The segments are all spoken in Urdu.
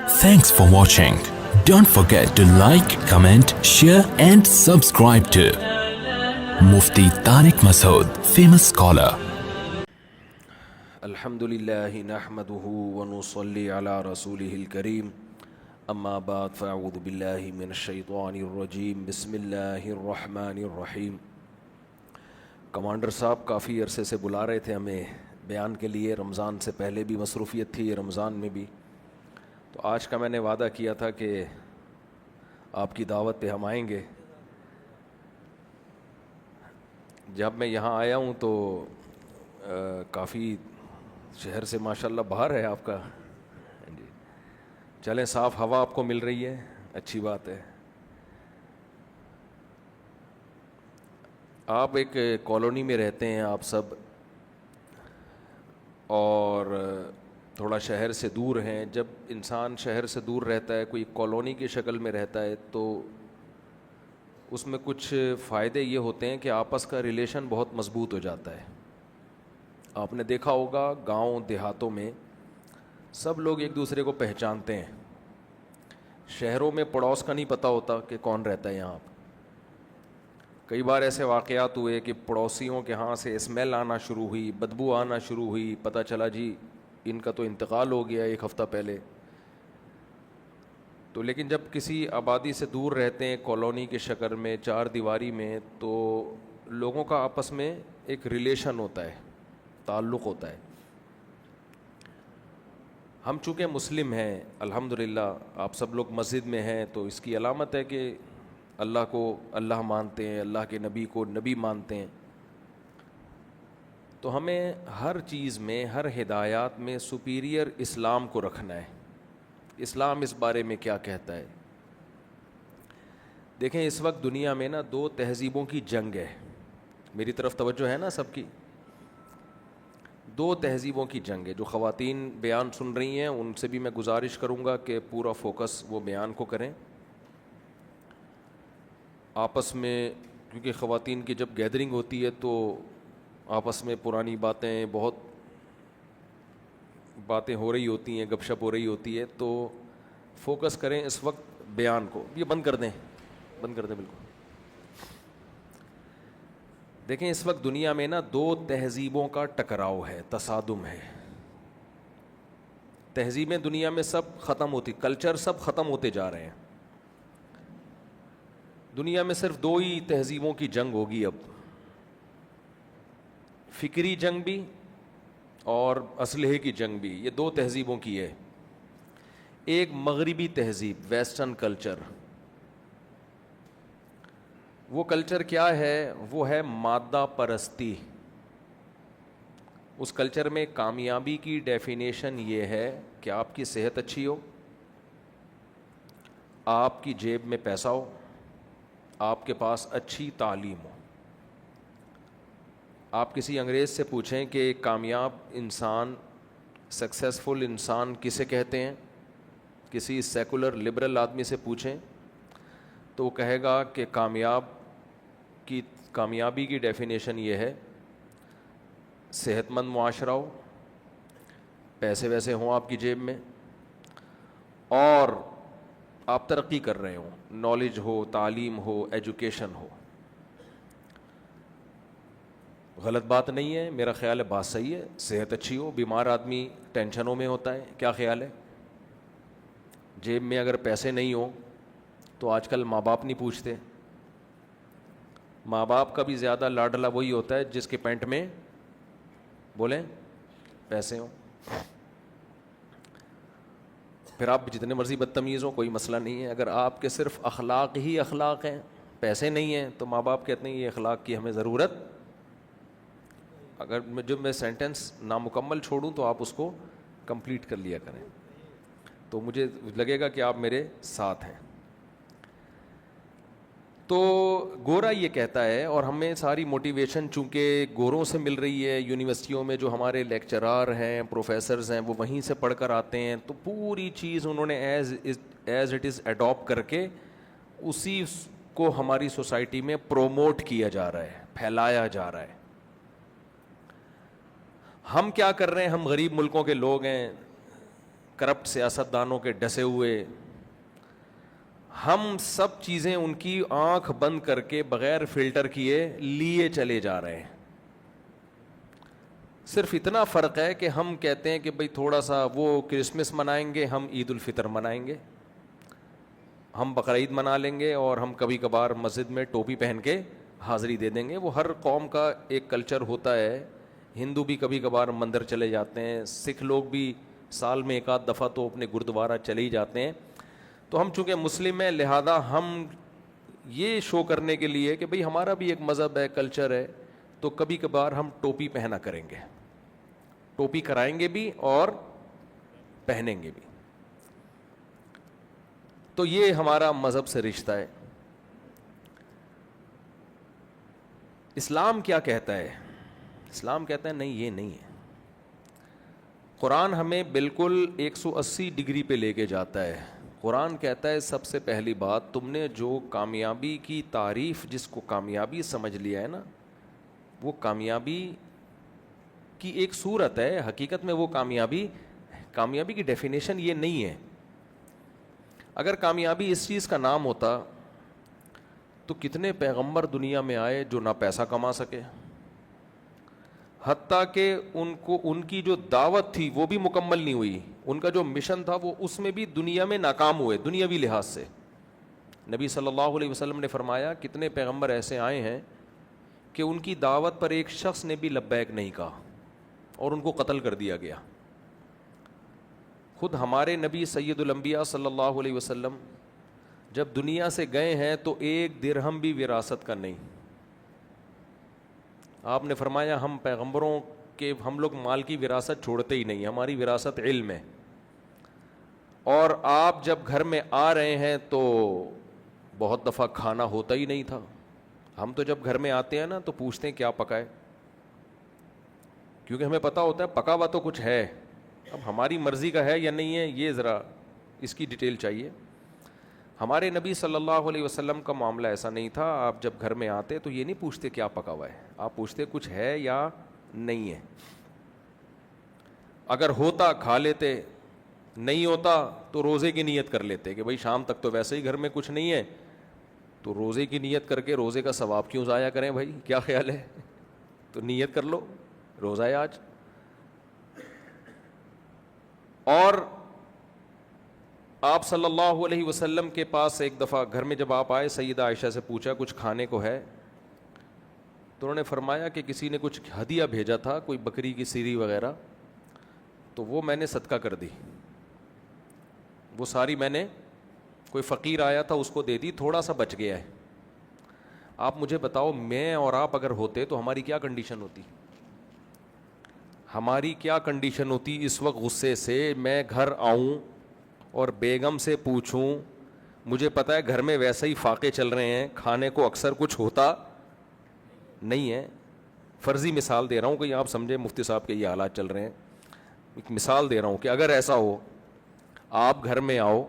Thanks for watching. Don't forget to like, comment, share and subscribe to Mufti Tariq Masood, famous scholar. الحمدللہ نحمده ونصلی علی رسولہ الکریم اما بعد فاعوذ باللہ من الشیطان الرجیم بسم اللہ الرحمن الرحیم. کمانڈر صاحب کافی عرصے سے بلا رہے تھے ہمیں بیان کے لیے. رمضان سے پہلے بھی مصروفیت تھی, رمضان میں بھی. تو آج کا میں نے وعدہ کیا تھا کہ آپ کی دعوت پہ ہم آئیں گے. جب میں یہاں آیا ہوں تو کافی شہر سے ماشاءاللہ باہر ہے آپ کا. جی چلیں, صاف ہوا آپ کو مل رہی ہے, اچھی بات ہے. آپ ایک کالونی میں رہتے ہیں آپ سب, اور تھوڑا شہر سے دور ہیں. جب انسان شہر سے دور رہتا ہے, کوئی کالونی کی شکل میں رہتا ہے, تو اس میں کچھ فائدے یہ ہوتے ہیں کہ آپس کا ریلیشن بہت مضبوط ہو جاتا ہے. آپ نے دیکھا ہوگا گاؤں دیہاتوں میں سب لوگ ایک دوسرے کو پہچانتے ہیں. شہروں میں پڑوس کا نہیں پتہ ہوتا کہ کون رہتا ہے یہاں. کئی بار ایسے واقعات ہوئے کہ پڑوسیوں کے ہاں سے اسمیل آنا شروع ہوئی, بدبو آنا شروع ہوئی, پتہ چلا جی ان کا تو انتقال ہو گیا ایک ہفتہ پہلے. تو لیکن جب کسی آبادی سے دور رہتے ہیں, کالونی کے شکل میں, چار دیواری میں, تو لوگوں کا آپس میں ایک ریلیشن ہوتا ہے, تعلق ہوتا ہے. ہم چونکہ مسلم ہیں الحمدللہ, آپ سب لوگ مسجد میں ہیں, تو اس کی علامت ہے کہ اللہ کو اللہ مانتے ہیں, اللہ کے نبی کو نبی مانتے ہیں. تو ہمیں ہر چیز میں, ہر ہدایات میں سپیریئر اسلام کو رکھنا ہے. اسلام اس بارے میں کیا کہتا ہے؟ دیکھیں اس وقت دنیا میں نا دو تہذیبوں کی جنگ ہے. میری طرف توجہ ہے نا سب کی؟ دو تہذیبوں کی جنگ ہے. جو خواتین بیان سن رہی ہیں ان سے بھی میں گزارش کروں گا کہ پورا فوکس وہ بیان کو کریں آپس میں, کیونکہ خواتین کی جب گیدرنگ ہوتی ہے تو آپس میں پرانی باتیں, بہت باتیں ہو رہی ہوتی ہیں, گپ شپ ہو رہی ہوتی ہے. تو فوکس کریں اس وقت بیان کو. یہ بند کر دیں, بند کر دیں بالکل. دیکھیں اس وقت دنیا میں نا دو تہذیبوں کا ٹکراؤ ہے, تصادم ہے. تہذیبیں دنیا میں سب ختم ہوتی, کلچر سب ختم ہوتے جا رہے ہیں. دنیا میں صرف دو ہی تہذیبوں کی جنگ ہوگی اب, فکری جنگ بھی اور اسلحے کی جنگ بھی. یہ دو تہذیبوں کی ہے. ایک مغربی تہذیب, ویسٹرن کلچر. وہ کلچر کیا ہے؟ وہ ہے مادہ پرستی. اس کلچر میں کامیابی کی ڈیفینیشن یہ ہے کہ آپ کی صحت اچھی ہو, آپ کی جیب میں پیسہ ہو, آپ کے پاس اچھی تعلیم ہو. آپ کسی انگریز سے پوچھیں کہ ایک کامیاب انسان, سکسیسفل انسان کسے کہتے ہیں, کسی سیکولر لبرل آدمی سے پوچھیں تو وہ کہے گا کہ کامیابی کی ڈیفینیشن یہ ہے صحت مند معاشرہ ہو, پیسے ویسے ہوں آپ کی جیب میں, اور آپ ترقی کر رہے ہوں, نالج ہو, تعلیم ہو, ایجوکیشن ہو. غلط بات نہیں ہے, میرا خیال ہے بات صحیح ہے. صحت اچھی ہو, بیمار آدمی ٹینشنوں میں ہوتا ہے. کیا خیال ہے؟ جیب میں اگر پیسے نہیں ہوں تو آج کل ماں باپ نہیں پوچھتے. ماں باپ کا بھی زیادہ لاڈلا وہی ہوتا ہے جس کے پینٹ میں بولیں پیسے ہوں. پھر آپ جتنے مرضی بدتمیز ہوں کوئی مسئلہ نہیں ہے. اگر آپ کے صرف اخلاق ہی اخلاق ہیں, پیسے نہیں ہیں, تو ماں باپ کہتے ہیں یہ اخلاق کی ہمیں ضرورت. اگر جب میں سینٹنس نامکمل چھوڑوں تو آپ اس کو کمپلیٹ کر لیا کریں, تو مجھے لگے گا کہ آپ میرے ساتھ ہیں. تو گورا یہ کہتا ہے, اور ہمیں ساری موٹیویشن چونکہ گوروں سے مل رہی ہے, یونیورسٹیوں میں جو ہمارے لیکچرار ہیں, پروفیسرز ہیں, وہ وہیں سے پڑھ کر آتے ہیں, تو پوری چیز انہوں نے ایز اٹ از اڈاپٹ کر کے اسی کو ہماری سوسائٹی میں پروموٹ کیا جا رہا ہے, پھیلایا جا رہا ہے. ہم کیا کر رہے ہیں؟ ہم غریب ملکوں کے لوگ ہیں, کرپٹ سیاستدانوں کے ڈسے ہوئے، ہم سب چیزیں ان کی آنکھ بند کر کے بغیر فلٹر کیے لیے چلے جا رہے ہیں. صرف اتنا فرق ہے کہ ہم کہتے ہیں کہ بھئی تھوڑا سا وہ کرسمس منائیں گے، ہم عید الفطر منائیں گے، ہم بقرعید منا لیں گے، اور ہم کبھی کبھار مسجد میں ٹوپی پہن کے حاضری دے دیں گے. وہ ہر قوم کا ایک کلچر ہوتا ہے. ہندو بھی کبھی کبھار مندر چلے جاتے ہیں، سکھ لوگ بھی سال میں ایک آدھ دفعہ تو اپنے گردوارہ چلے ہی جاتے ہیں. تو ہم چونکہ مسلم ہیں، لہذا ہم یہ شو کرنے کے لیے کہ بھئی ہمارا بھی ایک مذہب ہے، کلچر ہے، تو کبھی کبھار ہم ٹوپی پہنا کریں گے، ٹوپی کرائیں گے بھی اور پہنیں گے بھی. تو یہ ہمارا مذہب سے رشتہ ہے. اسلام کیا کہتا ہے؟ اسلام کہتا ہے نہیں، یہ نہیں ہے. قرآن ہمیں بالکل 180 ڈگری پہ لے کے جاتا ہے. قرآن کہتا ہے سب سے پہلی بات، تم نے جو کامیابی کی تعریف، جس کو کامیابی سمجھ لیا ہے نا، وہ کامیابی کی ایک صورت ہے. حقیقت میں وہ کامیابی کی ڈیفینیشن یہ نہیں ہے. اگر کامیابی اس چیز کا نام ہوتا تو کتنے پیغمبر دنیا میں آئے جو نہ پیسہ کما سکے، حتیٰ کہ ان کی جو دعوت تھی وہ بھی مکمل نہیں ہوئی. ان کا جو مشن تھا وہ اس میں بھی دنیا میں ناکام ہوئے دنیاوی لحاظ سے. نبی صلی اللہ علیہ وسلم نے فرمایا کتنے پیغمبر ایسے آئے ہیں کہ ان کی دعوت پر ایک شخص نے بھی لبیک نہیں کہا اور ان کو قتل کر دیا گیا. خود ہمارے نبی سید الانبیاء صلی اللہ علیہ وسلم جب دنیا سے گئے ہیں تو ایک درہم بھی وراثت کا نہیں. آپ نے فرمایا ہم پیغمبروں کے، ہم لوگ مال کی وراثت چھوڑتے ہی نہیں، ہماری وراثت علم ہے. اور آپ جب گھر میں آ رہے ہیں تو بہت دفعہ کھانا ہوتا ہی نہیں تھا. ہم تو جب گھر میں آتے ہیں نا تو پوچھتے ہیں کیا پکائے، کیونکہ ہمیں پتہ ہوتا ہے پکا ہوا تو کچھ ہے. اب ہماری مرضی کا ہے یا نہیں ہے، یہ ذرا اس کی ڈیٹیل چاہیے. ہمارے نبی صلی اللہ علیہ وسلم کا معاملہ ایسا نہیں تھا. آپ جب گھر میں آتے تو یہ نہیں پوچھتے کیا پکا ہوا ہے، آپ پوچھتے کچھ ہے یا نہیں ہے. اگر ہوتا کھا لیتے، نہیں ہوتا تو روزے کی نیت کر لیتے کہ بھئی شام تک تو ویسے ہی گھر میں کچھ نہیں ہے، تو روزے کی نیت کر کے روزے کا ثواب کیوں ضائع کریں بھائی، کیا خیال ہے؟ تو نیت کر لو روزہ ہے آج. اور آپ صلی اللہ علیہ وسلم کے پاس ایک دفعہ گھر میں جب آپ آئے، سیدہ عائشہ سے پوچھا کچھ کھانے کو ہے؟ تو انہوں نے فرمایا کہ کسی نے کچھ ہدیہ بھیجا تھا، کوئی بکری کی سیری وغیرہ، تو وہ میں نے صدقہ کر دی. وہ ساری میں نے، کوئی فقیر آیا تھا اس کو دے دی، تھوڑا سا بچ گیا ہے. آپ مجھے بتاؤ میں اور آپ اگر ہوتے تو ہماری کیا کنڈیشن ہوتی؟ ہماری کیا کنڈیشن ہوتی اس وقت غصے سے؟ میں گھر آؤں اور بیگم سے پوچھوں، مجھے پتہ ہے گھر میں ویسے ہی فاقے چل رہے ہیں، کھانے کو اکثر کچھ ہوتا نہیں ہے. فرضی مثال دے رہا ہوں کہ آپ سمجھے مفتی صاحب کے یہ حالات چل رہے ہیں. ایک مثال دے رہا ہوں کہ اگر ایسا ہو، آپ گھر میں آؤ،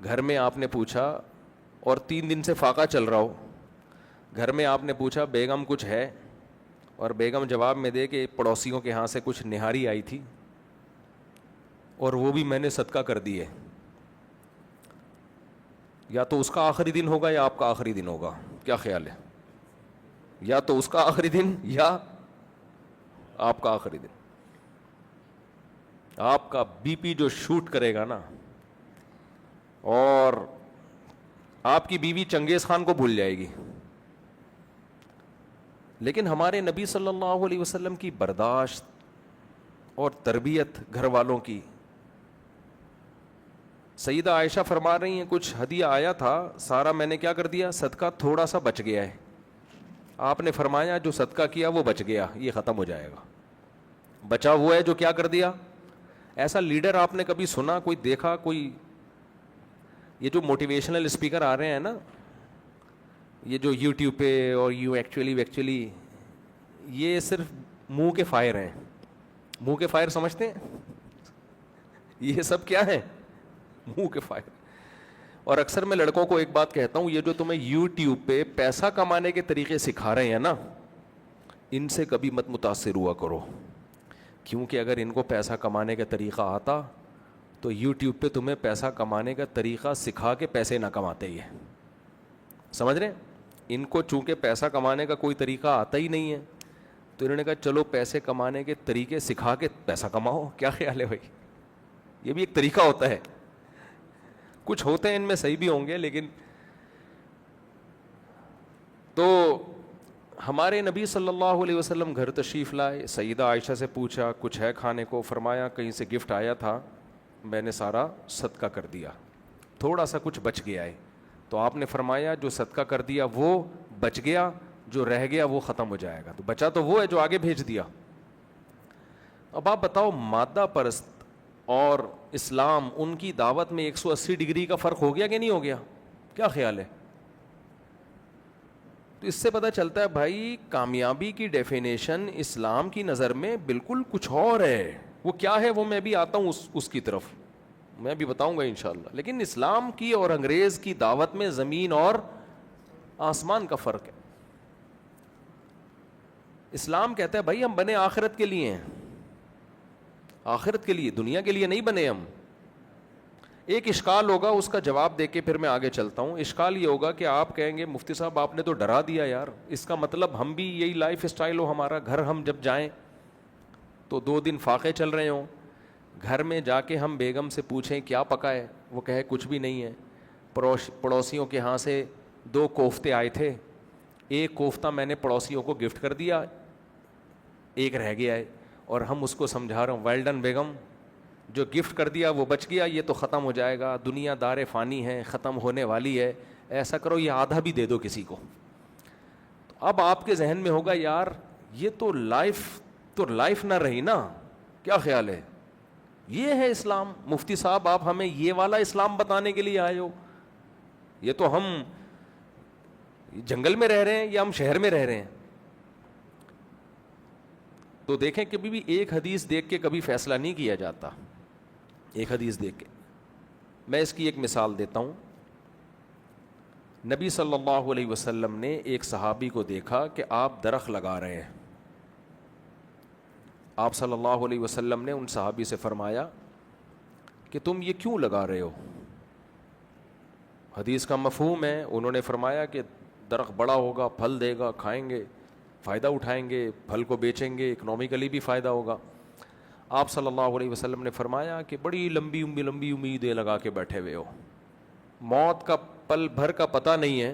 گھر میں آپ نے پوچھا اور 3 دن سے فاقہ چل رہا ہو، گھر میں آپ نے پوچھا بیگم کچھ ہے، اور بیگم جواب میں دے کہ پڑوسیوں کے ہاں سے کچھ نہاری آئی تھی اور وہ بھی میں نے صدقہ کر دی ہے. یا تو اس کا آخری دن ہوگا یا آپ کا آخری دن ہوگا، کیا خیال ہے؟ یا تو اس کا آخری دن یا آپ کا آخری دن. آپ کا بی پی جو شوٹ کرے گا نا، اور آپ کی بیوی چنگیز خان کو بھول جائے گی. لیکن ہمارے نبی صلی اللہ علیہ وسلم کی برداشت اور تربیت گھر والوں کی. سیدہ عائشہ فرما رہی ہیں کچھ ہدیہ آیا تھا، سارا میں نے کیا کر دیا؟ صدقہ، تھوڑا سا بچ گیا ہے. آپ نے فرمایا جو صدقہ کیا وہ بچ گیا، یہ ختم ہو جائے گا. بچا ہوا ہے جو کیا کر دیا. ایسا لیڈر آپ نے کبھی سنا، کوئی دیکھا؟ کوئی یہ جو موٹیویشنل اسپیکر آ رہے ہیں نا، یہ جو یوٹیوب پہ اور ایکچولی یہ صرف منہ کے فائر ہیں. منہ کے فائر سمجھتے ہیں؟ یہ سب کیا ہے؟ منہ کے فائر. اور اکثر میں لڑکوں کو ایک بات کہتا ہوں، یہ جو تمہیں یوٹیوب پہ پیسہ کمانے کے طریقے سکھا رہے ہیں نا، ان سے کبھی مت متاثر ہوا کرو، کیونکہ اگر ان کو پیسہ کمانے کا طریقہ آتا تو یوٹیوب پہ تمہیں پیسہ کمانے کا طریقہ سکھا کے پیسے نہ کماتے یہ, سمجھ رہے ہیں؟ ان کو چونکہ پیسہ کمانے کا کوئی طریقہ آتا ہی نہیں ہے, تو انہوں نے کہا چلو پیسے کمانے کے طریقے سکھا کے پیسہ کماؤ. کیا خیال ہے بھائی؟ یہ بھی ایک طریقہ ہوتا ہے. کچھ ہوتے ہیں ان میں صحیح بھی ہوں گے, لیکن تو ہمارے نبی صلی اللہ علیہ وسلم گھر تشریف لائے, سیدہ عائشہ سے پوچھا کچھ ہے کھانے کو, فرمایا کہیں سے گفٹ آیا تھا, میں نے سارا صدقہ کر دیا, تھوڑا سا کچھ بچ گیا ہے. تو آپ نے فرمایا جو صدقہ کر دیا وہ بچ گیا, جو رہ گیا وہ ختم ہو جائے گا. تو بچا تو وہ ہے جو آگے بھیج دیا. اب آپ بتاؤ, مادہ پرست اور اسلام, ان کی دعوت میں 180 ڈگری کا فرق ہو گیا کہ نہیں ہو گیا؟ کیا خیال ہے؟ تو اس سے پتہ چلتا ہے بھائی کامیابی کی ڈیفینیشن اسلام کی نظر میں بالکل کچھ اور ہے. وہ کیا ہے وہ میں بھی آتا ہوں اس کی طرف, میں بھی بتاؤں گا انشاءاللہ. لیکن اسلام کی اور انگریز کی دعوت میں زمین اور آسمان کا فرق ہے. اسلام کہتا ہے بھائی ہم بنے آخرت کے لیے ہیں, آخرت کے لیے, دنیا کے لیے نہیں بنے ہم. ایک اشکال ہوگا, اس کا جواب دے کے پھر میں آگے چلتا ہوں. اشکال یہ ہوگا کہ آپ کہیں گے مفتی صاحب آپ نے تو ڈرا دیا یار, اس کا مطلب ہم بھی یہی لائف اسٹائل ہو ہمارا, گھر ہم جب جائیں تو 2 دن فاقے چل رہے ہوں, گھر میں جا کے ہم بیگم سے پوچھیں کیا پکا ہے, وہ کہے کچھ بھی نہیں ہے. پڑوسیوں کے ہاں سے 2 کوفتے آئے تھے, ایک کوفتہ میں نے پڑوسیوں کو گفٹ کر دیا, ایک رہ گیا ہے, اور ہم اس کو سمجھا رہے ہوں ویل ڈن بیگم, جو گفٹ کر دیا وہ بچ گیا, یہ تو ختم ہو جائے گا, دنیا دار فانی ہے, ختم ہونے والی ہے, ایسا کرو یہ آدھا بھی دے دو کسی کو. تو اب آپ کے ذہن میں ہوگا یار یہ تو لائف نہ رہی نا, کیا خیال ہے؟ یہ ہے اسلام. مفتی صاحب آپ ہمیں یہ والا اسلام بتانے کے لیے آئے ہو؟ یہ تو ہم جنگل میں رہ رہے ہیں یا ہم شہر میں رہ رہے ہیں؟ تو دیکھیں کبھی بھی ایک حدیث دیکھ کے کبھی فیصلہ نہیں کیا جاتا. ایک حدیث دیکھ کے, میں اس کی ایک مثال دیتا ہوں. نبی صلی اللہ علیہ وسلم نے ایک صحابی کو دیکھا کہ آپ درخت لگا رہے ہیں. آپ صلی اللہ علیہ وسلم نے ان صحابی سے فرمایا کہ تم یہ کیوں لگا رہے ہو؟ حدیث کا مفہوم ہے, انہوں نے فرمایا کہ درخت بڑا ہوگا, پھل دے گا, کھائیں گے, فائدہ اٹھائیں گے, پھل کو بیچیں گے, اکنومیکلی بھی فائدہ ہوگا. آپ صلی اللہ علیہ وسلم نے فرمایا کہ بڑی لمبی امیدیں لگا کے بیٹھے ہوئے ہو, موت کا پل بھر کا پتہ نہیں ہے,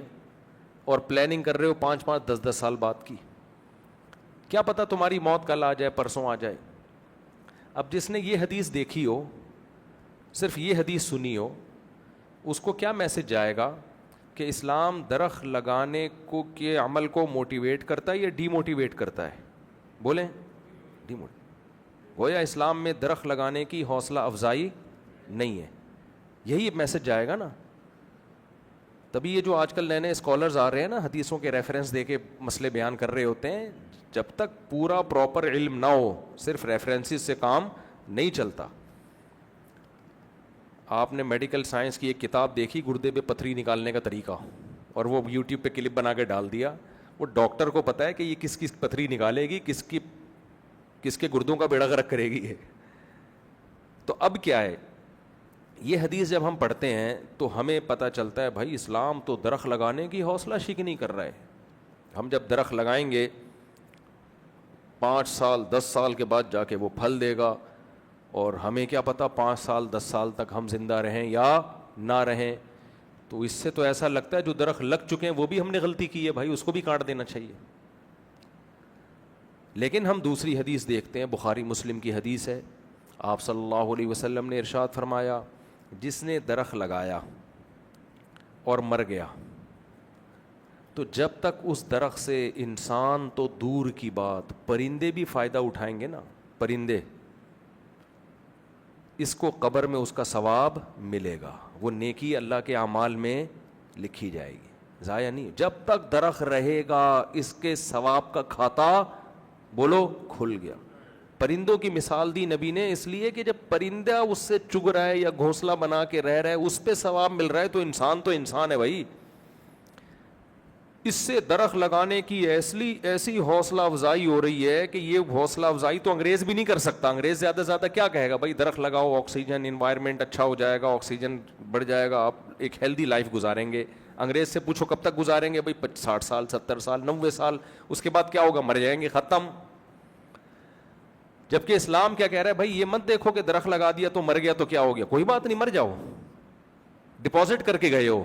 اور پلاننگ کر رہے ہو 5-5 10-10 سال بعد کی. کیا پتہ تمہاری موت کل آ جائے, پرسوں آ جائے. اب جس نے یہ حدیث دیکھی ہو, صرف یہ حدیث سنی ہو, اس کو کیا میسج جائے گا کہ اسلام درخت لگانے کو کے عمل کو موٹیویٹ کرتا ہے یا ڈی موٹیویٹ کرتا ہے؟ بولیں. D motivate. گویا اسلام میں درخت لگانے کی حوصلہ افزائی نہیں ہے, یہی میسج جائے گا نا. تبھی یہ جو آج کل نئے نئے اسکالرز آ رہے ہیں نا, حدیثوں کے ریفرنس دے کے مسئلے بیان کر رہے ہوتے ہیں, جب تک پورا پراپر علم نہ ہو صرف ریفرنسز سے کام نہیں چلتا. آپ نے میڈیکل سائنس کی ایک کتاب دیکھی, گردے پہ پتھری نکالنے کا طریقہ, اور وہ یوٹیوب پہ کلپ بنا کے ڈال دیا. وہ ڈاکٹر کو پتہ ہے کہ یہ کس کی پتھری نکالے گی, کس کے گردوں کا بیڑا غرق کرے گی. تو اب کیا ہے, یہ حدیث جب ہم پڑھتے ہیں تو ہمیں پتہ چلتا ہے بھائی اسلام تو درخت لگانے کی حوصلہ شکنی کر رہا ہے. ہم جب درخت لگائیں گے 5 سال 10 سال کے بعد جا کے وہ پھل دے گا, اور ہمیں کیا پتہ 5 سال 10 سال تک ہم زندہ رہیں یا نہ رہیں. تو اس سے تو ایسا لگتا ہے جو درخت لگ چکے ہیں وہ بھی ہم نے غلطی کی ہے بھائی, اس کو بھی کاٹ دینا چاہیے. لیکن ہم دوسری حدیث دیکھتے ہیں, بخاری مسلم کی حدیث ہے. آپ صلی اللہ علیہ وسلم نے ارشاد فرمایا جس نے درخت لگایا اور مر گیا, تو جب تک اس درخت سے انسان تو دور کی بات, پرندے بھی فائدہ اٹھائیں گے نا, پرندے, اس کو قبر میں اس کا ثواب ملے گا, وہ نیکی اللہ کے اعمال میں لکھی جائے گی, ضائع نہیں. جب تک درخت رہے گا اس کے ثواب کا کھاتا بولو کھل گیا. پرندوں کی مثال دی نبی نے اس لیے کہ جب پرندہ اس سے چگ رہا ہے یا گھونسلہ بنا کے رہ رہا ہے, اس پہ ثواب مل رہا ہے, تو انسان ہے بھائی. اس سے درخت لگانے کی ایسی حوصلہ افزائی ہو رہی ہے کہ یہ حوصلہ افزائی تو انگریز بھی نہیں کر سکتا. انگریز زیادہ سے زیادہ کیا کہے گا؟ بھائی درخت لگاؤ, آکسیجن, انوائرمنٹ اچھا ہو جائے گا, آکسیجن بڑھ جائے گا, آپ ایک ہیلدی لائف گزاریں گے. انگریز سے پوچھو کب تک گزاریں گے؟ بھائی 60 سال, 70 سال, 90 سال. اس کے بعد کیا ہوگا؟ مر جائیں گے, ختم. جبکہ اسلام کیا کہہ رہا ہے؟ بھائی یہ مت دیکھو کہ درخت لگا دیا تو مر گیا تو کیا ہو گیا, کوئی بات نہیں, مر جاؤ. ڈپازٹ کر کے گئے ہو,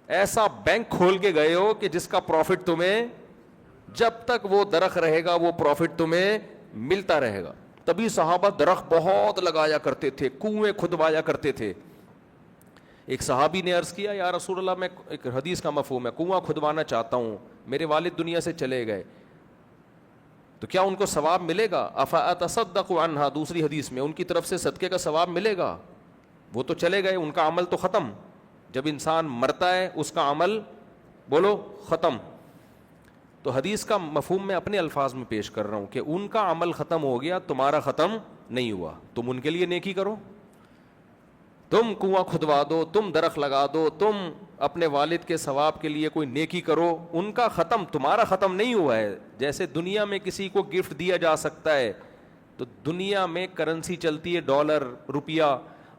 ایسا بینک کھول کے گئے ہو کہ جس کا پروفٹ تمہیں, جب تک وہ درخت رہے گا وہ پروفٹ تمہیں ملتا رہے گا. تبھی صحابہ درخت بہت لگایا کرتے تھے, کنویں کھدوایا کرتے تھے. ایک صحابی نے عرض کیا, یا رسول اللہ, میں ایک حدیث کا مفہوم ہے, کنواں کھدوانا چاہتا ہوں, میرے والد دنیا سے چلے گئے, تو کیا ان کو ثواب ملے گا؟ افاتصدق عنہا, دوسری حدیث میں ان کی طرف سے صدقے کا ثواب ملے گا. وہ تو چلے گئے, ان کا عمل تو ختم. جب انسان مرتا ہے اس کا عمل, بولو, ختم. تو حدیث کا مفہوم میں اپنے الفاظ میں پیش کر رہا ہوں کہ ان کا عمل ختم ہو گیا, تمہارا ختم نہیں ہوا. تم ان کے لیے نیکی کرو, تم کنواں کھدوا دو, تم درخت لگا دو, تم اپنے والد کے ثواب کے لیے کوئی نیکی کرو. ان کا ختم, تمہارا ختم نہیں ہوا ہے. جیسے دنیا میں کسی کو گفٹ دیا جا سکتا ہے, تو دنیا میں کرنسی چلتی ہے ڈالر, روپیہ.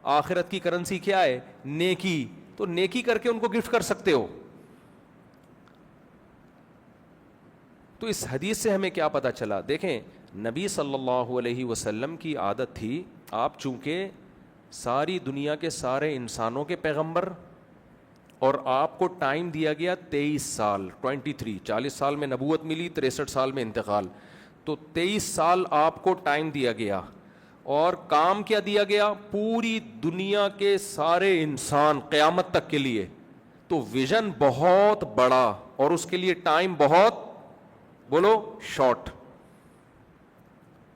آخرت کی کرنسی کیا ہے؟ نیکی. تو نیکی کر کے ان کو گفٹ کر سکتے ہو. تو اس حدیث سے ہمیں کیا پتہ چلا؟ دیکھیں, نبی صلی اللہ علیہ وسلم کی عادت تھی, آپ چونکہ ساری دنیا کے سارے انسانوں کے پیغمبر, اور آپ کو ٹائم دیا گیا 23 سال, 23, 40 سال میں نبوت ملی, 63 سال میں انتقال, تو 23 سال آپ کو ٹائم دیا گیا. اور کام کیا دیا گیا؟ پوری دنیا کے سارے انسان قیامت تک کے لیے. تو ویژن بہت بڑا اور اس کے لیے ٹائم بہت, بولو, شارٹ.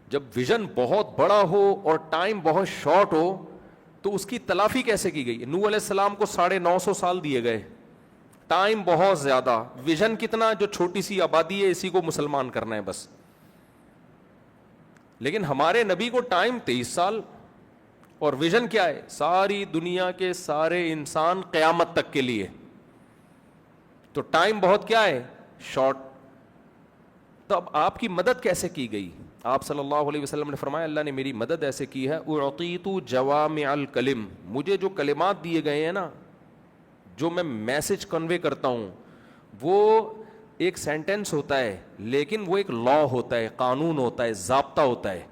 جب ویژن بہت بڑا ہو اور ٹائم بہت شارٹ ہو تو اس کی تلافی کیسے کی گئی؟ نوح علیہ السلام کو 950 سال دیے گئے, ٹائم بہت زیادہ, ویژن کتنا؟ جو چھوٹی سی آبادی ہے اسی کو مسلمان کرنا ہے بس. لیکن ہمارے نبی کو ٹائم 23 سال, اور ویژن کیا ہے؟ ساری دنیا کے سارے انسان قیامت تک کے لیے. تو ٹائم بہت کیا ہے؟ شارٹ. تو اب آپ کی مدد کیسے کی گئی؟ آپ صلی اللہ علیہ وسلم نے فرمایا, اللہ نے میری مدد ایسے کی ہے, اعطیت جوامع الکلم, مجھے جو کلمات دیے گئے ہیں نا, جو میں میسج کنوے کرتا ہوں, وہ ایک سینٹنس ہوتا ہے لیکن وہ ایک لا ہوتا ہے, قانون ہوتا ہے, ضابطہ ہوتا ہے.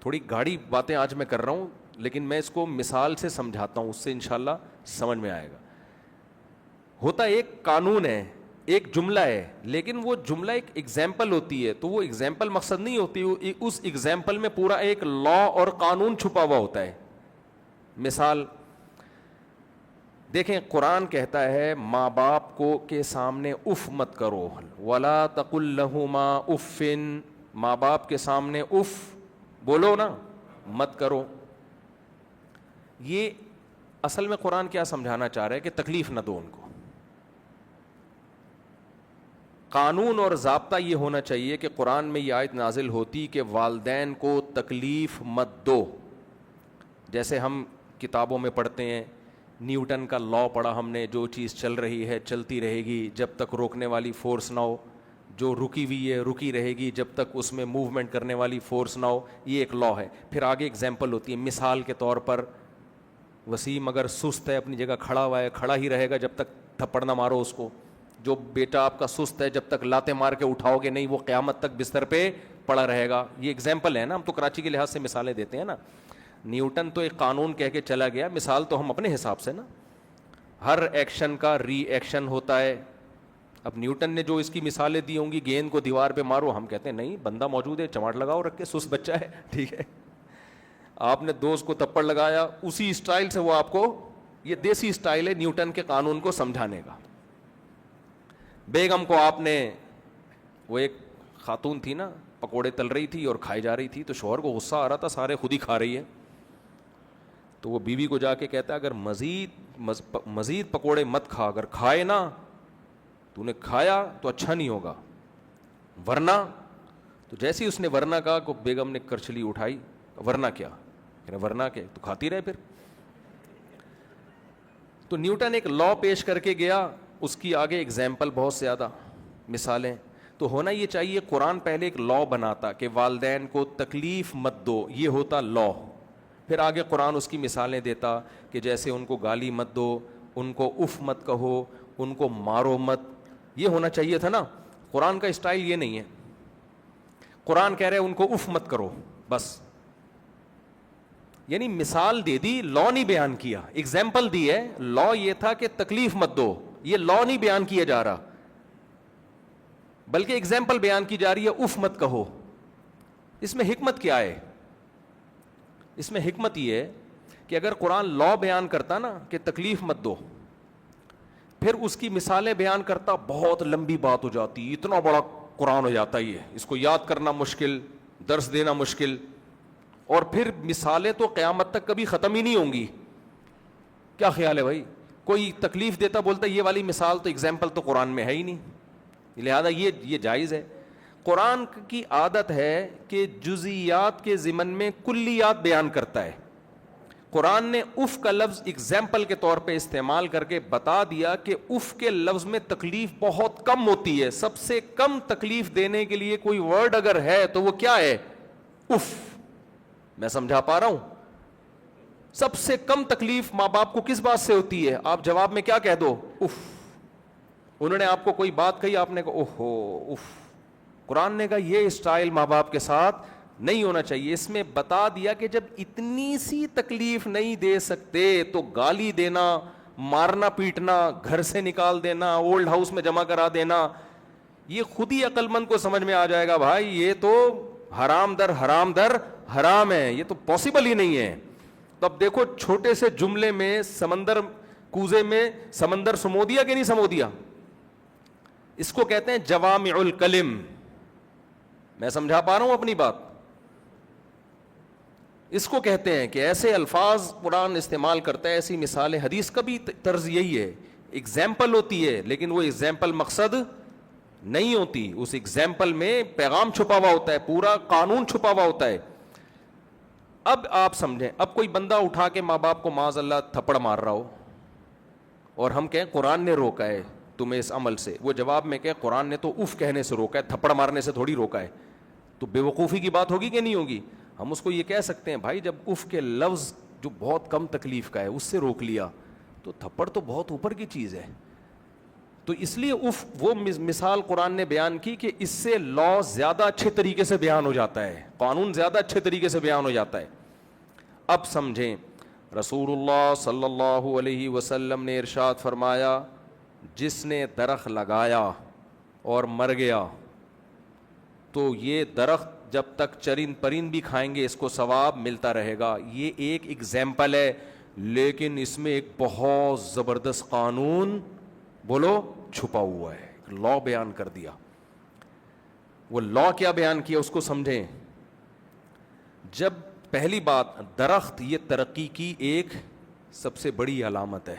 تھوڑی گاڑی باتیں آج میں کر رہا ہوں لیکن میں اس کو مثال سے سمجھاتا ہوں, اس سے انشاءاللہ سمجھ میں آئے گا. ہوتا ایک قانون ہے, ایک جملہ ہے, لیکن وہ جملہ ایک ایگزامپل ہوتی ہے. تو وہ ایگزامپل مقصد نہیں ہوتی, اس ایگزامپل میں پورا ایک لا اور قانون چھپا ہوا ہوتا ہے. مثال دیکھیں, قرآن کہتا ہے ماں باپ کو کے سامنے اف مت کرو, ولا تقل لہما اف, ماں باپ کے سامنے اف, بولو نا, مت کرو. یہ اصل میں قرآن کیا سمجھانا چاہ رہا ہے؟ کہ تکلیف نہ دو ان کو. قانون اور ضابطہ یہ ہونا چاہیے کہ قرآن میں یہ آیت نازل ہوتی کہ والدین کو تکلیف مت دو. جیسے ہم کتابوں میں پڑھتے ہیں, نیوٹن کا لا پڑھا ہم نے, جو چیز چل رہی ہے چلتی رہے گی جب تک روکنے والی فورس نہ ہو, جو رکی ہوئی ہے رکی رہے گی جب تک اس میں موومنٹ کرنے والی فورس نہ ہو. یہ ایک لا ہے. پھر آگے اگزامپل ہوتی ہے, مثال کے طور پر وسیم اگر سست ہے, اپنی جگہ کھڑا ہوا ہے, کھڑا ہی رہے گا جب تک تھپڑ نہ مارو اس کو. جو بیٹا آپ کا سست ہے, جب تک لاتے مار کے اٹھاؤ گے نہیں, وہ قیامت تک بستر پہ پڑا رہے گا. یہ اگزامپل ہے نا, ہم تو کراچی کے لحاظ سے مثالیں دیتے ہیں نا. نیوٹن تو ایک قانون کہہ کے چلا گیا, مثال تو ہم اپنے حساب سے نا. ہر ایکشن کا ری ایکشن ہوتا ہے. اب نیوٹن نے جو اس کی مثالیں دی ہوں گی, گیند کو دیوار پہ مارو, ہم کہتے ہیں نہیں, بندہ موجود ہے, چماٹ لگاؤ رکھ کے, سست بچہ ہے, ٹھیک ہے. آپ نے دوست کو تھپڑ لگایا, اسی اسٹائل سے وہ آپ کو, یہ دیسی اسٹائل ہے نیوٹن کے قانون کو سمجھانے کا. بیگم کو آپ نے, وہ ایک خاتون تھی نا, پکوڑے تل رہی تھی اور کھائی جا رہی تھی, تو شوہر کو غصہ آ رہا تھا, سارے خود ہی کھا رہی ہے. تو وہ بیوی کو جا کے کہتا ہے اگر مزید پکوڑے مت کھا, اگر کھائے نا, تو نے کھایا تو اچھا نہیں ہوگا, ورنہ. تو جیسے ہی اس نے ورنہ کہا کہ بیگم نے کرچلی اٹھائی, ورنہ کیا, ورنہ کہ تو کھاتی رہے پھر. تو نیوٹن ایک لا پیش کر کے گیا اس کی آگے اگزامپل بہت زیادہ مثالیں. تو ہونا یہ چاہیے قرآن پہلے ایک لا بناتا کہ والدین کو تکلیف مت دو, یہ ہوتا لا. پھر آگے قرآن اس کی مثالیں دیتا کہ جیسے ان کو گالی مت دو, ان کو اف مت کہو, ان کو مارو مت. یہ ہونا چاہیے تھا نا. قرآن کا اسٹائل یہ نہیں ہے. قرآن کہہ رہے ان کو اف مت کرو بس, یعنی مثال دے دی, لا نہیں بیان کیا, ایگزامپل دی ہے. لا یہ تھا کہ تکلیف مت دو, یہ لا نہیں بیان کیا جا رہا, بلکہ ایگزامپل بیان کی جا رہی ہے, اف مت کہو. اس میں حکمت کیا ہے؟ اس میں حکمت یہ ہے کہ اگر قرآن لا بیان کرتا نا کہ تکلیف مت دو, پھر اس کی مثالیں بیان کرتا, بہت لمبی بات ہو جاتی, اتنا بڑا قرآن ہو جاتا یہ, اس کو یاد کرنا مشکل, درس دینا مشکل, اور پھر مثالیں تو قیامت تک کبھی ختم ہی نہیں ہوں گی. کیا خیال ہے بھائی؟ کوئی تکلیف دیتا بولتا یہ والی مثال تو ایگزامپل تو قرآن میں ہے ہی نہیں, لہذا یہ جائز ہے. قرآن کی عادت ہے کہ جزئیات کے ضمن میں کلیات بیان کرتا ہے. قرآن نے اف کا لفظ ایگزامپل کے طور پہ استعمال کر کے بتا دیا کہ اف کے لفظ میں تکلیف بہت کم ہوتی ہے. سب سے کم تکلیف دینے کے لیے کوئی ورڈ اگر ہے تو وہ کیا ہے؟ اف. میں سمجھا پا رہا ہوں؟ سب سے کم تکلیف ماں باپ کو کس بات سے ہوتی ہے؟ آپ جواب میں کیا کہہ دو؟ اف. انہوں نے آپ کو کوئی بات کہی, آپ نے کہا اوہو اف. قرآن نے کہا یہ اسٹائل ماں باپ کے ساتھ نہیں ہونا چاہیے. اس میں بتا دیا کہ جب اتنی سی تکلیف نہیں دے سکتے تو گالی دینا, مارنا پیٹنا, گھر سے نکال دینا, اولڈ ہاؤس میں جمع کرا دینا, یہ خود ہی عقل مند کو سمجھ میں آ جائے گا بھائی یہ تو حرام در حرام ہے, یہ تو پاسبل ہی نہیں ہے. تو اب دیکھو چھوٹے سے جملے میں سمندر کوزے میں سمندر سمو دیا کہ نہیں سمو دیا. اس کو کہتے ہیں جوامع الکلم. میں سمجھا پا رہا ہوں اپنی بات؟ اس کو کہتے ہیں کہ ایسے الفاظ قرآن استعمال کرتا ہے, ایسی مثالیں. حدیث کا بھی طرز یہی ہے, ایگزامپل ہوتی ہے لیکن وہ ایگزامپل مقصد نہیں ہوتی, اس ایگزامپل میں پیغام چھپا ہوا ہوتا ہے, پورا قانون چھپا ہوا ہوتا ہے. اب آپ سمجھیں, اب کوئی بندہ اٹھا کے ماں باپ کو معاذ اللہ تھپڑ مار رہا ہو اور ہم کہیں قرآن نے روکا ہے تمہیں اس عمل سے, وہ جواب میں کہ قرآن نے تو اف کہنے سے روکا ہے, تھپڑ مارنے سے تھوڑی روکا ہے. تو بے وقوفی کی بات ہوگی کہ نہیں ہوگی؟ ہم اس کو یہ کہہ سکتے ہیں بھائی جب اف کے لفظ جو بہت کم تکلیف کا ہے اس سے روک لیا تو تھپڑ تو بہت اوپر کی چیز ہے. تو اس لیے اف وہ مثال قرآن نے بیان کی کہ اس سے لا زیادہ اچھے طریقے سے بیان ہو جاتا ہے, قانون زیادہ اچھے طریقے سے بیان ہو جاتا ہے. اب سمجھیں, رسول اللہ صلی اللہ علیہ وسلم نے ارشاد فرمایا جس نے درخت لگایا اور مر گیا تو یہ درخت جب تک چرند پرند بھی کھائیں گے اس کو ثواب ملتا رہے گا. یہ ایک ایگزامپل ہے, لیکن اس میں ایک بہت زبردست قانون بولو چھپا ہوا ہے, لا بیان کر دیا. وہ لا کیا بیان کیا اس کو سمجھیں. جب پہلی بات, درخت یہ ترقی کی ایک سب سے بڑی علامت ہے.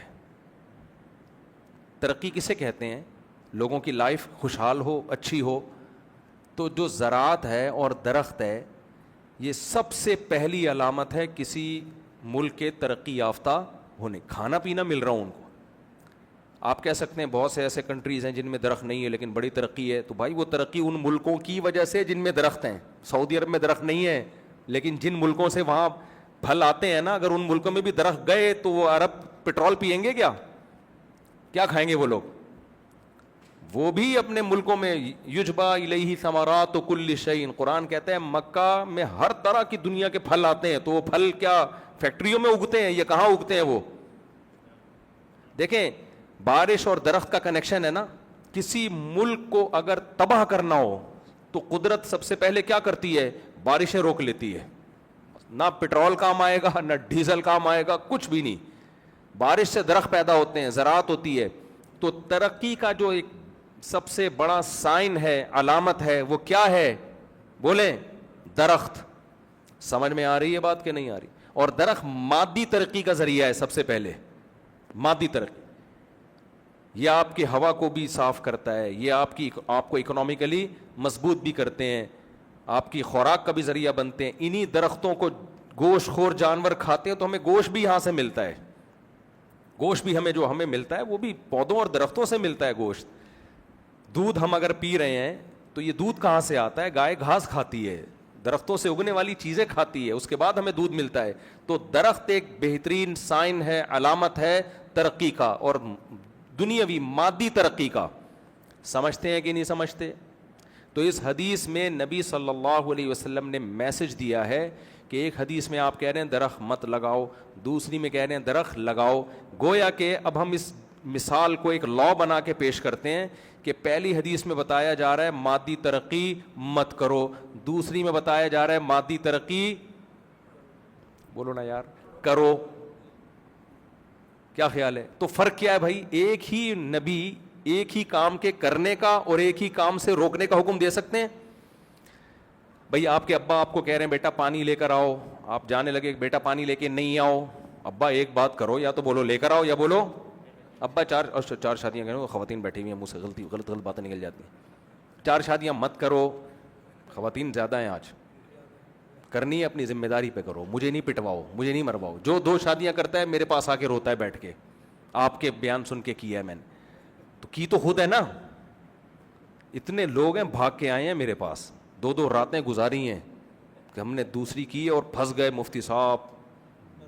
ترقی کسے کہتے ہیں؟ لوگوں کی لائف خوشحال ہو, اچھی ہو. تو جو زراعت ہے اور درخت ہے یہ سب سے پہلی علامت ہے کسی ملک کے ترقی یافتہ ہونے. کھانا پینا مل رہا ہوں ان کو. آپ کہہ سکتے ہیں بہت سے ایسے کنٹریز ہیں جن میں درخت نہیں ہے لیکن بڑی ترقی ہے, تو بھائی وہ ترقی ان ملکوں کی وجہ سے جن میں درخت ہیں. سعودی عرب میں درخت نہیں ہے لیکن جن ملکوں سے وہاں پھل آتے ہیں نا, اگر ان ملکوں میں بھی درخت گئے تو وہ عرب پٹرول پئیں گے کیا؟ کیا کھائیں گے وہ لوگ؟ وہ بھی اپنے ملکوں میں یجبا الیہ ثمرات کل شیء. قرآن کہتا ہے مکہ میں ہر طرح کی دنیا کے پھل آتے ہیں, تو وہ پھل کیا فیکٹریوں میں اگتے ہیں یا کہاں اگتے ہیں؟ وہ دیکھیں بارش اور درخت کا کنیکشن ہے نا. کسی ملک کو اگر تباہ کرنا ہو تو قدرت سب سے پہلے کیا کرتی ہے؟ بارشیں روک لیتی ہے. نہ پٹرول کام آئے گا نہ ڈیزل کام آئے گا, کچھ بھی نہیں. بارش سے درخت پیدا ہوتے ہیں, زراعت ہوتی ہے. تو ترقی کا جو ایک سب سے بڑا سائن ہے, علامت ہے, وہ کیا ہے؟ بولیں درخت. سمجھ میں آ رہی ہے بات کہ نہیں آ رہی؟ اور درخت مادی ترقی کا ذریعہ ہے سب سے پہلے. مادی ترقی یہ آپ کی ہوا کو بھی صاف کرتا ہے, یہ آپ کو اکنامکلی مضبوط بھی کرتے ہیں, آپ کی خوراک کا بھی ذریعہ بنتے ہیں. انہی درختوں کو گوشت خور جانور کھاتے ہیں تو ہمیں گوشت بھی یہاں سے ملتا ہے. گوشت بھی ہمیں جو ہمیں ملتا ہے وہ بھی پودوں اور درختوں سے ملتا ہے گوشت. دودھ ہم اگر پی رہے ہیں تو یہ دودھ کہاں سے آتا ہے؟ گائے گھاس کھاتی ہے, درختوں سے اگنے والی چیزیں کھاتی ہے, اس کے بعد ہمیں دودھ ملتا ہے. تو درخت ایک بہترین سائن ہے, علامت ہے ترقی کا, اور دنیاوی مادی ترقی کا. سمجھتے ہیں کہ نہیں سمجھتے؟ تو اس حدیث میں نبی صلی اللہ علیہ وسلم نے میسج دیا ہے کہ ایک حدیث میں آپ کہہ رہے ہیں درخت مت لگاؤ, دوسری میں کہہ رہے ہیں درخت لگاؤ. گویا کہ اب ہم اس مثال کو ایک لا بنا کے پیش کرتے ہیں کہ پہلی حدیث میں بتایا جا رہا ہے مادی ترقی مت کرو, دوسری میں بتایا جا رہا ہے مادی ترقی, بولو نا یار, کرو. کیا خیال ہے؟ تو فرق کیا ہے بھائی؟ ایک ہی نبی ایک ہی کام کے کرنے کا اور ایک ہی کام سے روکنے کا حکم دے سکتے ہیں. بھائی آپ کے ابا آپ کو کہہ رہے ہیں بیٹا پانی لے کر آؤ, آپ جانے لگے بیٹا پانی لے کے نہیں آؤ. ابا ایک بات کرو, یا تو بولو لے کر آؤ یا بولو. ابا چار شادیاں کرو, خواتین بیٹھی ہوئی ہیں منہ سے غلط باتیں نکل جاتی ہیں. 4 شادیاں مت کرو, خواتین زیادہ ہیں آج, کرنی ہے اپنی ذمہ داری پہ کرو, مجھے نہیں پٹواؤ, مجھے نہیں مرواؤ. جو 2 شادیاں کرتا ہے میرے پاس آ کے روتا ہے بیٹھ کے, آپ کے بیان سن کے کیا ہے میں نے, تو کی تو خود ہے نا. اتنے لوگ ہیں بھاگ کے آئے ہیں میرے پاس, 2 راتیں گزاری ہیں کہ ہم نے دوسری کی اور پھنس گئے مفتی صاحب,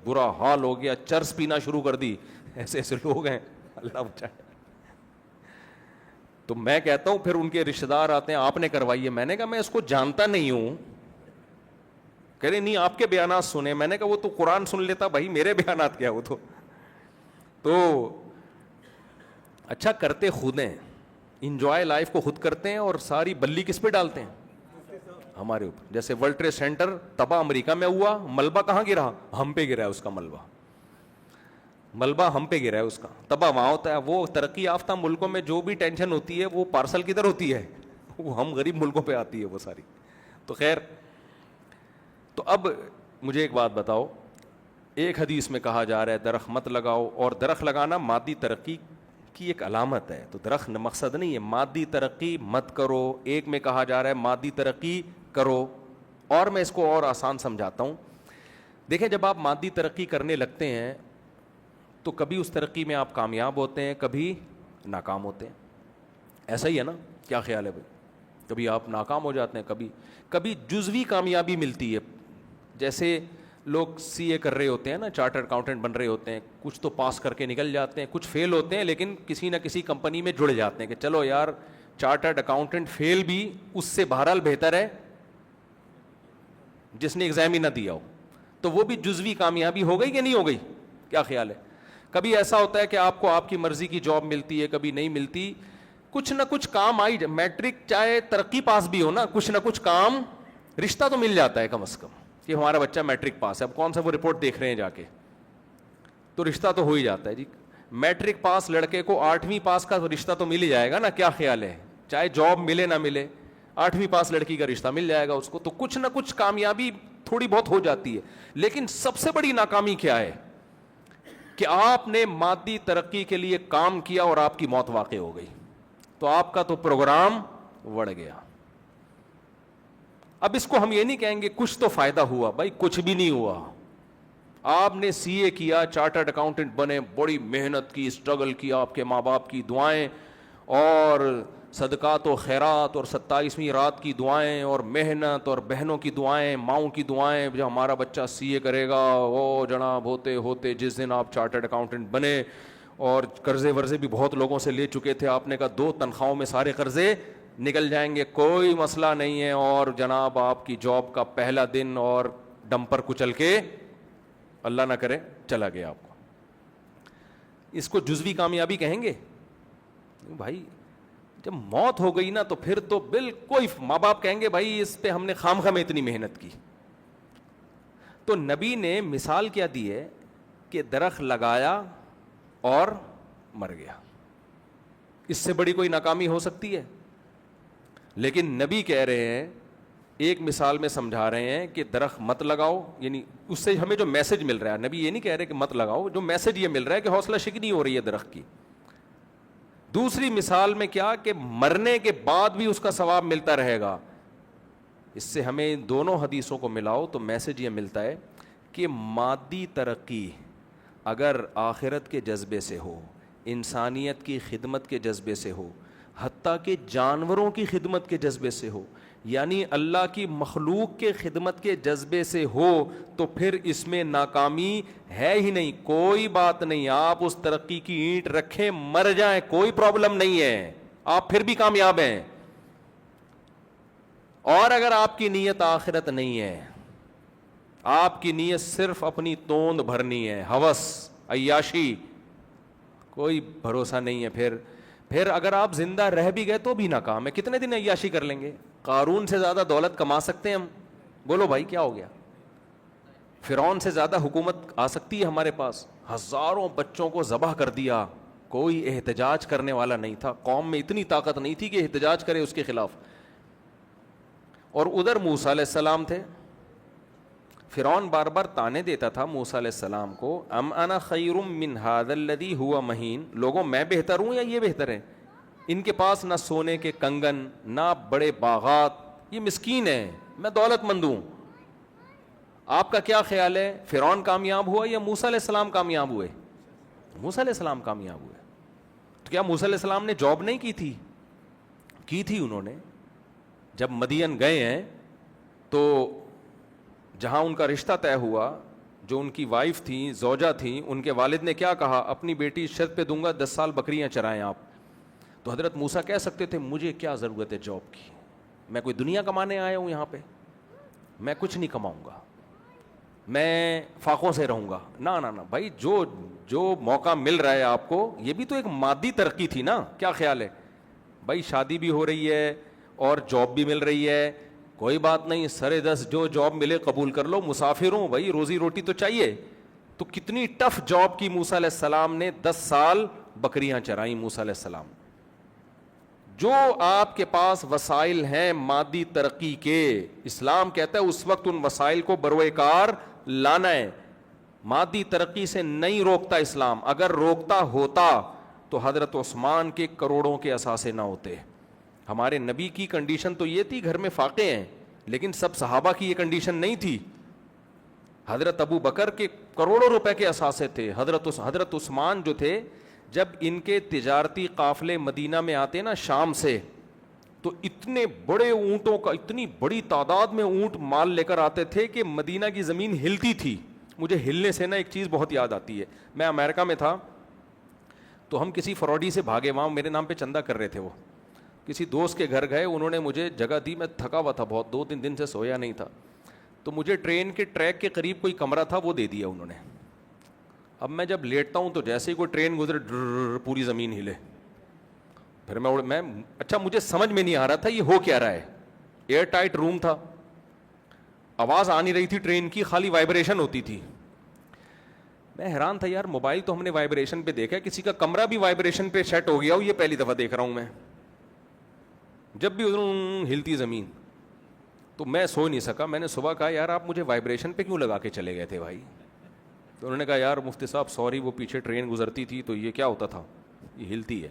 برا حال ہو گیا, چرس پینا شروع کر دی. ایسے لوگ ہیں, اللہ بچائے. تو میں کہتا ہوں پھر ان کے رشتہ دار آتے ہیں آپ نے کروائی ہے. میں نے کہا میں اس کو جانتا نہیں ہوں. کہہ رہے نہیں آپ کے بیانات سنے. میں نے کہا وہ تو قرآن سن لیتا بھائی, میرے بیانات کیا وہ تو اچھا کرتے خود ہیں, انجوائے لائف کو خود کرتے ہیں, اور ساری بلی کس پہ ڈالتے ہیں؟ ہمارے اوپر. جیسے ورلڈ ٹریڈ سینٹر تباہ امریکہ میں ہوا, ملبہ کہاں گرا؟ ہم پہ گرا ہے اس کا ملبہ ہم پہ گرا ہے, اس کا تباہ وہاں ہوتا ہے. وہ ترقی یافتہ ملکوں میں جو بھی ٹینشن ہوتی ہے وہ پارسل کدھر ہوتی ہے؟ وہ ہم غریب ملکوں پہ آتی ہے وہ ساری. تو خیر, تو اب مجھے ایک بات بتاؤ, ایک حدیث میں کہا جا رہا ہے درخت مت لگاؤ, اور درخت لگانا مادی ترقی کی ایک علامت ہے, تو درخت مقصد نہیں ہے. مادی ترقی مت کرو, ایک میں کہا جا رہا ہے مادی ترقی کرو. اور میں اس کو اور آسان سمجھاتا ہوں. دیکھیں جب آپ مادی ترقی کرنے لگتے ہیں تو کبھی اس ترقی میں آپ کامیاب ہوتے ہیں, کبھی ناکام ہوتے ہیں. ایسا ہی ہے نا؟ کیا خیال ہے بھائی؟ کبھی آپ ناکام ہو جاتے ہیں, کبھی جزوی کامیابی ملتی ہے. جیسے لوگ CA کر رہے ہوتے ہیں نا, چارٹرڈ اکاؤنٹنٹ بن رہے ہوتے ہیں, کچھ تو پاس کر کے نکل جاتے ہیں, کچھ فیل ہوتے ہیں, لیکن کسی نہ کسی کمپنی میں جڑ جاتے ہیں کہ چلو یار چارٹرڈ اکاؤنٹنٹ فیل بھی اس سے بہرحال بہتر ہے جس نے ایگزام ہی نہ دیا ہو. تو وہ بھی جزوی کامیابی ہو گئی کہ نہیں ہو گئی؟ کیا خیال ہے؟ کبھی ایسا ہوتا ہے کہ آپ کو آپ کی مرضی کی جاب ملتی ہے, کبھی نہیں ملتی, کچھ نہ کچھ کام آئی. میٹرک چاہے ترقی پاس بھی ہو نا, کچھ نہ کچھ کام, رشتہ تو مل جاتا ہے کم از کم کہ ہمارا بچہ میٹرک پاس ہے. اب کون سا وہ رپورٹ دیکھ رہے ہیں جا کے, تو رشتہ تو ہو ہی جاتا ہے جی. میٹرک پاس لڑکے کو 8ویں پاس کا رشتہ تو مل ہی جائے گا نا. کیا خیال ہے؟ چاہے جاب ملے نہ ملے, 8ویں پاس لڑکی کا رشتہ مل جائے گا اس کو. تو کچھ نہ کچھ کامیابی تھوڑی بہت ہو جاتی ہے. لیکن سب سے بڑی ناکامی کیا ہے؟ کہ آپ نے مادی ترقی کے لیے کام کیا اور آپ کی موت واقع ہو گئی, تو آپ کا تو پروگرام وڑ گیا. اب اس کو ہم یہ نہیں کہیں گے کچھ تو فائدہ ہوا, بھائی کچھ بھی نہیں ہوا. آپ نے CA کیا, چارٹرڈ اکاؤنٹنٹ بنے, بڑی محنت کی, اسٹرگل کیا, آپ کے ماں باپ کی دعائیں اور صدقات و خیرات اور 27ویں رات کی دعائیں اور محنت اور بہنوں کی دعائیں, ماؤں کی دعائیں, جب ہمارا بچہ CA کرے گا, وہ جناب ہوتے ہوتے جس دن آپ چارٹرڈ اکاؤنٹنٹ بنے, اور قرضے ورضے بھی بہت لوگوں سے لے چکے تھے, آپ نے کہا 2 تنخواہوں میں سارے قرضے نکل جائیں گے, کوئی مسئلہ نہیں ہے, اور جناب آپ کی جاب کا پہلا دن اور ڈمپر کچل کے اللہ نہ کرے چلا گیا آپ کو. اس کو جزوی کامیابی کہیں گے؟ بھائی جب موت ہو گئی نا تو پھر تو بالکل ماں باپ کہیں گے بھائی اس پہ ہم نے خام میں اتنی محنت کی. تو نبی نے مثال کیا دی ہے کہ درخت لگایا اور مر گیا. اس سے بڑی کوئی ناکامی ہو سکتی ہے؟ لیکن نبی کہہ رہے ہیں, ایک مثال میں سمجھا رہے ہیں کہ درخت مت لگاؤ, یعنی اس سے ہمیں جو میسج مل رہا ہے, نبی یہ نہیں کہہ رہے کہ مت لگاؤ, جو میسج یہ مل رہا ہے کہ حوصلہ شکنی ہو رہی ہے درخت کی. دوسری مثال میں کیا کہ مرنے کے بعد بھی اس کا ثواب ملتا رہے گا. اس سے ہمیں دونوں حدیثوں کو ملاؤ تو میسج یہ ملتا ہے کہ مادی ترقی اگر آخرت کے جذبے سے ہو, انسانیت کی خدمت کے جذبے سے ہو, حتیٰ کہ جانوروں کی خدمت کے جذبے سے ہو, یعنی اللہ کی مخلوق کے خدمت کے جذبے سے ہو, تو پھر اس میں ناکامی ہے ہی نہیں. کوئی بات نہیں, آپ اس ترقی کی اینٹ رکھیں, مر جائیں, کوئی پرابلم نہیں ہے, آپ پھر بھی کامیاب ہیں. اور اگر آپ کی نیت آخرت نہیں ہے, آپ کی نیت صرف اپنی توند بھرنی ہے, ہوس, عیاشی, کوئی بھروسہ نہیں ہے. پھر اگر آپ زندہ رہ بھی گئے تو بھی ناکام ہے. کتنے دن عیاشی کر لیں گے؟ قارون سے زیادہ دولت کما سکتے ہیں ہم؟ بولو بھائی کیا ہو گیا؟ فرعون سے زیادہ حکومت آ سکتی ہے ہمارے پاس؟ ہزاروں بچوں کو ذبح کر دیا, کوئی احتجاج کرنے والا نہیں تھا. قوم میں اتنی طاقت نہیں تھی کہ احتجاج کرے اس کے خلاف. اور ادھر موسیٰ علیہ السلام تھے. فرعون بار بار تانے دیتا تھا موسیٰ علیہ السلام کو, ام انا خیر من ھذا الذی ھو مہین, لوگوں میں بہتر ہوں یا یہ بہتر ہیں؟ ان کے پاس نہ سونے کے کنگن, نہ بڑے باغات, یہ مسکین ہے, میں دولت مند ہوں. آپ کا کیا خیال ہے, فرعون کامیاب ہوا یا موسیٰ علیہ السلام کامیاب ہوئے؟ موسیٰ علیہ السلام کامیاب ہوئے. تو کیا موسیٰ علیہ السلام نے جاب نہیں کی تھی؟ کی تھی انہوں نے. جب مدین گئے ہیں تو جہاں ان کا رشتہ طے ہوا, جو ان کی وائف تھیں, زوجہ تھیں, ان کے والد نے کیا کہا, اپنی بیٹی شرط پہ دوں گا 10 سال بکریاں چرائیں آپ. تو حضرت موسیٰ کہہ سکتے تھے مجھے کیا ضرورت ہے جاب کی, میں کوئی دنیا کمانے آیا ہوں یہاں پہ, میں کچھ نہیں کماؤں گا, میں فاقوں سے رہوں گا. نہ بھائی, جو موقع مل رہا ہے آپ کو, یہ بھی تو ایک مادی ترقی تھی نا. کیا خیال ہے بھائی, شادی بھی ہو رہی ہے اور جاب بھی مل رہی ہے, کوئی بات نہیں, سرے 10 جو جاب ملے قبول کر لو, مسافر ہوں بھائی, روزی روٹی تو چاہیے. تو کتنی ٹف جاب کی موسیٰ علیہ السلام نے, 10 سال بکریاں چرائیں موسیٰ علیہ السلام. جو آپ کے پاس وسائل ہیں مادی ترقی کے, اسلام کہتا ہے اس وقت ان وسائل کو بروئے کار لانا ہے. مادی ترقی سے نہیں روکتا اسلام, اگر روکتا ہوتا تو حضرت عثمان کے کروڑوں کے اثاثے نہ ہوتے. ہمارے نبی کی کنڈیشن تو یہ تھی, گھر میں فاقے ہیں, لیکن سب صحابہ کی یہ کنڈیشن نہیں تھی. حضرت ابو بکر کے کروڑوں روپے کے اثاثے تھے. حضرت عثمان جو تھے, جب ان کے تجارتی قافلے مدینہ میں آتے نا شام سے, تو اتنے بڑے اونٹوں کا, اتنی بڑی تعداد میں اونٹ مال لے کر آتے تھے کہ مدینہ کی زمین ہلتی تھی. مجھے ہلنے سے نا ایک چیز بہت یاد آتی ہے. میں امریکہ میں تھا تو ہم کسی فراڈی سے بھاگے, وہاں میرے نام پہ چندہ کر رہے تھے. وہ کسی دوست کے گھر گئے, انہوں نے مجھے جگہ دی, میں تھکا ہوا تھا بہت, 2-3 دن سے سویا نہیں تھا, تو مجھے ٹرین کے ٹریک کے قریب کوئی کمرہ تھا, وہ دے دیا انہوں نے. اب میں جب لیٹتا ہوں تو جیسے ہی کوئی ٹرین گزرے پوری زمین ہلے. پھر میں اچھا مجھے سمجھ میں نہیں آ رہا تھا یہ ہو کیا رہا ہے. ایئر ٹائٹ روم تھا, آواز آ نہیں رہی تھی ٹرین کی, خالی وائبریشن ہوتی تھی. میں حیران تھا, یار موبائل تو ہم نے وائبریشن پہ دیکھا, کسی کا کمرہ بھی وائبریشن پہ سیٹ ہو گیا ہو, یہ پہلی دفعہ دیکھ رہا ہوں میں. جب بھی ہلتی زمین تو میں سو نہیں سکا. میں نے صبح کہا یار آپ مجھے وائبریشن پہ کیوں لگا کے چلے گئے تھے بھائی؟ تو انہوں نے کہا یار مفتی صاحب سوری, وہ پیچھے ٹرین گزرتی تھی تو یہ کیا ہوتا تھا, یہ ہلتی ہے.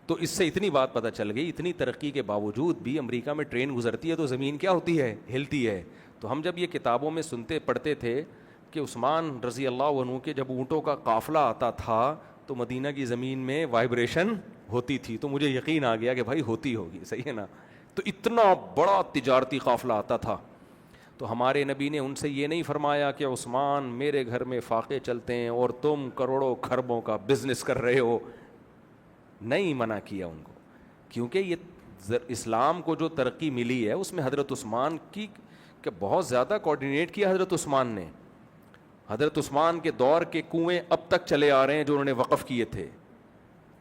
تو اس سے اتنی بات پتہ چل گئی, اتنی ترقی کے باوجود بھی امریکہ میں ٹرین گزرتی ہے تو زمین کیا ہوتی ہے, ہلتی ہے. تو ہم جب یہ کتابوں میں سنتے پڑھتے تھے کہ عثمان رضی اللہ عنہ کے جب اونٹوں کا قافلہ آتا تھا تو مدینہ کی زمین میں وائبریشن ہوتی تھی, تو مجھے یقین آ گیا کہ بھائی ہوتی ہوگی, صحیح ہے نا. تو اتنا بڑا تجارتی قافلہ آتا تھا. تو ہمارے نبی نے ان سے یہ نہیں فرمایا کہ عثمان میرے گھر میں فاقے چلتے ہیں اور تم کروڑوں خربوں کا بزنس کر رہے ہو, نہیں منع کیا ان کو, کیونکہ یہ اسلام کو جو ترقی ملی ہے اس میں حضرت عثمان کی کہ بہت زیادہ کوآرڈینیٹ کیا حضرت عثمان نے. حضرت عثمان کے دور کے کنویں اب تک چلے آ رہے ہیں جو انہوں نے وقف کیے تھے.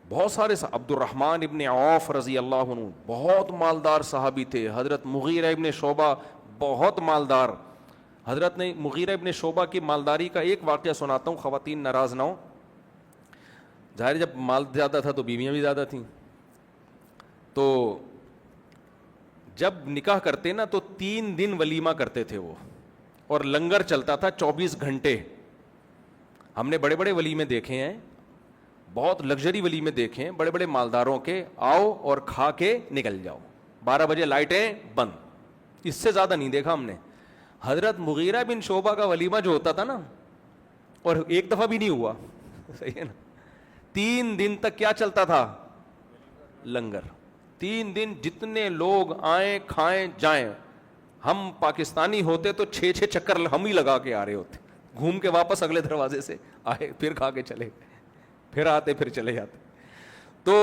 بہت سارے, عبد الرحمن ابن عوف رضی اللہ عنہ بہت مالدار صحابی تھے. حضرت مغیرہ ابن شعبہ بہت مالدار. حضرت نے مغیرہ ابن شعبہ کی مالداری کا ایک واقعہ سناتا ہوں, خواتین ناراض نہ ہوں. ظاہر جب مال زیادہ تھا تو بیویاں بھی زیادہ تھیں. تو جب نکاح کرتے نا تو 3 دن ولیمہ کرتے تھے وہ, اور لنگر چلتا تھا 24 گھنٹے. ہم نے بڑے بڑے ولیمے دیکھے ہیں, بہت لگژری ولیمے دیکھے ہیں بڑے بڑے مالداروں کے, آؤ اور کھا کے نکل جاؤ, 12 بجے لائٹیں بند, اس سے زیادہ نہیں دیکھا ہم نے. حضرت مغیرہ بن شعبہ کا ولیمہ جو ہوتا تھا نا, اور ایک دفعہ بھی نہیں ہوا. صحیح ہے نا. 3 دن تک کیا چلتا تھا؟ لنگر. 3 دن جتنے لوگ آئیں کھائیں جائیں. ہم پاکستانی ہوتے تو 6 چکر ہم ہی لگا کے آ رہے ہوتے, گھوم کے واپس اگلے دروازے سے آئے, پھر کھا کے چلے, پھر آتے پھر چلے جاتے. تو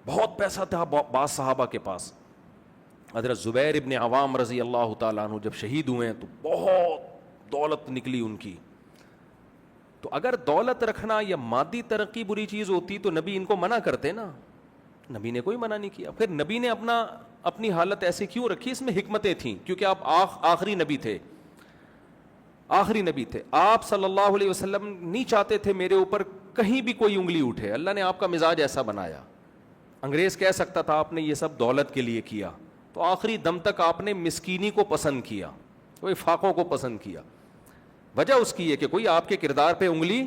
بہت پیسہ تھا بعض صحابہ کے پاس. حضرت زبیر ابن عوام رضی اللہ تعالیٰ عنہ جب شہید ہوئے ہیں تو بہت دولت نکلی ان کی. تو اگر دولت رکھنا یا مادی ترقی بری چیز ہوتی تو نبی ان کو منع کرتے نا. نبی نے کوئی منع نہیں کیا. پھر نبی نے اپنی حالت ایسی کیوں رکھی؟ اس میں حکمتیں تھیں, کیونکہ آپ آخری نبی تھے. آخری نبی تھے آپ صلی اللہ علیہ وسلم. نہیں چاہتے تھے میرے اوپر کہیں بھی کوئی انگلی اٹھے. اللہ نے آپ کا مزاج ایسا بنایا. انگریز کہہ سکتا تھا آپ نے یہ سب دولت کے لیے کیا, تو آخری دم تک آپ نے مسکینی کو پسند کیا, کوئی فاقوں کو پسند کیا. وجہ اس کی ہے کہ کوئی آپ کے کردار پہ انگلی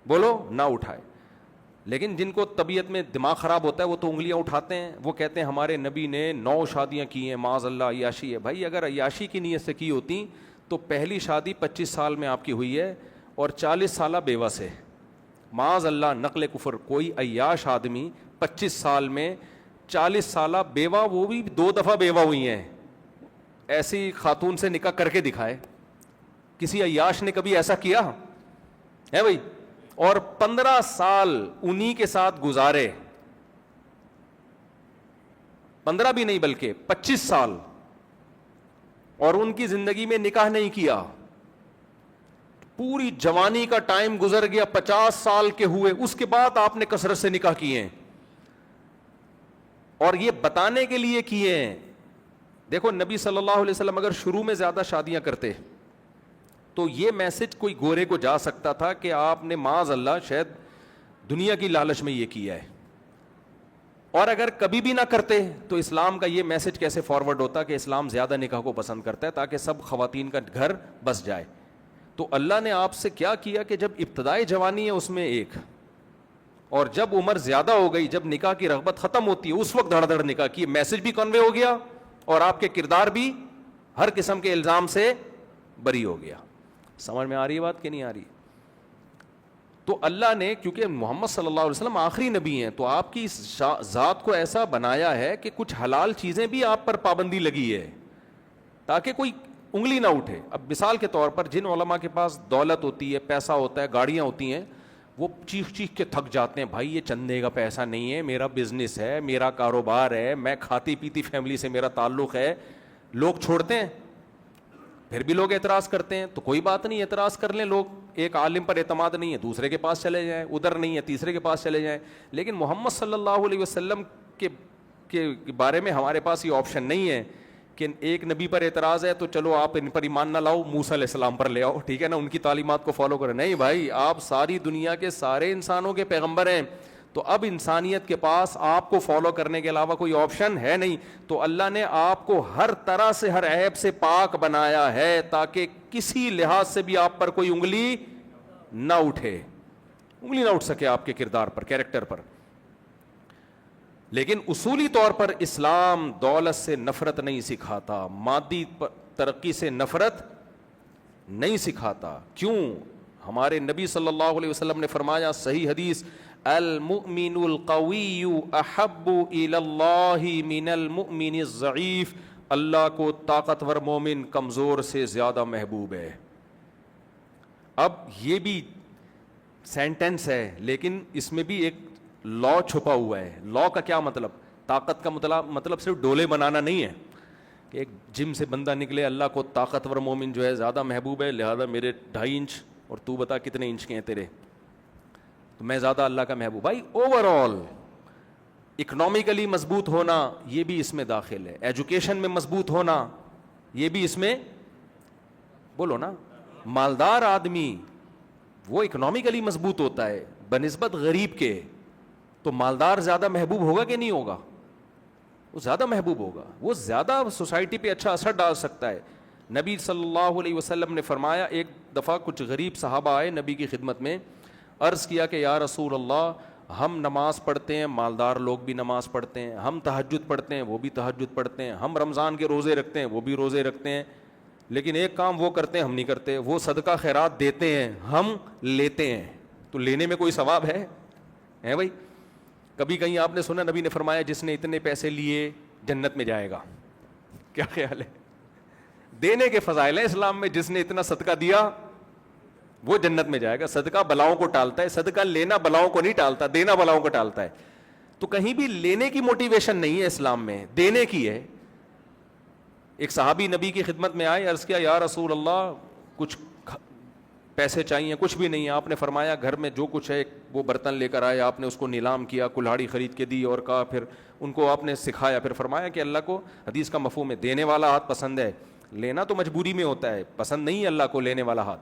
بولو نہ اٹھائے. لیکن جن کو طبیعت میں دماغ خراب ہوتا ہے وہ تو انگلیاں اٹھاتے ہیں. وہ کہتے ہیں ہمارے نبی نے 9 شادیاں کی ہیں, معاذ اللہ عیاشی ہے. بھائی اگر عیاشی کی نیت سے کی ہوتی تو پہلی شادی 25 سال میں آپ کی ہوئی ہے اور 40 سالہ بیوہ سے. معاذ اللہ نقل کفر. کوئی عیاش آدمی 25 سال میں 40 سالہ بیوہ, وہ بھی 2 دفعہ بیوہ ہوئی ہیں, ایسی خاتون سے نکاح کر کے دکھائے. کسی عیاش نے کبھی ایسا کیا ہے بھائی؟ اور 15 سال انہی کے ساتھ گزارے, 15 بھی نہیں بلکہ 25 سال, اور ان کی زندگی میں نکاح نہیں کیا. پوری جوانی کا ٹائم گزر گیا, 50 سال کے ہوئے, اس کے بعد آپ نے کثرت سے نکاح کیے ہیں, اور یہ بتانے کے لیے کیے ہیں. دیکھو نبی صلی اللہ علیہ وسلم اگر شروع میں زیادہ شادیاں کرتے تو یہ میسج کوئی گورے کو جا سکتا تھا کہ آپ نے معاذ اللہ شاید دنیا کی لالچ میں یہ کیا ہے. اور اگر کبھی بھی نہ کرتے تو اسلام کا یہ میسج کیسے فارورڈ ہوتا کہ اسلام زیادہ نکاح کو پسند کرتا ہے تاکہ سب خواتین کا گھر بس جائے. تو اللہ نے آپ سے کیا کیا کہ جب ابتدائی جوانی ہے اس میں ایک, اور جب عمر زیادہ ہو گئی, جب نکاح کی رغبت ختم ہوتی ہے, اس وقت دھڑ دھڑ نکاح کی. میسج بھی کنوے ہو گیا اور آپ کے کردار بھی ہر قسم کے الزام سے بری ہو گیا. سمجھ میں آ رہی ہے بات کہ نہیں آ رہی؟ تو اللہ نے, کیونکہ محمد صلی اللہ علیہ وسلم آخری نبی ہیں, تو آپ کی اس ذات کو ایسا بنایا ہے کہ کچھ حلال چیزیں بھی آپ پر پابندی لگی ہے تاکہ کوئی انگلی نہ اٹھے. اب مثال کے طور پر جن علماء کے پاس دولت ہوتی ہے, پیسہ ہوتا ہے, گاڑیاں ہوتی ہیں, وہ چیخ چیخ کے تھک جاتے ہیں, بھائی یہ چندے کا پیسہ نہیں ہے, میرا بزنس ہے, میرا کاروبار ہے, میں کھاتی پیتی فیملی سے میرا تعلق ہے. لوگ چھوڑتے ہیں, پھر بھی لوگ اعتراض کرتے ہیں. تو کوئی بات نہیں, اعتراض کر لیں لوگ. ایک عالم پر اعتماد نہیں ہے, دوسرے کے پاس چلے جائیں, ادھر نہیں ہے تیسرے کے پاس چلے جائیں. لیکن محمد صلی اللہ علیہ وسلم کے بارے میں ہمارے پاس یہ آپشن نہیں ہے کہ ایک نبی پر اعتراض ہے تو چلو آپ ان پر ایمان نہ لاؤ, موسیٰ علیہ السلام پر لے آؤ, ٹھیک ہے نا, ان کی تعلیمات کو فالو کریں. نہیں بھائی, آپ ساری دنیا کے سارے انسانوں کے پیغمبر ہیں, تو اب انسانیت کے پاس آپ کو فالو کرنے کے علاوہ کوئی آپشن ہے نہیں. تو اللہ نے آپ کو ہر طرح سے, ہر عیب سے پاک بنایا ہے تاکہ کسی لحاظ سے بھی آپ پر کوئی انگلی نہ اٹھے, انگلی نہ اٹھ سکے آپ کے کردار پر, کیریکٹر پر. لیکن اصولی طور پر اسلام دولت سے نفرت نہیں سکھاتا, مادی ترقی سے نفرت نہیں سکھاتا. کیوں؟ ہمارے نبی صلی اللہ علیہ وسلم نے فرمایا, صحیح حدیث, المؤمن القوی احب الی اللہ من المؤمن الضعیف, اللہ کو طاقتور مومن کمزور سے زیادہ محبوب ہے. اب یہ بھی سینٹنس ہے لیکن اس میں بھی ایک لا چھپا ہوا ہے. لا کا کیا مطلب؟ طاقت کا مطلب صرف ڈولے بنانا نہیں ہے کہ ایک جم سے بندہ نکلے, اللہ کو طاقتور مومن جو ہے زیادہ محبوب ہے, لہذا میرے 2.5 انچ اور تو بتا کتنے انچ کے ہیں تیرے, تو میں زیادہ اللہ کا محبوب. بھائی اوور آل اکنامکلی مضبوط ہونا یہ بھی اس میں داخل ہے, ایجوکیشن میں مضبوط ہونا یہ بھی اس میں, بولو نا. مالدار آدمی وہ اکنامکلی مضبوط ہوتا ہے بنسبت غریب کے, تو مالدار زیادہ محبوب ہوگا کہ نہیں ہوگا؟ وہ زیادہ محبوب ہوگا, وہ زیادہ سوسائٹی پہ اچھا اثر ڈال سکتا ہے. نبی صلی اللہ علیہ وسلم نے فرمایا, ایک دفعہ کچھ غریب صحابہ آئے نبی کی خدمت میں, عرض کیا کہ یا رسول اللہ, ہم نماز پڑھتے ہیں, مالدار لوگ بھی نماز پڑھتے ہیں, ہم تہجد پڑھتے ہیں, وہ بھی تہجد پڑھتے ہیں, ہم رمضان کے روزے رکھتے ہیں, وہ بھی روزے رکھتے ہیں, لیکن ایک کام وہ کرتے ہیں ہم نہیں کرتے, وہ صدقہ خیرات دیتے ہیں, ہم لیتے ہیں. تو لینے میں کوئی ثواب ہے بھائی؟ کبھی کہیں آپ نے سنا نبی نے فرمایا جس نے اتنے پیسے لیے جنت میں جائے گا؟ کیا خیال ہے؟ دینے کے فضائل ہیں اسلام میں. جس نے اتنا صدقہ دیا وہ جنت میں جائے گا. صدقہ بلاؤں کو ٹالتا ہے, صدقہ لینا بلاؤں کو نہیں ٹالتا, دینا بلاؤں کو ٹالتا ہے. تو کہیں بھی لینے کی موٹیویشن نہیں ہے اسلام میں, دینے کی ہے. ایک صحابی نبی کی خدمت میں آئے, عرض کیا یا رسول اللہ کچھ پیسے چاہیے. کچھ بھی نہیں ہے. آپ نے فرمایا گھر میں جو کچھ ہے وہ برتن لے کر آئے, آپ نے اس کو نیلام کیا, کلہاڑی خرید کے دی, اور کہا پھر ان کو آپ نے سکھایا. پھر فرمایا کہ اللہ کو حدیث کا مفہوم ہے دینے والا ہاتھ پسند ہے, لینا تو مجبوری میں ہوتا ہے, پسند نہیں ہے اللہ کو لینے والا ہاتھ.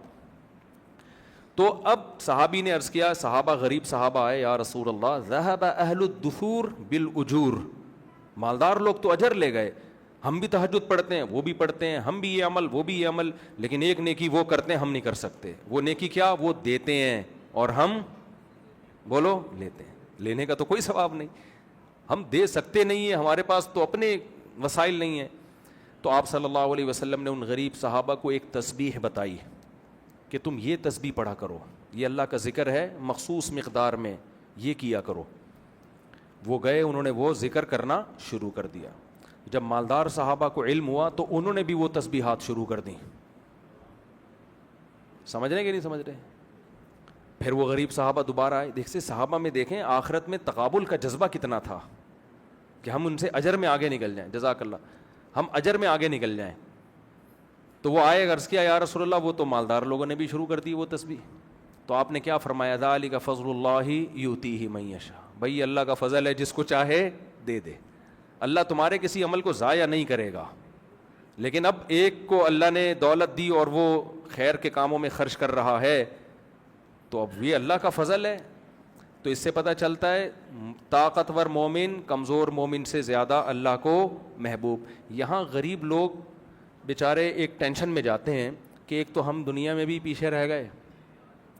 تو اب صحابی نے عرض کیا, صحابہ غریب صحابہ آئے, یا رسول اللہ ذهب اہل الدثور بالاجور, مالدار لوگ تو اجر لے گئے, ہم بھی تہجد پڑھتے ہیں وہ بھی پڑھتے ہیں, ہم بھی یہ عمل وہ بھی یہ عمل, لیکن ایک نیکی وہ کرتے ہیں ہم نہیں کر سکتے. وہ نیکی کیا؟ وہ دیتے ہیں اور ہم بولو لیتے ہیں. لینے کا تو کوئی ثواب نہیں, ہم دے سکتے نہیں ہیں, ہمارے پاس تو اپنے وسائل نہیں ہیں. تو آپ صلی اللہ علیہ وسلم نے ان غریب صحابہ کو ایک تسبیح بتائی کہ تم یہ تسبیح پڑھا کرو, یہ اللہ کا ذکر ہے مخصوص مقدار میں, یہ کیا کرو. وہ گئے, انہوں نے وہ ذکر کرنا شروع کر دیا. جب مالدار صحابہ کو علم ہوا تو انہوں نے بھی وہ تسبیحات شروع کر دیں. سمجھ رہے کہ نہیں سمجھ رہے؟ پھر وہ غریب صحابہ دوبارہ آئے. دیکھتے صحابہ میں دیکھیں آخرت میں تقابل کا جذبہ کتنا تھا کہ ہم ان سے اجر میں آگے نکل جائیں, جزاک اللہ, ہم اجر میں آگے نکل جائیں. تو وہ آئے, عرض کیا یا رسول اللہ وہ تو مالدار لوگوں نے بھی شروع کر دی وہ تسبیح. تو آپ نے کیا فرمایا؟ ذالک فضل اللہ یؤتیہ من یشاء, بھائی اللہ کا فضل ہے, جس کو چاہے دے دے. اللہ تمہارے کسی عمل کو ضائع نہیں کرے گا. لیکن اب ایک کو اللہ نے دولت دی اور وہ خیر کے کاموں میں خرچ کر رہا ہے, تو اب یہ اللہ کا فضل ہے. تو اس سے پتہ چلتا ہے طاقتور مومن کمزور مومن سے زیادہ اللہ کو محبوب. یہاں غریب لوگ بیچارے ایک ٹینشن میں جاتے ہیں کہ ایک تو ہم دنیا میں بھی پیچھے رہ گئے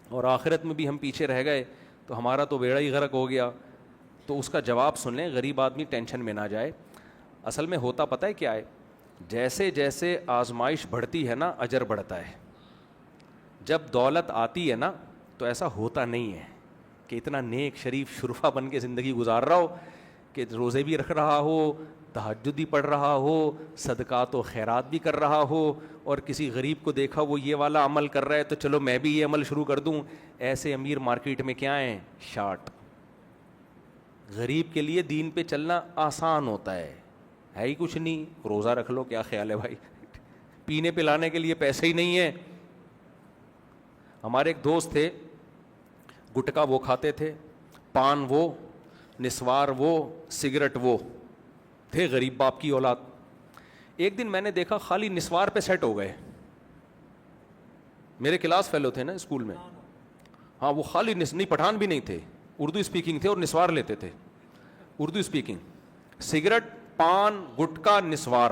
اور آخرت میں بھی ہم پیچھے رہ گئے, تو ہمارا تو بیڑا ہی غرق ہو گیا. تو اس کا جواب سن لیں, غریب آدمی ٹینشن میں نہ جائے. اصل میں ہوتا پتہ ہے کیا ہے, جیسے جیسے آزمائش بڑھتی ہے نا اجر بڑھتا ہے. جب دولت آتی ہے نا تو ایسا ہوتا نہیں ہے کہ اتنا نیک شریف شرفا بن کے زندگی گزار رہا ہو کہ روزے بھی رکھ رہا ہو, تہجد بھی پڑھ رہا ہو, صدقات و خیرات بھی کر رہا ہو, اور کسی غریب کو دیکھا وہ یہ والا عمل کر رہا ہے تو چلو میں بھی یہ عمل شروع کر دوں. ایسے امیر مارکیٹ میں کیا ہیں؟ شارٹ. غریب کے لیے دین پہ چلنا آسان ہوتا ہے ہی کچھ نہیں, روزہ رکھ لو, کیا خیال ہے بھائی, پینے پلانے کے لیے پیسے ہی نہیں ہیں. ہمارے ایک دوست تھے, گٹکا وہ کھاتے تھے, پان وہ, نسوار وہ, سگریٹ وہ, تھے غریب باپ کی اولاد. ایک دن میں نے دیکھا خالی نسوار پہ سیٹ ہو گئے. میرے کلاس فیلو تھے نا اسکول میں, ہاں وہ خالی نہیں, پٹھان بھی نہیں تھے, اردو اسپیکنگ تھے اور نسوار لیتے تھے. اردو اسپیکنگ, سگریٹ, پان, گٹکا, نسوار,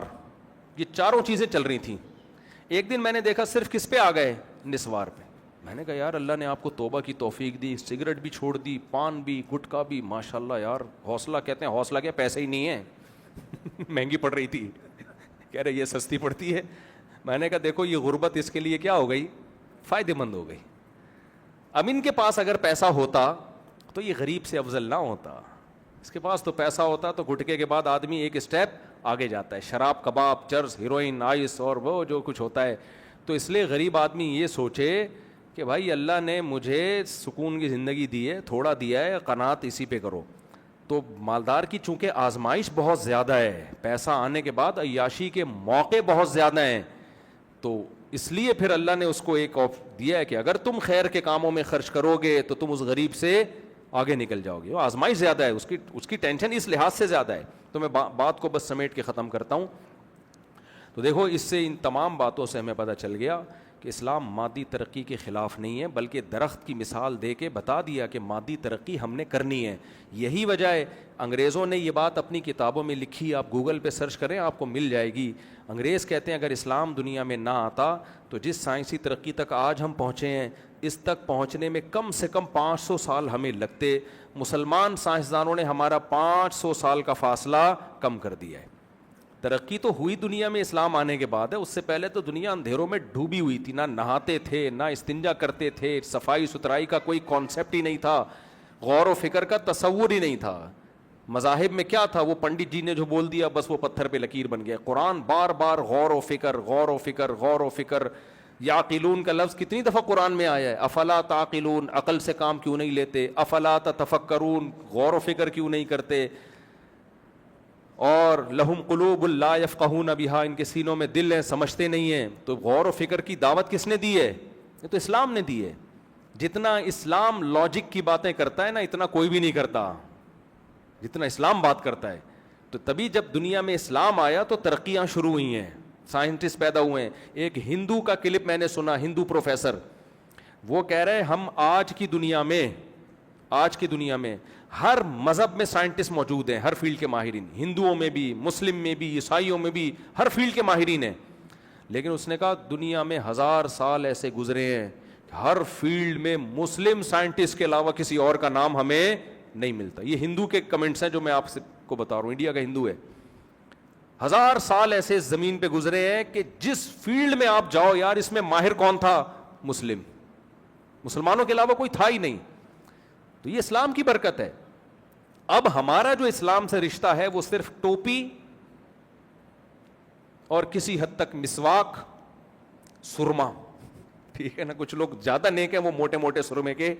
یہ چاروں چیزیں چل رہی تھیں. ایک دن میں نے دیکھا صرف کس پہ آ گئے؟ نسوار پہ. میں نے کہا یار اللہ نے آپ کو توبہ کی توفیق دی, سگریٹ بھی چھوڑ دی, پان بھی, گٹکا بھی, ماشاءاللہ یار حوصلہ. کہتے ہیں حوصلہ کیا, پیسے ہی نہیں ہے. مہنگی پڑ رہی تھی, کہہ رہے یہ سستی پڑتی ہے. میں نے کہا دیکھو یہ غربت اس کے لیے کیا ہو گئی, فائدہ مند ہو گئی. اب ان کے پاس اگر پیسہ ہوتا تو یہ غریب سے افضل نہ ہوتا. اس کے پاس تو پیسہ ہوتا تو گٹکے کے بعد آدمی ایک اسٹیپ آگے جاتا ہے, شراب, کباب, چرس, ہیروئن, آئس اور وہ جو کچھ ہوتا ہے. تو اس لیے غریب آدمی یہ سوچے کہ بھائی اللہ نے مجھے سکون کی زندگی دی ہے, تھوڑا دیا ہے, قناعت اسی پہ کرو. تو مالدار کی چونکہ آزمائش بہت زیادہ ہے, پیسہ آنے کے بعد عیاشی کے موقع بہت زیادہ ہیں, تو اس لیے پھر اللہ نے اس کو ایک آف دیا ہے کہ اگر تم خیر کے کاموں میں خرچ کرو گے تو تم اس غریب سے آگے نکل جاؤ گے. وہ آزمائش زیادہ ہے, اس کی ٹینشن اس لحاظ سے زیادہ ہے. تو میں بات کو بس سمیٹ کے ختم کرتا ہوں. تو دیکھو اس سے ان تمام باتوں سے ہمیں پتہ چل گیا کہ اسلام مادی ترقی کے خلاف نہیں ہے, بلکہ درخت کی مثال دے کے بتا دیا کہ مادی ترقی ہم نے کرنی ہے. یہی وجہ ہے انگریزوں نے یہ بات اپنی کتابوں میں لکھی, آپ گوگل پہ سرچ کریں آپ کو مل جائے گی. انگریز کہتے ہیں اگر اسلام دنیا میں نہ آتا تو جس سائنسی ترقی تک آج ہم پہنچے ہیں اس تک پہنچنے میں کم سے کم 500 سال ہمیں لگتے. مسلمان سائنسدانوں نے ہمارا 500 سال کا فاصلہ کم کر دیا ہے. ترقی تو ہوئی دنیا میں اسلام آنے کے بعد ہے, اس سے پہلے تو دنیا اندھیروں میں ڈوبی ہوئی تھی, نہ نہاتے تھے, نہ استنجا کرتے تھے, صفائی ستھرائی کا کوئی کانسیپٹ ہی نہیں تھا, غور و فکر کا تصور ہی نہیں تھا. مذاہب میں کیا تھا, وہ پنڈت جی نے جو بول دیا بس وہ پتھر پہ لکیر بن گیا. قرآن بار بار غور و فکر, غور و فکر, غور و فکر. یعقلون کا لفظ کتنی دفعہ قرآن میں آیا ہے, افلا تعقلون, عقل سے کام کیوں نہیں لیتے, افلا تتفکرون, غور و فکر کیوں نہیں کرتے. اور لہم قلوب لا یفقہون بہا, ان کے سینوں میں دل ہیں سمجھتے نہیں ہیں. تو غور و فکر کی دعوت کس نے دی ہے, یہ تو اسلام نے دی ہے. جتنا اسلام لاجک کی باتیں کرتا ہے نا, اتنا کوئی بھی نہیں کرتا جتنا اسلام بات کرتا ہے. تو تبھی جب دنیا میں اسلام آیا تو ترقیاں شروع ہوئی ہیں, سائنٹسٹ پیدا ہوئے ہیں. ایک ہندو کا کلپ میں نے سنا, ہندو پروفیسر, وہ کہہ رہے ہم آج کی دنیا میں ہر مذہب میں سائنٹسٹ موجود ہیں, ہر فیلڈ کے ماہرین, ہندوؤں میں بھی, مسلم میں بھی, عیسائیوں میں بھی, ہر فیلڈ کے ماہرین ہیں. لیکن اس نے کہا دنیا میں 1000 سال ایسے گزرے ہیں, ہر فیلڈ میں مسلم سائنٹسٹ کے علاوہ کسی اور کا نام ہمیں نہیں ملتا. یہ ہندو کے کمنٹس ہیں جو میں آپ سے کو بتا رہا ہوں, انڈیا کا ہندو ہے. 1000 سال ایسے زمین پہ گزرے ہیں کہ جس فیلڈ میں آپ جاؤ یار اس میں ماہر کون تھا, مسلم, مسلمانوں کے علاوہ کوئی تھا ہی نہیں. تو یہ اسلام کی برکت ہے. اب ہمارا جو اسلام سے رشتہ ہے وہ صرف ٹوپی اور کسی حد تک مسواک, سرما, ٹھیک ہے نا. کچھ لوگ زیادہ نیک ہیں, وہ موٹے موٹے سرمے کے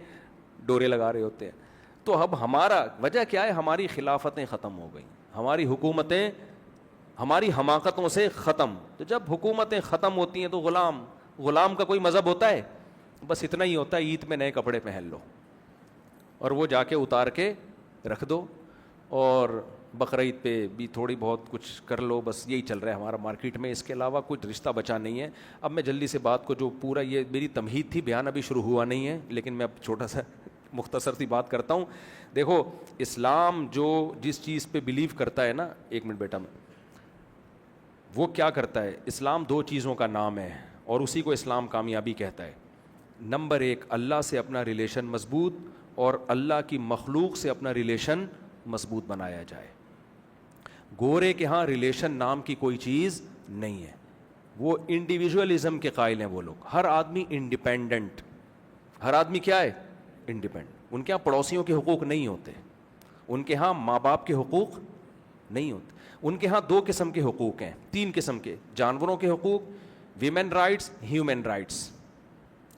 ڈورے لگا رہے ہوتے ہیں. تو اب ہمارا وجہ کیا ہے, ہماری خلافتیں ختم ہو گئیں, ہماری حکومتیں ہماری حماقتوں سے ختم. تو جب حکومتیں ختم ہوتی ہیں تو غلام کا کوئی مذہب ہوتا ہے, بس اتنا ہی ہوتا ہے, عید میں نئے کپڑے پہن لو اور وہ جا کے اتار کے رکھ دو, اور بقرعید پہ بھی تھوڑی بہت کچھ کر لو, بس یہی چل رہا ہے ہمارا مارکیٹ میں. اس کے علاوہ کچھ رشتہ بچا نہیں ہے. اب میں جلدی سے بات کو, جو پورا یہ میری تمہید تھی, بیان ابھی شروع ہوا نہیں ہے, لیکن میں اب چھوٹا سا مختصر سی بات کرتا ہوں. دیکھو اسلام جو جس چیز پہ بلیو کرتا ہے نا, ایک منٹ بیٹا, میں وہ کیا کرتا ہے, اسلام 2 چیزوں کا نام ہے اور اسی کو اسلام کامیابی کہتا ہے. نمبر 1, اللہ سے اپنا ریلیشن مضبوط, اور اللہ کی مخلوق سے اپنا ریلیشن مضبوط بنایا جائے. گورے کے ہاں ریلیشن نام کی کوئی چیز نہیں ہے, وہ انڈیویجولزم کے قائل ہیں وہ لوگ. ہر آدمی انڈیپینڈنٹ, ہر آدمی کیا ہے, انڈیپینڈنٹ. ان کے ہاں پڑوسیوں کے حقوق نہیں ہوتے, ان کے ہاں ماں باپ کے حقوق نہیں ہوتے. ان کے ہاں 2 قسم کے حقوق ہیں, 3 قسم کے, جانوروں کے حقوق, ویمن رائٹس, ہیومن رائٹس,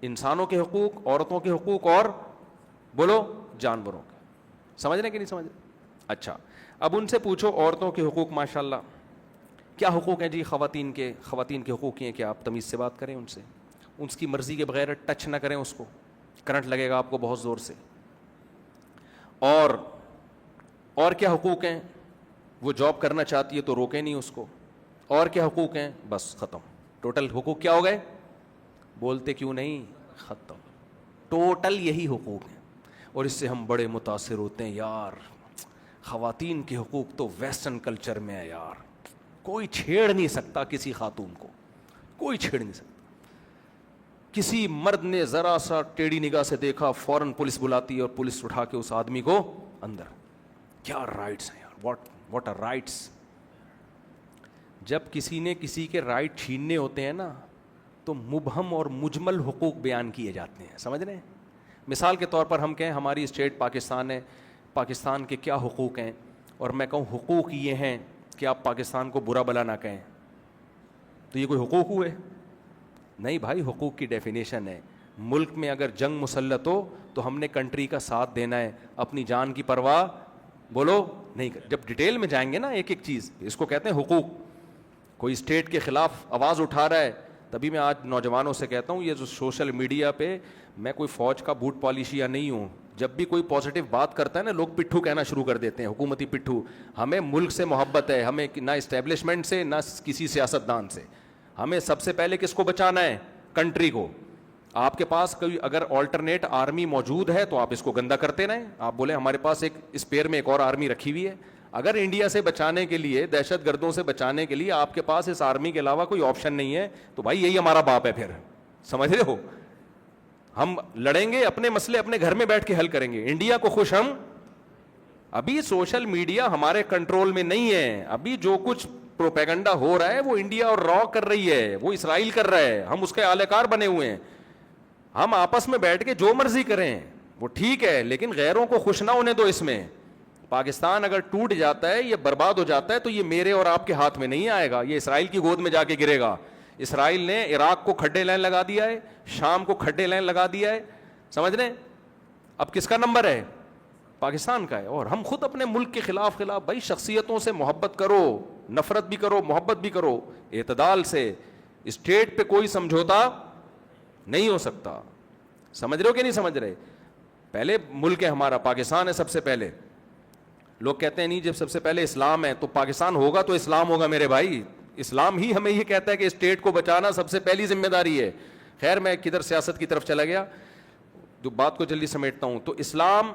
انسانوں کے حقوق, عورتوں کے حقوق, اور بولو جانوروں کے. سمجھ رہے کہ نہیں سمجھ رہے؟ اچھا, اب ان سے پوچھو عورتوں کے حقوق, ماشاءاللہ کیا حقوق ہیں جی خواتین کے حقوق ہیں کہ آپ تمیز سے بات کریں ان سے, اس کی مرضی کے بغیر ٹچ نہ کریں اس کو, کرنٹ لگے گا آپ کو بہت زور سے. اور کیا حقوق ہیں, وہ جاب کرنا چاہتی ہے تو روکے نہیں اس کو. اور کیا حقوق ہیں, بس ختم. ٹوٹل حقوق کیا ہو گئے, بولتے کیوں نہیں, ختم. ٹوٹل یہی حقوق ہیں. اور اس سے ہم بڑے متاثر ہوتے ہیں یار, خواتین کے حقوق تو ویسٹرن کلچر میں ہے یار, کوئی چھیڑ نہیں سکتا کسی خاتون کو, کوئی چھیڑ نہیں سکتا. کسی مرد نے ذرا سا ٹیڑھی نگاہ سے دیکھا, فوراً پولیس بلاتی ہے اور پولیس اٹھا کے اس آدمی کو اندر. کیا رائٹس ہیں یار, واٹ آر رائٹس. جب کسی نے کسی کے رائٹ چھیننے ہوتے ہیں نا تو مبہم اور مجمل حقوق بیان کیے جاتے ہیں, سمجھ رہے ہیں. مثال کے طور پر ہم کہیں ہماری اسٹیٹ پاکستان ہے, پاکستان کے کیا حقوق ہیں, اور میں کہوں حقوق یہ ہیں کہ آپ پاکستان کو برا بلا نہ کہیں, تو یہ کوئی حقوق ہوئے؟ نہیں بھائی, حقوق کی ڈیفینیشن ہے. ملک میں اگر جنگ مسلط ہو تو ہم نے کنٹری کا ساتھ دینا ہے, اپنی جان کی پرواہ بولو نہیں کر. جب ڈیٹیل میں جائیں گے نا ایک ایک چیز, اس کو کہتے ہیں حقوق. کوئی اسٹیٹ کے خلاف آواز اٹھا رہا ہے, تبھی میں آج نوجوانوں سے کہتا ہوں یہ جو سوشل میڈیا پہ, میں کوئی فوج کا بوٹ پالیشیا نہیں ہوں, جب بھی کوئی پازیٹیو بات کرتا ہے نا لوگ پٹھو کہنا شروع کر دیتے ہیں, حکومتی پٹھو. ہمیں ملک سے محبت ہے, ہمیں نہ اسٹیبلشمنٹ سے نہ کسی سیاستدان سے. ہمیں سب سے پہلے کس کو بچانا ہے, کنٹری کو. آپ کے پاس کوئی اگر آلٹرنیٹ آرمی موجود ہے تو آپ اس کو گندا کرتے رہیں. آپ بولے ہمارے پاس ایک اسپیئر میں ایک اور آرمی رکھی ہوئی ہے. اگر انڈیا سے بچانے کے لیے, دہشت گردوں سے بچانے کے لیے آپ کے پاس اس آرمی کے علاوہ کوئی آپشن نہیں ہے, تو بھائی یہی ہمارا باپ ہے. پھر سمجھ رہے ہو, ہم لڑیں گے, اپنے مسئلے اپنے گھر میں بیٹھ کے حل کریں گے. انڈیا کو خوش ہم, ابھی سوشل میڈیا ہمارے کنٹرول میں نہیں ہے. ابھی جو کچھ پروپیگنڈا ہو رہا ہے وہ انڈیا اور را کر رہی ہے, وہ اسرائیل کر رہا ہے, ہم اس کے اعلی کار بنے ہوئے ہیں. ہم آپس میں بیٹھ کے جو مرضی کریں وہ ٹھیک ہے, لیکن غیروں کو خوش نہ ہونے دو. اس میں پاکستان اگر ٹوٹ جاتا ہے, یہ برباد ہو جاتا ہے, تو یہ میرے اور آپ کے ہاتھ میں نہیں آئے گا, یہ اسرائیل کی گود میں جا کے گرے گا. اسرائیل نے عراق کو کھڈے لائن لگا دیا ہے, شام کو کھڈے لائن لگا دیا ہے, سمجھ رہے ہیں؟ اب کس کا نمبر ہے؟ پاکستان کا ہے. اور ہم خود اپنے ملک کے خلاف بھائی شخصیتوں سے محبت کرو, نفرت بھی کرو, محبت بھی کرو, اعتدال سے. اسٹیٹ پہ کوئی سمجھوتا نہیں ہو سکتا. سمجھ رہے ہو کہ نہیں سمجھ رہے؟ پہلے ملک ہے ہمارا, پاکستان ہے سب سے پہلے. لوگ کہتے ہیں نہیں جب سب سے پہلے اسلام ہے تو پاکستان ہوگا تو اسلام ہوگا. میرے بھائی اسلام ہی ہمیں یہ کہتا ہے کہ اسٹیٹ کو بچانا سب سے پہلی ذمہ داری ہے. خیر میں کدھر سیاست کی طرف چلا گیا, جو بات کو جلدی سمیٹتا ہوں. تو اسلام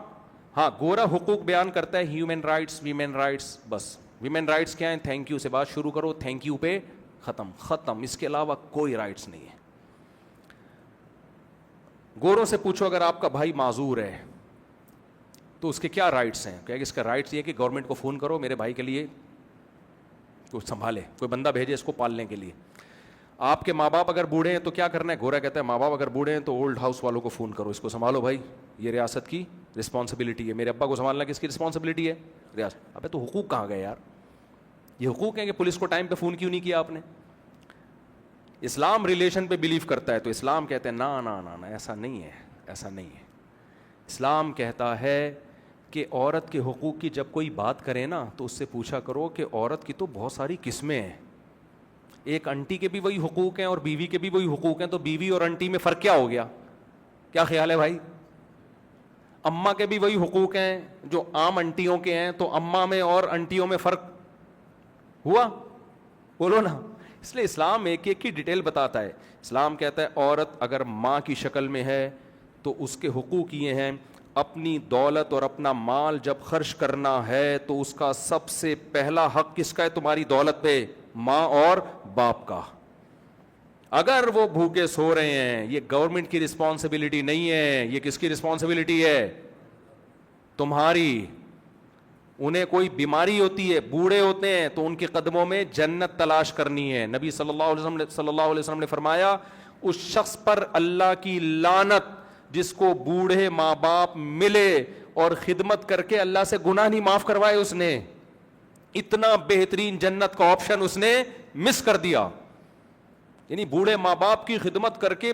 ہاں گورا حقوق بیان کرتا ہے, ہیومن رائٹس, ویمن رائٹس, بس ویمن رائٹس کیا ہیں؟ تھینک یو سے بات شروع کرو, تھینک یو پہ ختم. اس کے علاوہ کوئی رائٹس نہیں ہے. گوروں سے پوچھو اگر آپ کا بھائی معذور ہے تو اس کے کیا رائٹس ہیں؟ کہ اس کا رائٹس یہ کہ گورنمنٹ کو فون کرو میرے بھائی کے لیے کوئی سنبھالے, کوئی بندہ بھیجے اس کو پالنے کے لیے. آپ کے ماں باپ اگر بوڑھے ہیں تو کیا کرنا ہے؟ گورا کہتا ہے ماں باپ اگر بوڑھے ہیں تو اولڈ ہاؤس والوں کو فون کرو, اس کو سنبھالو بھائی, یہ ریاست کی رسپانسبلٹی ہے. میرے ابا کو سنبھالنا کس کی رسپانسبلٹی ہے؟ ریاست. ابے تو حقوق کہاں گئے یار؟ یہ حقوق ہیں کہ پولیس کو ٹائم پہ فون کیوں نہیں کیا آپ نے؟ اسلام ریلیشن پہ بلیو کرتا ہے تو اسلام کہتے ہیں نا نا نا ایسا نہیں ہے, ایسا نہیں ہے. اسلام کہتا ہے کہ عورت کے حقوق کی جب کوئی بات کرے نا تو اس سے پوچھا کرو کہ عورت کی تو بہت ساری قسمیں ہیں. ایک انٹی کے بھی وہی حقوق ہیں اور بیوی کے بھی وہی حقوق ہیں, تو بیوی اور انٹی میں فرق کیا ہو گیا؟ کیا خیال ہے بھائی؟ اماں کے بھی وہی حقوق ہیں جو عام انٹیوں کے ہیں, تو اماں میں اور انٹیوں میں فرق ہوا؟ بولو نا. اس لیے اسلام ایک ایک کی ڈیٹیل بتاتا ہے. اسلام کہتا ہے عورت اگر ماں کی شکل میں ہے تو اس کے حقوق یہ ہیں, اپنی دولت اور اپنا مال جب خرچ کرنا ہے تو اس کا سب سے پہلا حق کس کا ہے تمہاری دولت پہ؟ ماں اور باپ کا. اگر وہ بھوکے سو رہے ہیں, یہ گورنمنٹ کی رسپانسبلٹی نہیں ہے, یہ کس کی رسپانسبلٹی ہے؟ تمہاری. انہیں کوئی بیماری ہوتی ہے, بوڑھے ہوتے ہیں, تو ان کے قدموں میں جنت تلاش کرنی ہے. نبی صلی اللہ علیہ وسلم نے فرمایا اس شخص پر اللہ کی لعنت جس کو بوڑھے ماں باپ ملے اور خدمت کر کے اللہ سے گناہ نہیں معاف کروائے. اس نے اتنا بہترین جنت کا آپشن اس نے مس کر دیا. یعنی بوڑھے ماں باپ کی خدمت کر کے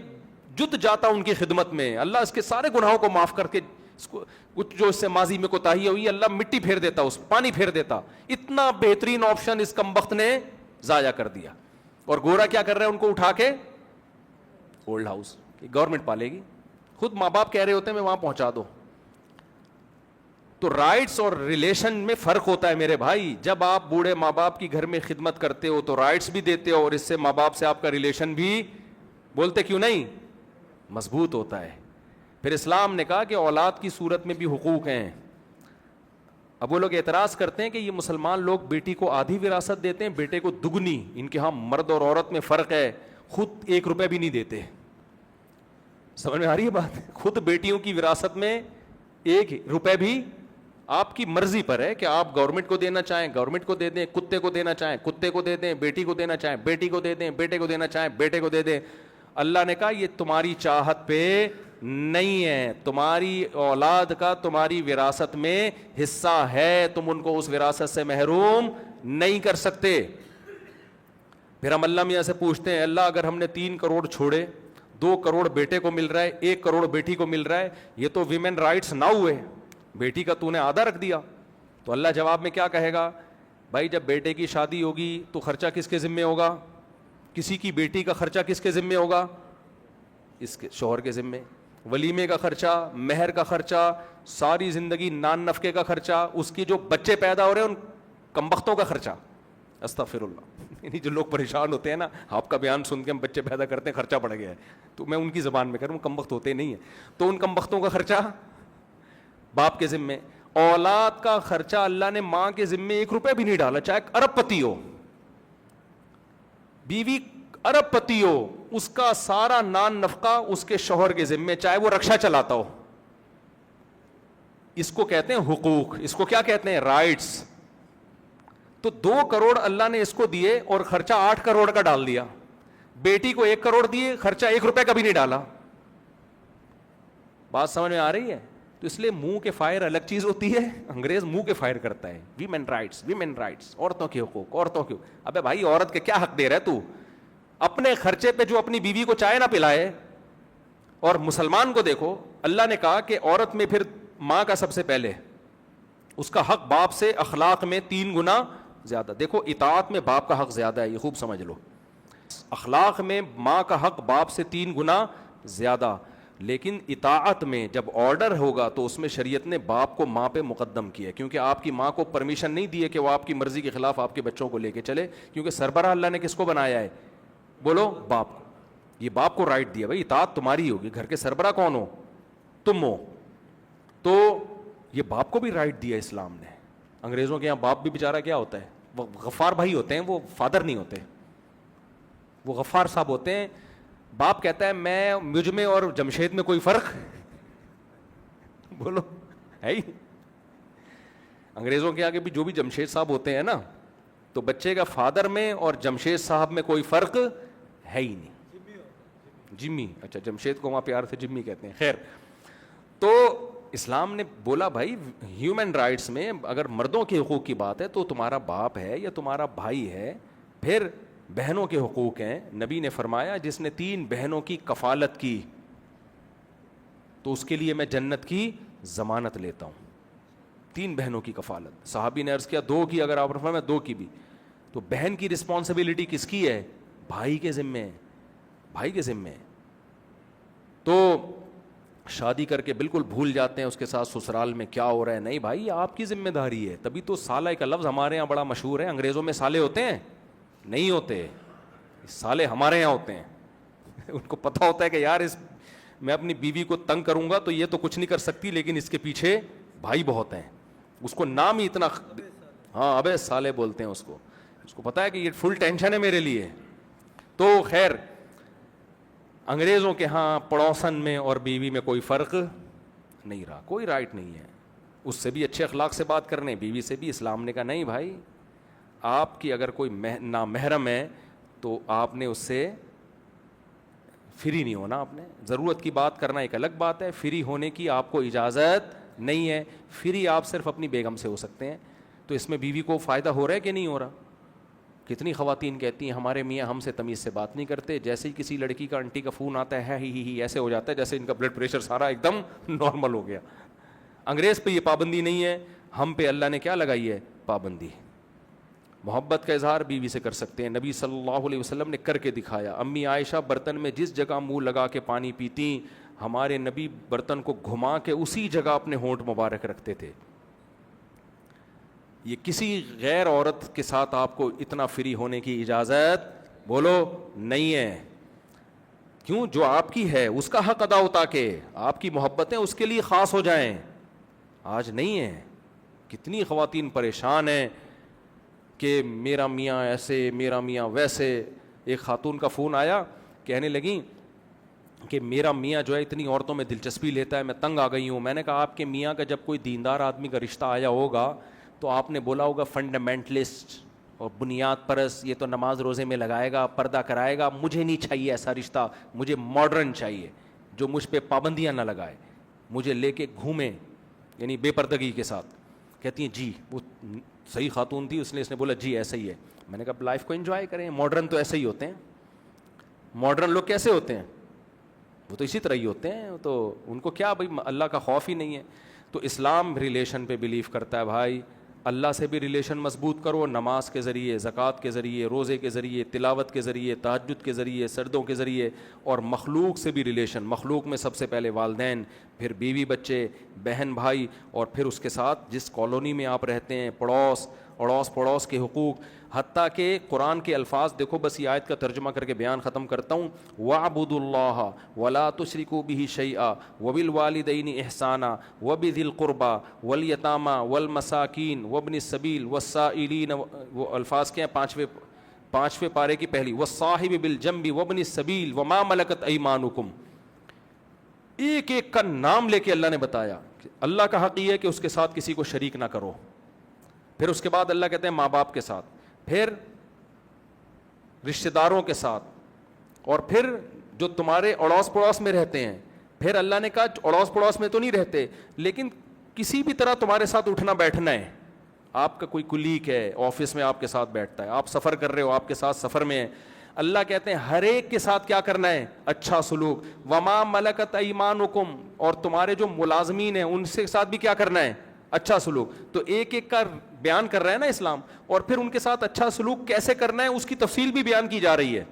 جت جاتا ان کی خدمت میں, اللہ اس کے سارے گناہوں کو معاف کر کے, اس کو کچھ جو اس سے ماضی میں کوتاہی ہوئی اللہ مٹی پھیر دیتا, اس پانی پھیر دیتا. اتنا بہترین آپشن اس کمبخت نے ضائع کر دیا. اور گورا کیا کر رہے ہیں؟ ان کو اٹھا کے اولڈ ہاؤس, گورنمنٹ پالے گی. خود ماں باپ کہہ رہے ہوتے ہیں میں وہاں پہنچا دو. تو رائٹس اور ریلیشن میں فرق ہوتا ہے میرے بھائی. جب آپ بوڑھے ماں باپ کی گھر میں خدمت کرتے ہو تو رائٹس بھی دیتے ہو, اور اس سے ماں باپ سے آپ کا ریلیشن بھی, بولتے کیوں نہیں, مضبوط ہوتا ہے. پھر اسلام نے کہا کہ اولاد کی صورت میں بھی حقوق ہیں. اب وہ لوگ اعتراض کرتے ہیں کہ یہ مسلمان لوگ بیٹی کو آدھی وراثت دیتے ہیں, بیٹے کو دگنی. ان کے ہاں مرد اور عورت میں فرق ہے, خود 1 روپے بھی نہیں دیتے. سمجھ میں آ رہی ہے بات؟ خود بیٹیوں کی وراثت میں 1 روپے بھی آپ کی مرضی پر ہے کہ آپ گورنمنٹ کو دینا چاہیں گورنمنٹ کو دے دیں, کتے کو دینا چاہیں کتے کو دے دیں, بیٹی کو دینا چاہیں بیٹی کو دے دیں, بیٹے کو دینا چاہیں بیٹے کو دے دیں. اللہ نے کہا یہ تمہاری چاہت پہ نہیں ہے, تمہاری اولاد کا تمہاری وراثت میں حصہ ہے, تم ان کو اس وراثت سے محروم نہیں کر سکتے. پھر ہم اللہ میاں سے پوچھتے ہیں اللہ اگر ہم نے 3 کروڑ چھوڑے, 2 کروڑ بیٹے کو مل رہا ہے, 1 کروڑ بیٹی کو مل رہا ہے, یہ تو ویمن رائٹس نہ ہوئے, بیٹی کا تو نے آدھا رکھ دیا. تو اللہ جواب میں کیا کہے گا؟ بھائی جب بیٹے کی شادی ہوگی تو خرچہ کس کے ذمے ہوگا؟ کسی کی بیٹی کا خرچہ کس کے ذمے ہوگا؟ اس کے شوہر کے ذمے. ولیمے کا خرچہ, مہر کا خرچہ, ساری زندگی نان نفقے کا خرچہ, اس کی جو بچے پیدا ہو رہے ہیں ان کمبختوں کا خرچہ. استغفر اللہ. یعنی جو لوگ پریشان ہوتے ہیں نا, آپ کا بیان سن کے ہم بچے پیدا کرتے ہیں خرچہ بڑھ گیا ہے, تو میں ان کی زبان میں کہہ رہا ہوں, کمبخت ہوتے نہیں ہیں, تو ان کمبختوں کا خرچہ باپ کے ذمے. اولاد کا خرچہ اللہ نے ماں کے ذمے 1 روپے بھی نہیں ڈالا, چاہے ارب پتی ہو, بیوی ارب پتی ہو, اس کا سارا نان نفقہ اس کے شوہر کے ذمے, چاہے وہ رکشا چلاتا ہو. اس کو کہتے ہیں حقوق, اس کو کیا کہتے ہیں؟ رائٹس. تو 2 کروڑ اللہ نے اس کو دیے اور خرچہ 8 کروڑ کا ڈال دیا. بیٹی کو 1 کروڑ دیے, خرچہ 1 روپے کا بھی نہیں ڈالا. بات سمجھ میں آ رہی ہے؟ تو اس لیے منہ کے فائر الگ چیز ہوتی ہے, انگریز منہ کے فائر کرتا ہے. ویمن رائٹس, عورتوں کے حقوق, عورتوں کے. ابے بھائی عورت کے کیا حق دے رہا ہے تو؟ اپنے خرچے پہ جو اپنی بیوی کو چائے نہ پلائے. اور مسلمان کو دیکھو, اللہ نے کہا کہ عورت میں پھر ماں کا سب سے پہلے اس کا حق باپ سے اخلاق میں 3 گنا زیادہ. دیکھو اطاعت میں باپ کا حق زیادہ ہے, یہ خوب سمجھ لو. اخلاق میں ماں کا حق باپ سے 3 گنا زیادہ, لیکن اطاعت میں جب آرڈر ہوگا تو اس میں شریعت نے باپ کو ماں پہ مقدم کیا, کیونکہ آپ کی ماں کو پرمیشن نہیں دی ہے کہ وہ آپ کی مرضی کے خلاف آپ کے بچوں کو لے کے چلے, کیونکہ سربراہ اللہ نے کس کو بنایا ہے؟ بولو, باپ کو. یہ باپ کو رائٹ دیا, بھائی اطاعت تمہاری ہوگی. گھر کے سربراہ کون ہو؟ تم ہو. تو یہ باپ کو بھی رائٹ دیا اسلام نے. انگریزوں کے یہاں باپ بھی بیچارہ کیا ہوتا ہے؟ وہ غفار بھائی ہوتے ہیں, وہ فادر نہیں ہوتے, وہ غفار صاحب ہوتے ہیں. باپ کہتا ہے مجھ میں اور جمشید میں کوئی فرق بولو ہے ہی. انگریزوں کے آگے بھی جو بھی جمشید صاحب ہوتے ہیں نا, تو بچے کا فادر میں اور جمشید صاحب میں کوئی فرق ہے ہی نہیں. جمی, اچھا جمشید کو وہاں پیار سے جمی کہتے ہیں. خیر, تو اسلام نے بولا بھائی ہیومن رائٹس میں اگر مردوں کے حقوق کی بات ہے تو تمہارا باپ ہے یا تمہارا بھائی ہے. پھر بہنوں کے حقوق ہیں. نبی نے فرمایا جس نے 3 بہنوں کی کفالت کی تو اس کے لیے میں جنت کی ضمانت لیتا ہوں. 3 بہنوں کی کفالت. صحابی نے عرض کیا 2 کی, اگر آپ فرمایا 2 کی بھی, تو بہن کی رسپانسبلٹی کس کی ہے؟ بھائی کے ذمے ہے, بھائی کے ذمے. تو شادی کر کے بالکل بھول جاتے ہیں اس کے ساتھ سسرال میں کیا ہو رہا ہے. نہیں بھائی, آپ کی ذمہ داری ہے. تبھی تو سالہ کا لفظ ہمارے یہاں بڑا مشہور ہے. انگریزوں میں سالے ہوتے ہیں؟ نہیں ہوتے. سالے ہمارے یہاں ہوتے ہیں. ان کو پتہ ہوتا ہے کہ یار میں اپنی بیوی کو تنگ کروں گا تو یہ تو کچھ نہیں کر سکتی, لیکن اس کے پیچھے بھائی بہت ہیں. اس کو نام ہی اتنا, ہاں ابے سالے بولتے ہیں اس کو. اس کو پتا ہے کہ یہ فل ٹینشن ہے میرے لیے. تو خیر, انگریزوں کے ہاں پڑوسن میں اور بیوی میں کوئی فرق نہیں رہا, کوئی رائٹ نہیں ہے. اس سے بھی اچھے اخلاق سے بات کرنے, بیوی سے بھی. اسلام نے کہا نہیں بھائی, آپ کی اگر کوئی نامحرم ہے تو آپ نے اس سے فری نہیں ہونا. آپ نے ضرورت کی بات کرنا ایک الگ بات ہے, فری ہونے کی آپ کو اجازت نہیں ہے. فری آپ صرف اپنی بیگم سے ہو سکتے ہیں. تو اس میں بیوی کو فائدہ ہو رہا ہے کہ نہیں ہو رہا؟ کتنی خواتین کہتی ہیں ہمارے میاں ہم سے تمیز سے بات نہیں کرتے, جیسے ہی کسی لڑکی کا آنٹی کا فون آتا ہے ہی ایسے ہو جاتا ہے جیسے ان کا بلڈ پریشر سارا ایک دم نارمل ہو گیا. انگریز پہ یہ پابندی نہیں ہے, ہم پہ اللہ نے کیا لگائی ہے؟ پابندی. محبت کا اظہار بیوی سے کر سکتے ہیں. نبی صلی اللہ علیہ وسلم نے کر کے دکھایا. امی عائشہ برتن میں جس جگہ منہ لگا کے پانی پیتی, ہمارے نبی برتن کو گھما کے اسی جگہ اپنے ہونٹ مبارک رکھتے تھے. یہ کسی غیر عورت کے ساتھ آپ کو اتنا فری ہونے کی اجازت بولو نہیں ہے. کیوں؟ جو آپ کی ہے اس کا حق ادا ہوتا کہ آپ کی محبتیں اس کے لیے خاص ہو جائیں. آج نہیں ہے. کتنی خواتین پریشان ہیں کہ میرا میاں ایسے, میرا میاں ویسے. ایک خاتون کا فون آیا, کہنے لگیں کہ میرا میاں جو ہے اتنی عورتوں میں دلچسپی لیتا ہے, میں تنگ آ گئی ہوں. میں نے کہا آپ کے میاں کا جب کوئی دیندار آدمی کا رشتہ آیا ہوگا تو آپ نے بولا ہوگا فنڈامنٹلسٹ اور بنیاد پرست, یہ تو نماز روزے میں لگائے گا, پردہ کرائے گا, مجھے نہیں چاہیے ایسا رشتہ, مجھے ماڈرن چاہیے جو مجھ پہ پابندیاں نہ لگائے, مجھے لے کے گھومے, یعنی بے پردگی کے ساتھ. کہتی ہیں جی, وہ صحیح خاتون تھی, اس نے بولا جی ایسا ہی ہے. میں نے کہا لائف کو انجوائے کریں, ماڈرن تو ایسے ہی ہوتے ہیں. ماڈرن لوگ کیسے ہوتے ہیں؟ وہ تو اسی طرح ہی ہوتے ہیں. تو ان کو کیا بھائی اللہ کا خوف ہی نہیں ہے. تو اسلام ریلیشن پہ بلیو کرتا ہے بھائی, اللہ سے بھی ریلیشن مضبوط کرو, نماز کے ذریعے, زکوٰۃ کے ذریعے, روزے کے ذریعے, تلاوت کے ذریعے, تہجد کے ذریعے, سردوں کے ذریعے, اور مخلوق سے بھی ریلیشن. مخلوق میں سب سے پہلے والدین, پھر بیوی بچے, بہن بھائی, اور پھر اس کے ساتھ جس کالونی میں آپ رہتے ہیں پڑوس, اڑوس پڑوس کے حقوق. حتیٰ کہ قرآن کے الفاظ دیکھو, بس یہ آیت کا ترجمہ کر کے بیان ختم کرتا ہوں. وَاعْبُدُوا اللَّهَ وَلَا تُشْرِكُوا بِهِ شَيْئًا وَبِالْوَالِدَيْنِ إِحْسَانًا وَبِذِي الْقُرْبَى وَالْيَتَامَى وَالْمَسَاكِينِ وَابْنِ السَّبِيلِ وَالسَّائِلِينَ. وہ الفاظ کیا ہیں؟ پانچویں پارے کی پہلی, وَالصَّاحِبِ بِالْجَنبِ وَابْنِ السَّبِيلِ وَمَا مَلَكَتْ أَيْمَانُكُمْ. ایک ایک کا نام لے کے اللہ نے بتایا کہ اللہ کا حق یہ ہے کہ اس کے ساتھ کسی کو شریک نہ کرو. پھر اس کے بعد اللہ کہتے ہیں ماں باپ کے ساتھ، پھر رشتہ داروں کے ساتھ، اور پھر جو تمہارے اڑوس پڑوس میں رہتے ہیں. پھر اللہ نے کہا اڑوس پڑوس میں تو نہیں رہتے لیکن کسی بھی طرح تمہارے ساتھ اٹھنا بیٹھنا ہے. آپ کا کوئی کلیگ ہے آفس میں آپ کے ساتھ بیٹھتا ہے، آپ سفر کر رہے ہو آپ کے ساتھ سفر میں ہے، اللہ کہتے ہیں ہر ایک کے ساتھ کیا کرنا ہے؟ اچھا سلوک. وما ملکت ایمانکم، اور تمہارے جو ملازمین ہیں ان سے ساتھ بھی کیا کرنا ہے؟ اچھا سلوک. تو ایک ایک کا بیان کر رہا ہے نا اسلام، اور پھر ان کے ساتھ اچھا سلوک کیسے کرنا ہے اس کی تفصیل بھی بیان کی جا رہی ہے.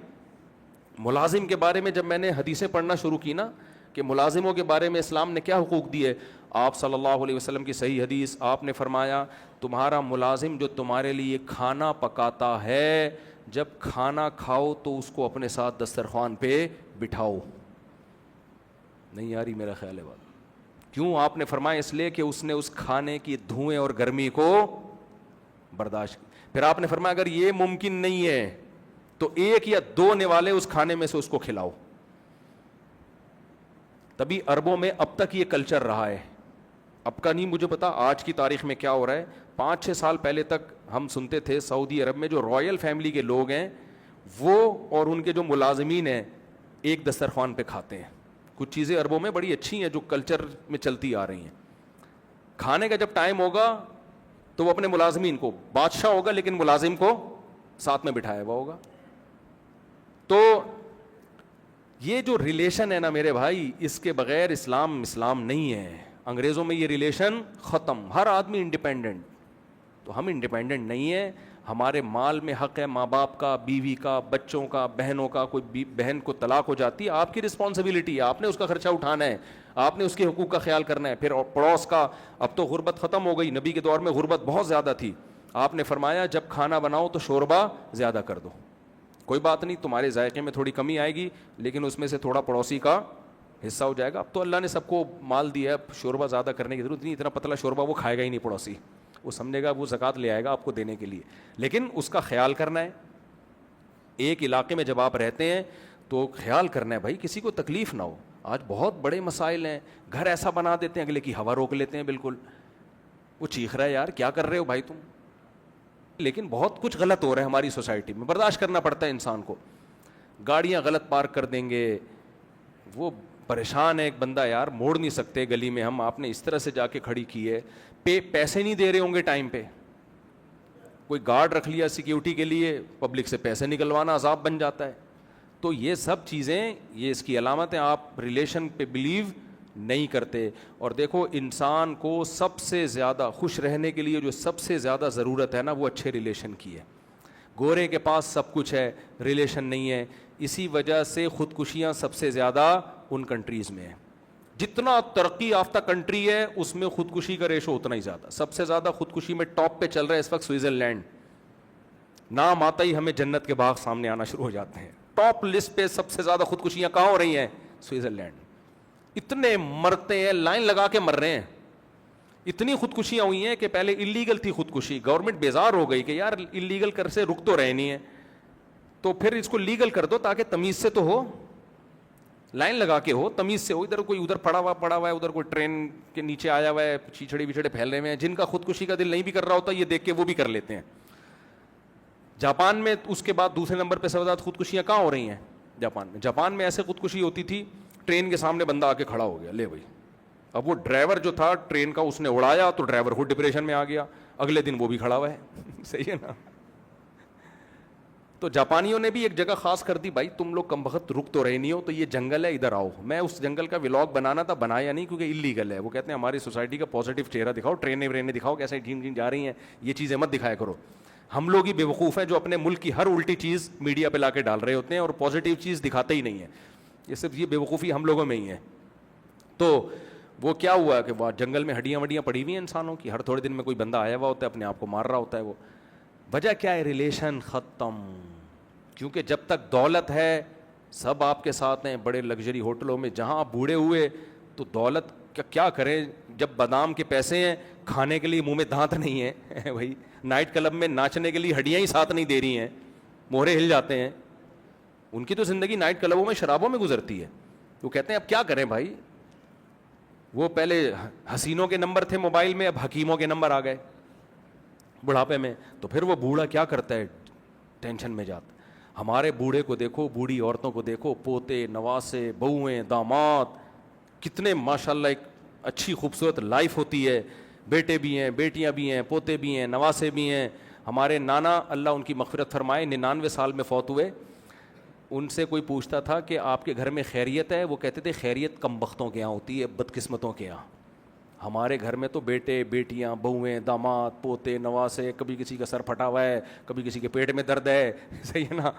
ملازم کے بارے میں جب میں نے حدیثیں پڑھنا شروع کی نا کہ ملازموں کے بارے میں اسلام نے کیا حقوق دیے، آپ صلی اللہ علیہ وسلم کی صحیح حدیث، آپ نے فرمایا تمہارا ملازم جو تمہارے لیے کھانا پکاتا ہے، جب کھانا کھاؤ تو اس کو اپنے ساتھ دسترخوان پہ بٹھاؤ. نہیں آ رہی میرا خیال ہے بات؟ کیوں آپ نے فرمایا؟ اس لیے کہ اس نے اس کھانے کی دھوئیں اور گرمی کو برداشت کی. پھر آپ نے فرمایا اگر یہ ممکن نہیں ہے تو ایک یا دو نوالے اس کھانے میں سے اس کو کھلاؤ. تبھی عربوں میں اب تک یہ کلچر رہا ہے. اب کا نہیں مجھے پتا آج کی تاریخ میں کیا ہو رہا ہے. 5-6 سال پہلے تک ہم سنتے تھے سعودی عرب میں جو رائل فیملی کے لوگ ہیں وہ اور ان کے جو ملازمین ہیں ایک دسترخوان پہ کھاتے ہیں. کچھ چیزیں عربوں میں بڑی اچھی ہیں جو کلچر میں چلتی آ رہی ہیں. کھانے کا جب ٹائم ہوگا تو وہ اپنے ملازمین کو، بادشاہ ہوگا لیکن ملازم کو ساتھ میں بٹھایا ہوا ہوگا. تو یہ جو ریلیشن ہے نا میرے بھائی، اس کے بغیر اسلام نہیں ہے. انگریزوں میں یہ ریلیشن ختم، ہر آدمی انڈیپینڈنٹ. تو ہم انڈیپینڈنٹ نہیں ہیں. ہمارے مال میں حق ہے ماں باپ کا، بیوی کا، بچوں کا، بہنوں کا. کوئی بہن کو طلاق ہو جاتی ہے آپ کی رسپانسبلٹی ہے، آپ نے اس کا خرچہ اٹھانا ہے، آپ نے اس کے حقوق کا خیال کرنا ہے. پھر پڑوس کا، اب تو غربت ختم ہو گئی، نبی کے دور میں غربت بہت زیادہ تھی. آپ نے فرمایا جب کھانا بناؤ تو شوربہ زیادہ کر دو. کوئی بات نہیں تمہارے ذائقے میں تھوڑی کمی آئے گی لیکن اس میں سے تھوڑا پڑوسی کا حصہ ہو جائے گا. اب تو اللہ نے سب کو مال دیا ہے، شوربہ زیادہ کرنے کی ضرورت نہیں. اتنا پتلا شوربہ وہ کھائے گا ہی نہیں پڑوسی، وہ سمجھے گا وہ زکوٰۃ لے آئے گا آپ کو دینے کے لیے، لیکن اس کا خیال کرنا ہے. ایک علاقے میں جب آپ رہتے ہیں تو خیال کرنا ہے بھائی کسی کو تکلیف نہ ہو. آج بہت بڑے مسائل ہیں، گھر ایسا بنا دیتے ہیں اگلے کی ہوا روک لیتے ہیں بالکل. وہ چیخ رہا ہے یار کیا کر رہے ہو بھائی تم، لیکن بہت کچھ غلط ہو رہا ہے ہماری سوسائٹی میں، برداشت کرنا پڑتا ہے انسان کو. گاڑیاں غلط پارک کر دیں گے، وہ پریشان ہے ایک بندہ یار موڑ نہیں سکتے گلی میں ہم، آپ نے اس طرح سے جا کے کھڑی کی ہے. پیسے نہیں دے رہے ہوں گے ٹائم پہ، کوئی گارڈ رکھ لیا سیکیورٹی کے لیے، پبلک سے پیسے نکلوانا عذاب بن جاتا ہے. تو یہ سب چیزیں یہ اس کی علامت ہیں آپ ریلیشن پہ بلیو نہیں کرتے. اور دیکھو انسان کو سب سے زیادہ خوش رہنے کے لیے جو سب سے زیادہ ضرورت ہے نا وہ اچھے ریلیشن کی ہے. گورے کے پاس سب کچھ ہے، ریلیشن نہیں ہے. اسی وجہ سے خودکشیاں سب سے زیادہ ان کنٹریز میں ہیں. جتنا ترقی یافتہ کنٹری ہے اس میں خودکشی کا ریشو اتنا ہی زیادہ. سب سے زیادہ خودکشی میں ٹاپ پہ چل رہا ہے اس وقت سوئٹزرلینڈ. نام آتا ہی ہمیں جنت کے باغ سامنے آنا شروع ہو جاتے ہیں. ٹاپ لسٹ پہ سب سے زیادہ خودکشیاں کہاں ہو رہی ہیں؟ سوئٹزرلینڈ. اتنے مرتے ہیں، لائن لگا کے مر رہے ہیں. اتنی خودکشیاں ہوئی ہیں کہ پہلے اللیگل تھی خودکشی، گورنمنٹ بیزار ہو گئی کہ یار اللیگل کر سے رک تو رہے نہیں ہے تو پھر اس کو لیگل کر دو تاکہ تمیز سے تو ہو، لائن لگا کے ہو، تمیز سے ہو. ادھر کوئی ادھر پڑا ہوا ہے، ادھر کوئی ٹرین کے نیچے آیا ہوا ہے، چیچڑے بچڑے پھیل رہے ہوئے ہیں. جن کا خودکشی کا دل نہیں بھی کر رہا ہوتا یہ دیکھ کے وہ بھی کر لیتے ہیں. جاپان میں اس کے بعد دوسرے نمبر پہ سب سے زیادہ خودکشیاں کہاں ہو رہی ہیں؟ جاپان میں ایسے خودکشی ہوتی تھی ٹرین کے سامنے بندہ آ کے کھڑا ہو گیا، لے بھائی. اب وہ ڈرائیور جو تھا ٹرین کا اس نے اڑایا تو ڈرائیور خود ڈپریشن میں آ گیا، اگلے دن وہ بھی کھڑا ہوا ہے. صحیح ہے نا؟ تو جاپانیوں نے بھی ایک جگہ خاص کر دی، بھائی تم لوگ کم بخت رک تو رہے نہیں ہو تو یہ جنگل ہے ادھر آؤ. میں اس جنگل کا ولاگ بنانا تھا، بنایا نہیں کیونکہ اللیگل ہے. وہ کہتے ہیں ہماری سوسائٹی کا پازیٹیو چہرہ دکھاؤ، ٹرینیں ورینیں دکھاؤ کیسے جھین جا رہی ہیں، یہ چیزیں مت دکھایا کرو. ہم لوگ ہی بے وقوف ہیں جو اپنے ملک کی ہر الٹی چیز میڈیا پہ لا کے ڈال رہے ہوتے ہیں اور پازیٹیو چیز دکھاتے ہی نہیں ہیں. یہ صرف یہ بے وقوفی ہم لوگوں میں ہی ہے. تو وہ کیا ہوا کہ وہ جنگل میں ہڈیاں وڈیاں پڑی ہوئی ہیں انسانوں کی، ہر تھوڑے دن میں کوئی بندہ آیا ہوا ہوتا ہے اپنے آپ کو مار رہا ہوتا ہے. وہ وجہ کیا ہے؟ ریلیشن ختم. کیونکہ جب تک دولت ہے سب آپ کے ساتھ ہیں، بڑے لگژری ہوٹلوں میں. جہاں آپ بوڑھے ہوئے تو دولت کیا کریں؟ جب بادام کے پیسے ہیں کھانے کے لیے منہ میں دانت نہیں ہے بھائی. نائٹ کلب میں ناچنے کے لیے ہڈیاں ہی ساتھ نہیں دے رہی ہیں، مہرے ہل جاتے ہیں. ان کی تو زندگی نائٹ کلبوں میں شرابوں میں گزرتی ہے. وہ کہتے ہیں اب کیا کریں بھائی، وہ پہلے حسینوں کے نمبر تھے موبائل میں، اب حکیموں کے نمبر آ گئے. بڑھاپے میں, تو پھر وہ بوڑھا کیا کرتا ہے, ٹینشن میں جاتا. ہمارے بوڑھے کو دیکھو, بوڑھی عورتوں کو دیکھو, پوتے نواسے بہویں داماد, کتنے ماشاء اللہ ایک اچھی خوبصورت لائف ہوتی ہے, بیٹے بھی ہیں, بیٹیاں بھی ہیں, پوتے بھی ہیں, نواسے بھی ہیں. ہمارے نانا اللہ ان کی مغفرت فرمائے 99 سال میں فوت ہوئے, ان سے کوئی پوچھتا تھا کہ آپ کے گھر میں خیریت ہے, وہ کہتے تھے خیریت کم بختوں کے یہاں ہوتی ہے, بدقسمتوں کے یہاں. ہمارے گھر میں تو بیٹے بیٹیاں بہویں داماد پوتے نواسے, کبھی کسی کا سر پھٹا ہوا ہے, کبھی کسی کے پیٹ میں درد ہے, صحیح ہے نا,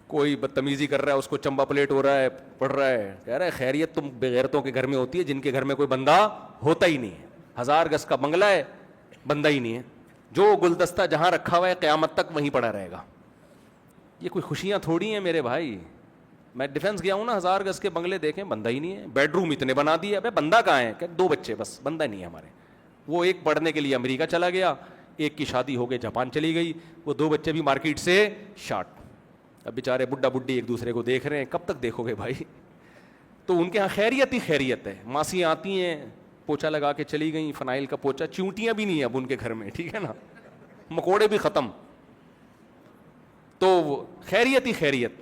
کوئی بدتمیزی کر رہا ہے اس کو چمبا پلیٹ ہو رہا ہے, پڑ رہا ہے, کہہ رہا ہے خیریت تم بغیرتوں کے گھر میں ہوتی ہے جن کے گھر میں کوئی بندہ ہوتا ہی نہیں ہے. 1000 گز کا بنگلہ ہے, بندہ ہی نہیں ہے, جو گلدستہ جہاں رکھا ہوا ہے قیامت تک وہیں پڑا رہے گا. یہ کوئی خوشیاں تھوڑی ہیں میرے بھائی. میں ڈیفینس گیا ہوں نا, 1000 گز کے بنگلے دیکھیں, بندہ ہی نہیں ہے. بیڈ روم اتنے بنا دیے, ابے بندہ کہاں ہے, کہ 2 بچے بس, بندہ نہیں ہے ہمارے. وہ ایک پڑھنے کے لیے امریکہ چلا گیا, ایک کی شادی ہو گئی جاپان چلی گئی, وہ 2 بچے بھی مارکیٹ سے شارٹ. اب بیچارے بڈھا بڈھی ایک دوسرے کو دیکھ رہے ہیں, کب تک دیکھو گے بھائی. تو ان کے یہاں خیریت ہی خیریت ہے. ماسیاں آتی ہیں پوچھا لگا کے چلی گئیں, فنائل کا پوچھا, چونٹیاں بھی نہیں ہیں اب ان کے گھر میں, ٹھیک ہے نا, مکوڑے بھی ختم. تو خیریت ہی خیریت,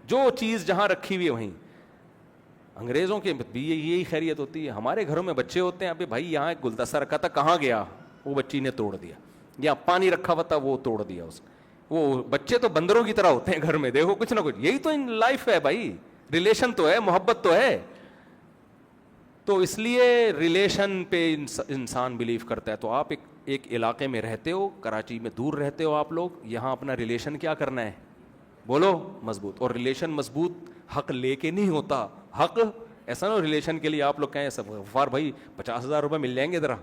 جو چیز جہاں رکھی ہوئی ہے وہیں. انگریزوں کے بھی یہی خیریت ہوتی ہے. ہمارے گھروں میں بچے ہوتے ہیں, ابھی بھائی یہاں ایک گلدستہ رکھا تھا, کہاں گیا, وہ بچی نے توڑ دیا. یہاں پانی رکھا ہوا تھا, وہ توڑ دیا اس. وہ بچے تو بندروں کی طرح ہوتے ہیں گھر میں, دیکھو کچھ نہ کچھ. یہی تو ان لائف ہے بھائی, ریلیشن تو ہے, محبت تو ہے. تو اس لیے ریلیشن پہ انسان بلیو کرتا ہے. تو آپ ایک علاقے میں رہتے ہو, کراچی میں دور رہتے ہو آپ لوگ, یہاں اپنا ریلیشن کیا کرنا ہے, بولو, مضبوط. اور ریلیشن مضبوط حق لے کے نہیں ہوتا. حق ایسا نا ریلیشن کے لیے آپ لوگ کہیں سب غفار بھائی 50,000 روپے مل جائیں گے ذرا,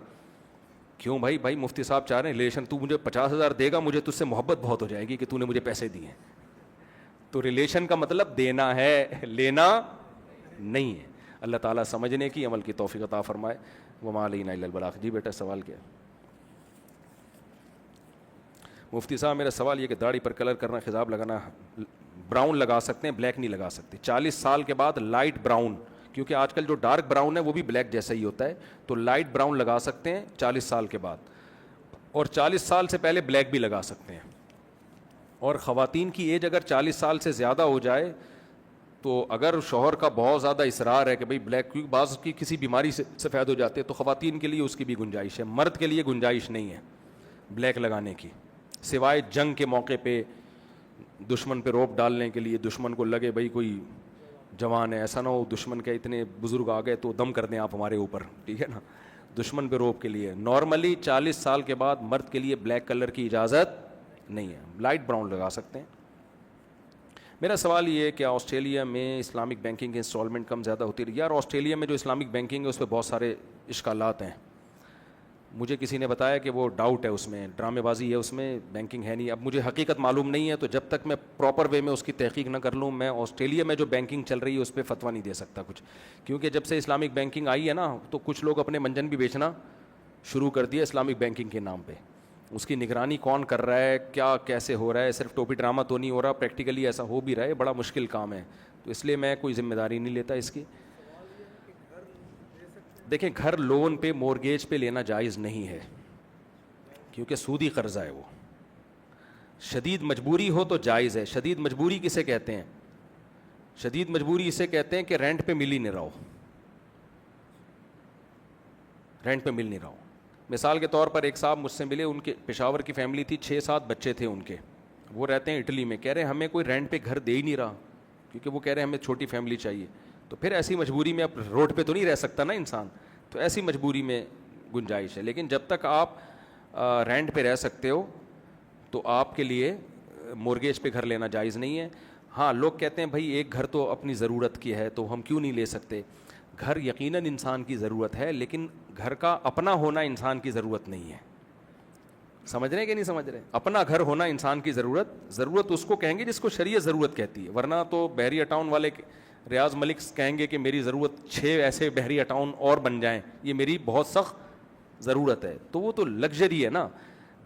کیوں بھائی, بھائی مفتی صاحب چاہ رہے ہیں ریلیشن, تو مجھے 50,000 دے گا, مجھے تجھ سے محبت بہت ہو جائے گی کہ تو نے مجھے پیسے دیے. تو ریلیشن کا مطلب دینا ہے, لینا نہیں ہے. اللہ تعالیٰ سمجھنے کی عمل کی توفیق عطا فرمائے. وما علینا الا البلاغ. جی بیٹا سوال کیا؟ مفتی صاحب میرا سوال یہ کہ داڑھی پر کلر کرنا, خضاب لگانا, براؤن لگا سکتے ہیں, بلیک نہیں لگا سکتے. 40 سال کے بعد لائٹ براؤن, کیونکہ آج کل جو ڈارک براؤن ہے وہ بھی بلیک جیسا ہی ہوتا ہے, تو لائٹ براؤن لگا سکتے ہیں 40 سال کے بعد, اور 40 سال سے پہلے بلیک بھی لگا سکتے ہیں. اور خواتین کی ایج اگر 40 سال سے زیادہ ہو جائے تو اگر شوہر کا بہت زیادہ اصرار ہے کہ بھئی بلیک, کیونکہ بعض کی کسی بیماری سے سفید ہو جاتے ہیں, تو خواتین کے لیے اس کی بھی گنجائش ہے, مرد کے لیے گنجائش نہیں ہے بلیک لگانے کی, سوائے جنگ کے موقع پہ دشمن پہ روپ ڈالنے کے لیے. دشمن کو لگے بھئی کوئی جوان ہے, ایسا نہ ہو دشمن کے اتنے بزرگ آ گئے تو دم کر دیں آپ ہمارے اوپر, ٹھیک ہے نا, دشمن پہ روپ کے لیے. نارملی 40 سال کے بعد مرد کے لیے بلیک کلر کی اجازت نہیں ہے, لائٹ براؤن لگا سکتے ہیں. میرا سوال یہ ہے کہ آسٹریلیا میں اسلامک بینکنگ کی انسٹالمنٹ کم زیادہ ہوتی ہے. یار آسٹریلیا میں جو اسلامک بینکنگ ہے اس پہ بہت سارے اشکالات ہیں. مجھے کسی نے بتایا کہ وہ ڈاؤٹ ہے اس میں, ڈرامے بازی ہے اس میں, بینکنگ ہے نہیں. اب مجھے حقیقت معلوم نہیں ہے, تو جب تک میں پراپر وے میں اس کی تحقیق نہ کر لوں, میں آسٹریلیا میں جو بینکنگ چل رہی ہے اس پہ فتویٰ نہیں دے سکتا کچھ. کیونکہ جب سے اسلامک بینکنگ آئی ہے نا, تو کچھ لوگ اپنے منجن بھی بیچنا شروع کر دیا اسلامک بینکنگ کے نام پہ. اس کی نگرانی کون کر رہا ہے, کیا کیسے ہو رہا ہے, صرف ٹوپی ڈرامہ تو نہیں ہو رہا, پریکٹیکلی ایسا ہو بھی رہا ہے, بڑا مشکل کام ہے. تو اس لیے میں کوئی ذمہ داری نہیں لیتا اس کی. دیکھیں گھر لون پہ مورگیج پہ لینا جائز نہیں ہے, کیونکہ سودی قرضہ ہے وہ. شدید مجبوری ہو تو جائز ہے. شدید مجبوری کسے کہتے ہیں؟ شدید مجبوری اسے کہتے ہیں کہ رینٹ پہ مل ہی نہیں رہا ہو, رینٹ پہ مل نہیں رہا ہو. مثال کے طور پر ایک صاحب مجھ سے ملے, ان کے پشاور کی فیملی تھی, 6-7 بچے تھے ان کے, وہ رہتے ہیں اٹلی میں. کہہ رہے ہمیں کوئی رینٹ پہ گھر دے ہی نہیں رہا, کیونکہ وہ کہہ رہے ہمیں چھوٹی فیملی چاہیے. تو پھر ایسی مجبوری میں اب روڈ پہ تو نہیں رہ سکتا نا انسان, تو ایسی مجبوری میں گنجائش ہے. لیکن جب تک آپ رینٹ پہ رہ سکتے ہو تو آپ کے لیے مورگیج پہ گھر لینا جائز نہیں ہے. ہاں لوگ کہتے ہیں بھائی ایک گھر تو اپنی ضرورت کی ہے تو ہم کیوں نہیں لے سکتے. گھر یقیناً انسان کی ضرورت ہے, لیکن گھر کا اپنا ہونا انسان کی ضرورت نہیں ہے. سمجھ رہے ہیں کہ نہیں سمجھ رہے؟ اپنا گھر ہونا انسان کی ضرورت اس کو کہیں گے جس کو شریعت ضرورت کہتی ہے. ورنہ تو بحریہ ٹاؤن والے ریاض ملک کہیں گے کہ میری ضرورت 6 ایسے بحریہ ٹاؤن اور بن جائیں, یہ میری بہت سخت ضرورت ہے. تو وہ تو لگژری ہے نا.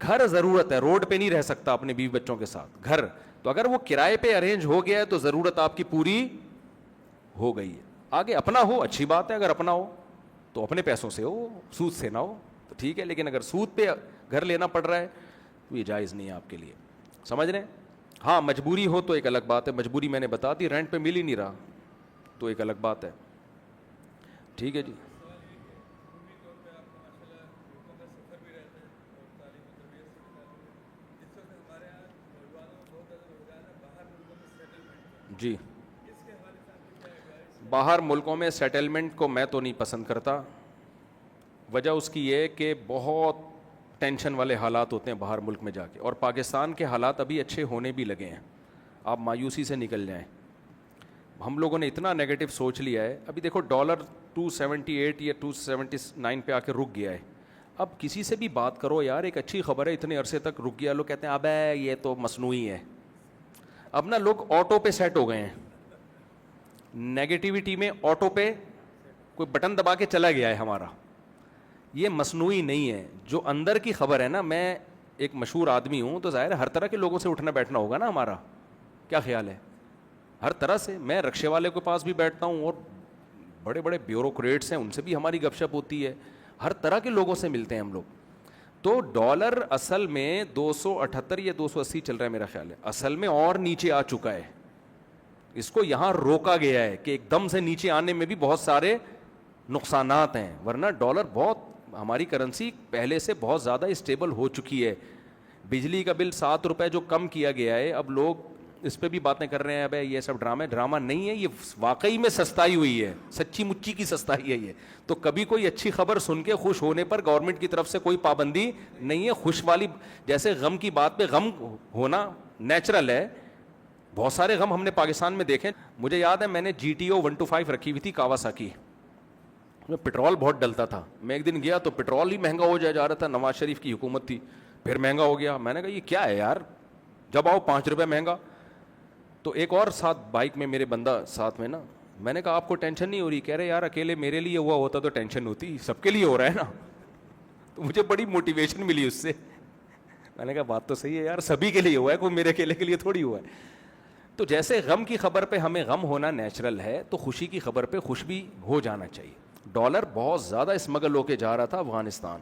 گھر ضرورت ہے, روڈ پہ نہیں رہ سکتا اپنے بیوی بچوں کے ساتھ. گھر تو اگر وہ کرائے پہ ارینج ہو گیا ہے تو ضرورت آپ کی پوری ہو گئی ہے. آگے اپنا ہو اچھی بات ہے, اگر اپنا ہو تو اپنے پیسوں سے ہو, سود سے نہ ہو تو ٹھیک ہے. لیکن اگر سود پہ گھر لینا پڑ رہا ہے تو یہ جائز نہیں ہے آپ کے لیے. سمجھ رہے ہیں؟ ہاں مجبوری ہو تو ایک الگ بات ہے, مجبوری میں نے بتا دی, رینٹ پہ مل ہی نہیں رہا تو ایک الگ بات ہے. ٹھیک ہے جی. جی باہر ملکوں میں سیٹلمنٹ کو میں تو نہیں پسند کرتا. وجہ اس کی یہ کہ بہت ٹینشن والے حالات ہوتے ہیں باہر ملک میں جا کے, اور پاکستان کے حالات ابھی اچھے ہونے بھی لگے ہیں. آپ مایوسی سے نکل جائیں. ہم لوگوں نے اتنا نیگیٹو سوچ لیا ہے. ابھی دیکھو ڈالر 278 یا 279 پہ آ کے رک گیا ہے. اب کسی سے بھی بات کرو یار ایک اچھی خبر ہے اتنے عرصے تک رک گیا, لوگ کہتے ہیں ابے یہ تو مصنوعی ہے. اب نا لوگ آٹو پہ سیٹ ہو گئے ہیں, نیگیٹیوٹی میں آٹو پہ کوئی بٹن دبا کے چلا گیا ہے ہمارا. یہ مصنوعی نہیں ہے, جو اندر کی خبر ہے نا. میں ایک مشہور آدمی ہوں تو ظاہر ہے ہر طرح کے لوگوں سے اٹھنا بیٹھنا ہوگا نا ہمارا. کیا خیال ہے؟ ہر طرح سے. میں رکشے والے کے پاس بھی بیٹھتا ہوں اور بڑے بڑے بیوروکریٹس ہیں ان سے بھی ہماری گپ شپ ہوتی ہے. ہر طرح کے لوگوں سے ملتے ہیں ہم لوگ. تو ڈالر اصل میں 278 یا 280 چل رہا ہے میرا خیال ہے, اصل میں اور نیچے آ چکا ہے. اس کو یہاں روکا گیا ہے کہ ایک دم سے نیچے آنے میں بھی بہت سارے نقصانات ہیں, ورنہ ڈالر بہت, ہماری کرنسی پہلے سے بہت زیادہ اسٹیبل ہو چکی ہے. بجلی کا بل 7 روپے جو کم کیا گیا ہے, اب لوگ اس پہ بھی باتیں کر رہے ہیں ابے یہ سب ڈرامہ نہیں ہے, یہ واقعی میں سستائی ہوئی ہے, سچی مچی کی سستائی ہے یہ. تو کبھی کوئی اچھی خبر سن کے خوش ہونے پر گورنمنٹ کی طرف سے کوئی پابندی نہیں ہے. خوش والی جیسے غم کی بات پہ غم ہونا نیچرل ہے. بہت سارے غم ہم نے پاکستان میں دیکھے. مجھے یاد ہے میں نے GTO 125 رکھی ہوئی تھی کاواساکی میں, پٹرول بہت ڈلتا تھا. میں ایک دن گیا تو پٹرول ہی مہنگا ہو جا رہا تھا, نواز شریف کی حکومت تھی, پھر مہنگا ہو گیا. میں نے کہا یہ کیا ہے یار, جب آؤ 5 روپے مہنگا. تو ایک اور ساتھ بائک میں میرے بندہ ساتھ میں نا, میں نے کہا آپ کو ٹینشن نہیں ہو رہی؟ کہہ رہے یار اکیلے میرے لیے ہوا ہوتا تو ٹینشن ہوتی, سب کے لیے ہو رہا ہے نا. تو مجھے بڑی موٹیویشن ملی اس سے. میں نے کہا بات تو صحیح ہے یار, سبھی کے لیے ہوا ہے, کوئی میرے اکیلے کے لیے تھوڑی ہوا ہے. تو جیسے غم کی خبر پہ ہمیں غم ہونا نیچرل ہے, تو خوشی کی خبر پہ خوش بھی ہو جانا چاہیے. ڈالر بہت زیادہ اسمگل ہو کے جا رہا تھا افغانستان,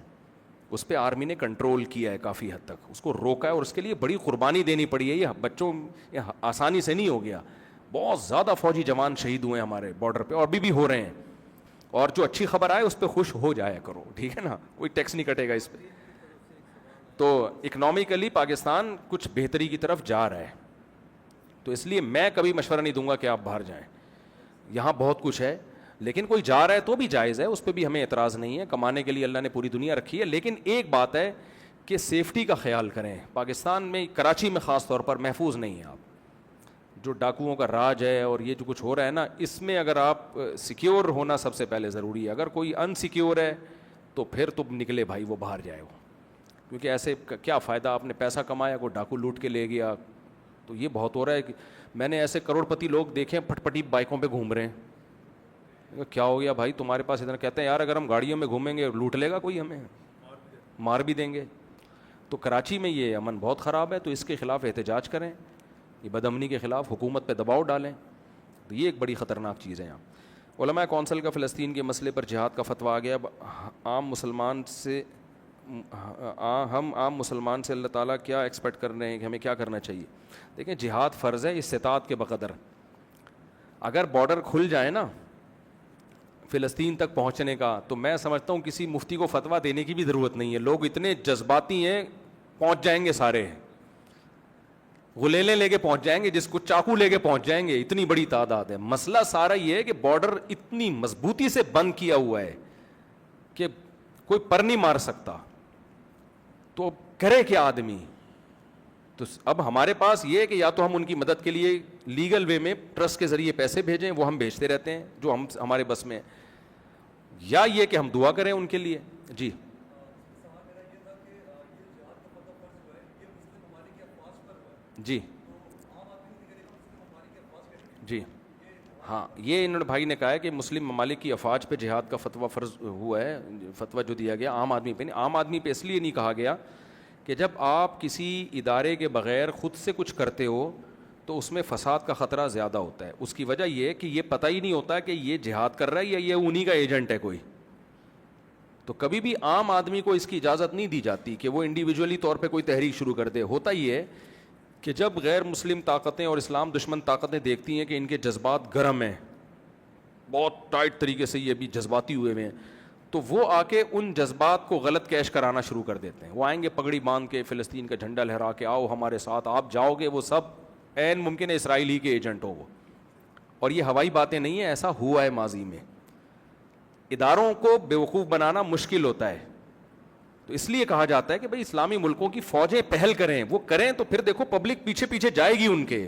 اس پہ آرمی نے کنٹرول کیا ہے کافی حد تک, اس کو روکا ہے, اور اس کے لیے بڑی قربانی دینی پڑی ہے. یہ بچوں یہ آسانی سے نہیں ہو گیا. بہت زیادہ فوجی جوان شہید ہوئے ہیں ہمارے بارڈر پہ, اور ابھی بھی ہو رہے ہیں. اور جو اچھی خبر آئے اس پہ خوش ہو جایا کرو, ٹھیک ہے نا, کوئی ٹیکس نہیں کٹے گا اس پہ. تو اکنامیکلی پاکستان کچھ بہتری کی طرف جا رہا ہے. تو اس لیے میں کبھی مشورہ نہیں دوں گا کہ آپ باہر جائیں, یہاں بہت کچھ ہے. لیکن کوئی جا رہا ہے تو بھی جائز ہے, اس پہ بھی ہمیں اعتراض نہیں ہے. کمانے کے لیے اللہ نے پوری دنیا رکھی ہے. لیکن ایک بات ہے کہ سیفٹی کا خیال کریں. پاکستان میں کراچی میں خاص طور پر محفوظ نہیں ہیں آپ. جو ڈاکوؤں کا راج ہے اور یہ جو کچھ ہو رہا ہے نا, اس میں اگر آپ سیکیور ہونا سب سے پہلے ضروری ہے. اگر کوئی ان سیکیور ہے تو پھر تو نکلے بھائی, وہ باہر جائے وہ, کیونکہ ایسے کیا فائدہ, آپ نے پیسہ کمایا کوئی ڈاکو لوٹ کے لے گیا. تو یہ بہت ہو رہا ہے کہ میں نے ایسے کروڑ پتی لوگ دیکھے پھٹ پٹی بائکوں پہ گھوم رہے ہیں. کیا ہو گیا بھائی تمہارے پاس اتنا؟ کہتے ہیں یار اگر ہم گاڑیوں میں گھومیں گے لوٹ لے گا کوئی, ہمیں مار بھی دیں گے. تو کراچی میں یہ امن بہت خراب ہے, تو اس کے خلاف احتجاج کریں, یہ بدامنی کے خلاف حکومت پہ دباؤ ڈالیں. تو یہ ایک بڑی خطرناک چیز ہے. یہاں علماء کونسل کا فلسطین کے مسئلے پر جہاد کا فتویٰ آ گیا. ہم عام مسلمان سے اللہ تعالیٰ کیا ایکسپیکٹ کر رہے ہیں کہ ہمیں کیا کرنا چاہیے؟ دیکھیں جہاد فرض ہے استطاعت کے بقدر. اگر بارڈر کھل جائے نا فلسطین تک پہنچنے کا, تو میں سمجھتا ہوں کسی مفتی کو فتویٰ دینے کی بھی ضرورت نہیں ہے. لوگ اتنے جذباتی ہیں, پہنچ جائیں گے سارے, غلیلیں لے کے پہنچ جائیں گے, جس کو چاقو لے کے پہنچ جائیں گے. اتنی بڑی تعداد ہے. مسئلہ سارا یہ ہے کہ بارڈر اتنی مضبوطی سے بند کیا ہوا ہے کہ کوئی پر نہیں مار سکتا. تو کرے کیا آدمی؟ تو اب ہمارے پاس یہ ہے کہ یا تو ہم ان کی مدد کے لیے لیگل وے میں ٹرسٹ کے ذریعے پیسے بھیجیں, وہ ہم بھیجتے رہتے ہیں جو ہمارے بس میں, یا یہ کہ ہم دعا کریں ان کے لیے. جی جی جی ہاں, یہ انہوں نے بھائی نے کہا ہے کہ مسلم ممالک کی افواج پہ جہاد کا فتویٰ فرض ہوا ہے. فتویٰ جو دیا گیا عام آدمی پہ نہیں. عام آدمی پہ اس لیے نہیں کہا گیا کہ جب آپ کسی ادارے کے بغیر خود سے کچھ کرتے ہو تو اس میں فساد کا خطرہ زیادہ ہوتا ہے. اس کی وجہ یہ ہے کہ یہ پتہ ہی نہیں ہوتا کہ یہ جہاد کر رہا ہے یا یہ انہی کا ایجنٹ ہے کوئی. تو کبھی بھی عام آدمی کو اس کی اجازت نہیں دی جاتی کہ وہ انڈیویجولی طور پہ کوئی تحریک شروع کر دے. ہوتا یہ ہے کہ جب غیر مسلم طاقتیں اور اسلام دشمن طاقتیں دیکھتی ہیں کہ ان کے جذبات گرم ہیں, بہت ٹائٹ طریقے سے یہ بھی جذباتی ہوئے ہوئے ہیں, تو وہ آ کے ان جذبات کو غلط کیش کرانا شروع کر دیتے ہیں. وہ آئیں گے پگڑی باندھ کے, فلسطین کا جھنڈا لہرا کے, آؤ ہمارے ساتھ, آپ جاؤ گے. وہ سب عین ممکن ہے اسرائیل ہی کے ایجنٹ ہو وہ. اور یہ ہوائی باتیں نہیں ہیں, ایسا ہوا ہے ماضی میں. اداروں کو بیوقوف بنانا مشکل ہوتا ہے, تو اس لیے کہا جاتا ہے کہ بھئی اسلامی ملکوں کی فوجیں پہل کریں. وہ کریں تو پھر دیکھو پبلک پیچھے پیچھے جائے گی. ان کے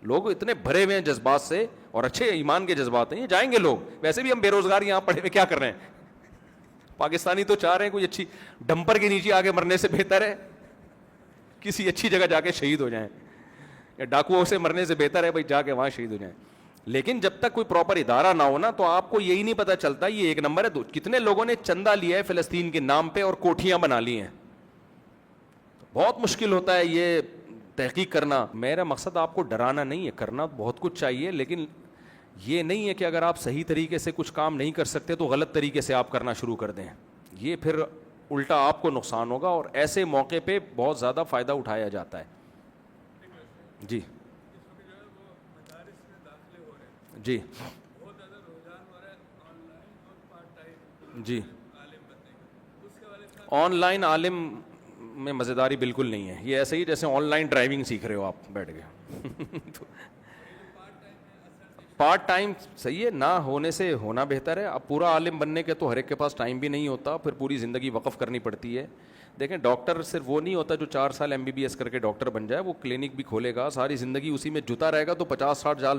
لوگ اتنے بھرے ہوئے ہیں جذبات سے, اور اچھے ایمان کے جذبات ہیں, یہ جائیں گے لوگ. ویسے بھی ہم بے روزگار یہاں پڑے ہوئے کیا کر رہے ہیں, پاکستانی تو چاہ رہے ہیں کوئی اچھی ڈمپر کے نیچے آگے مرنے سے بہتر ہے کسی اچھی جگہ جا کے شہید ہو جائیں, یا ڈاکوؤں سے مرنے سے بہتر ہے بھائی جا کے وہاں شہید ہو جائیں. لیکن جب تک کوئی پراپر ادارہ نہ ہونا تو آپ کو یہی نہیں پتا چلتا یہ ایک نمبر ہے. کتنے لوگوں نے چندہ لیا ہے فلسطین کے نام پہ اور کوٹھیاں بنا لی ہیں. بہت مشکل ہوتا ہے یہ تحقیق کرنا. میرا مقصد آپ کو ڈرانا نہیں ہے, کرنا بہت کچھ چاہیے, لیکن یہ نہیں ہے کہ اگر آپ صحیح طریقے سے کچھ کام نہیں کر سکتے تو غلط طریقے سے آپ کرنا شروع کر دیں. یہ پھر الٹا آپ کو نقصان ہوگا, اور ایسے موقع پہ بہت زیادہ فائدہ اٹھایا جاتا ہے. جی جی جی, آن لائن عالم میں مزیداری بالکل نہیں ہے. یہ ایسے ہی جیسے آن لائن ڈرائیونگ سیکھ رہے ہو آپ بیٹھ کے. پارٹ ٹائم صحیح ہے, نہ ہونے سے ہونا بہتر ہے. اب پورا عالم بننے کے تو ہر ایک کے پاس ٹائم بھی نہیں ہوتا, پھر پوری زندگی وقف کرنی پڑتی ہے. دیکھیں ڈاکٹر صرف وہ نہیں ہوتا جو 4 سال MBBS کر کے ڈاکٹر بن جائے. وہ کلینک بھی کھولے گا, ساری زندگی اسی میں جتا رہے گا, تو 50-60 سال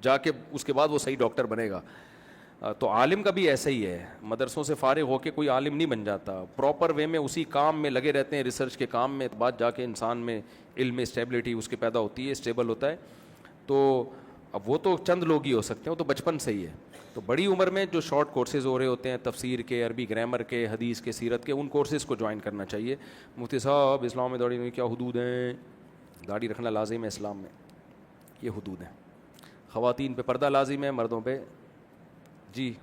جا کے اس کے بعد وہ صحیح ڈاکٹر بنے گا. تو عالم کا بھی ایسا ہی ہے, مدرسوں سے فارغ ہو کے کوئی عالم نہیں بن جاتا. پراپر وے میں اسی کام میں لگے رہتے ہیں, ریسرچ کے کام میں, بعد جا کے انسان میں علم میں اسٹیبلٹی اس کے پیدا ہوتی ہے, اسٹیبل ہوتا ہے. تو اب وہ تو چند لوگ ہی ہو سکتے ہیں, وہ تو بچپن سے ہی ہے. تو بڑی عمر میں جو شارٹ کورسز ہو رہے ہوتے ہیں تفسیر کے, عربی گرامر کے, حدیث کے, سیرت کے, ان کورسز کو جوائن کرنا چاہیے. مفتی صاحب اسلام میں داڑھی میں کیا حدود ہیں؟ داڑھی رکھنا لازم ہے اسلام میں, یہ حدود ہیں. خواتین پہ پردہ لازم ہے, مردوں پہ جی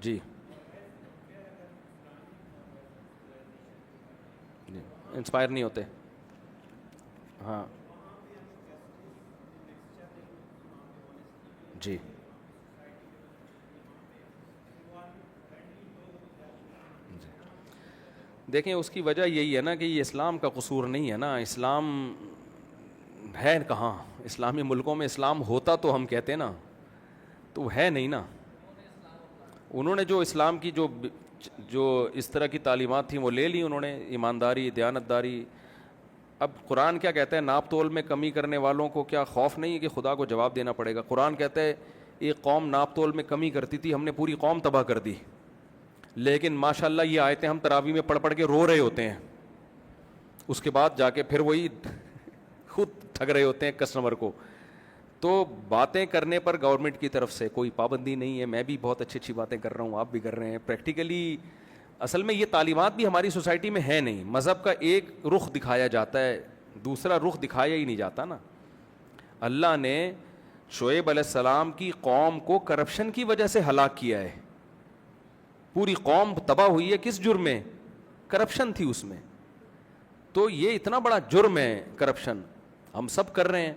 جی جی انسپائر نہیں ہوتے. ہاں جی دیکھیں اس کی وجہ یہی ہے نا کہ یہ اسلام کا قصور نہیں ہے نا. اسلام ہے کہاں؟ اسلامی ملکوں میں اسلام ہوتا تو ہم کہتے نا, تو ہے نہیں نا. انہوں نے جو اسلام کی جو اس طرح کی تعلیمات تھیں وہ لے لی انہوں نے, ایمانداری, دیانتداری. اب قرآن کیا کہتا ہے, ناپ تول میں کمی کرنے والوں کو کیا خوف نہیں ہے کہ خدا کو جواب دینا پڑے گا؟ قرآن کہتا ہے ایک قوم ناپ تول میں کمی کرتی تھی, ہم نے پوری قوم تباہ کر دی. لیکن ماشاءاللہ یہ آیتیں ہم تراویح میں پڑھ کے رو رہے ہوتے ہیں, اس کے بعد جا کے پھر وہی خود ٹھگ رہے ہوتے ہیں کسٹمر کو. تو باتیں کرنے پر گورنمنٹ کی طرف سے کوئی پابندی نہیں ہے. میں بھی بہت اچھی اچھی باتیں کر رہا ہوں, آپ بھی کر رہے ہیں. پریکٹیکلی اصل میں یہ تعلیمات بھی ہماری سوسائٹی میں ہے نہیں. مذہب کا ایک رخ دکھایا جاتا ہے, دوسرا رخ دکھایا ہی نہیں جاتا نا. اللہ نے شعیب علیہ السلام کی قوم کو کرپشن کی وجہ سے ہلاک کیا ہے. پوری قوم تباہ ہوئی ہے کس جرم میں؟ کرپشن تھی اس میں. تو یہ اتنا بڑا جرم ہے کرپشن, ہم سب کر رہے ہیں.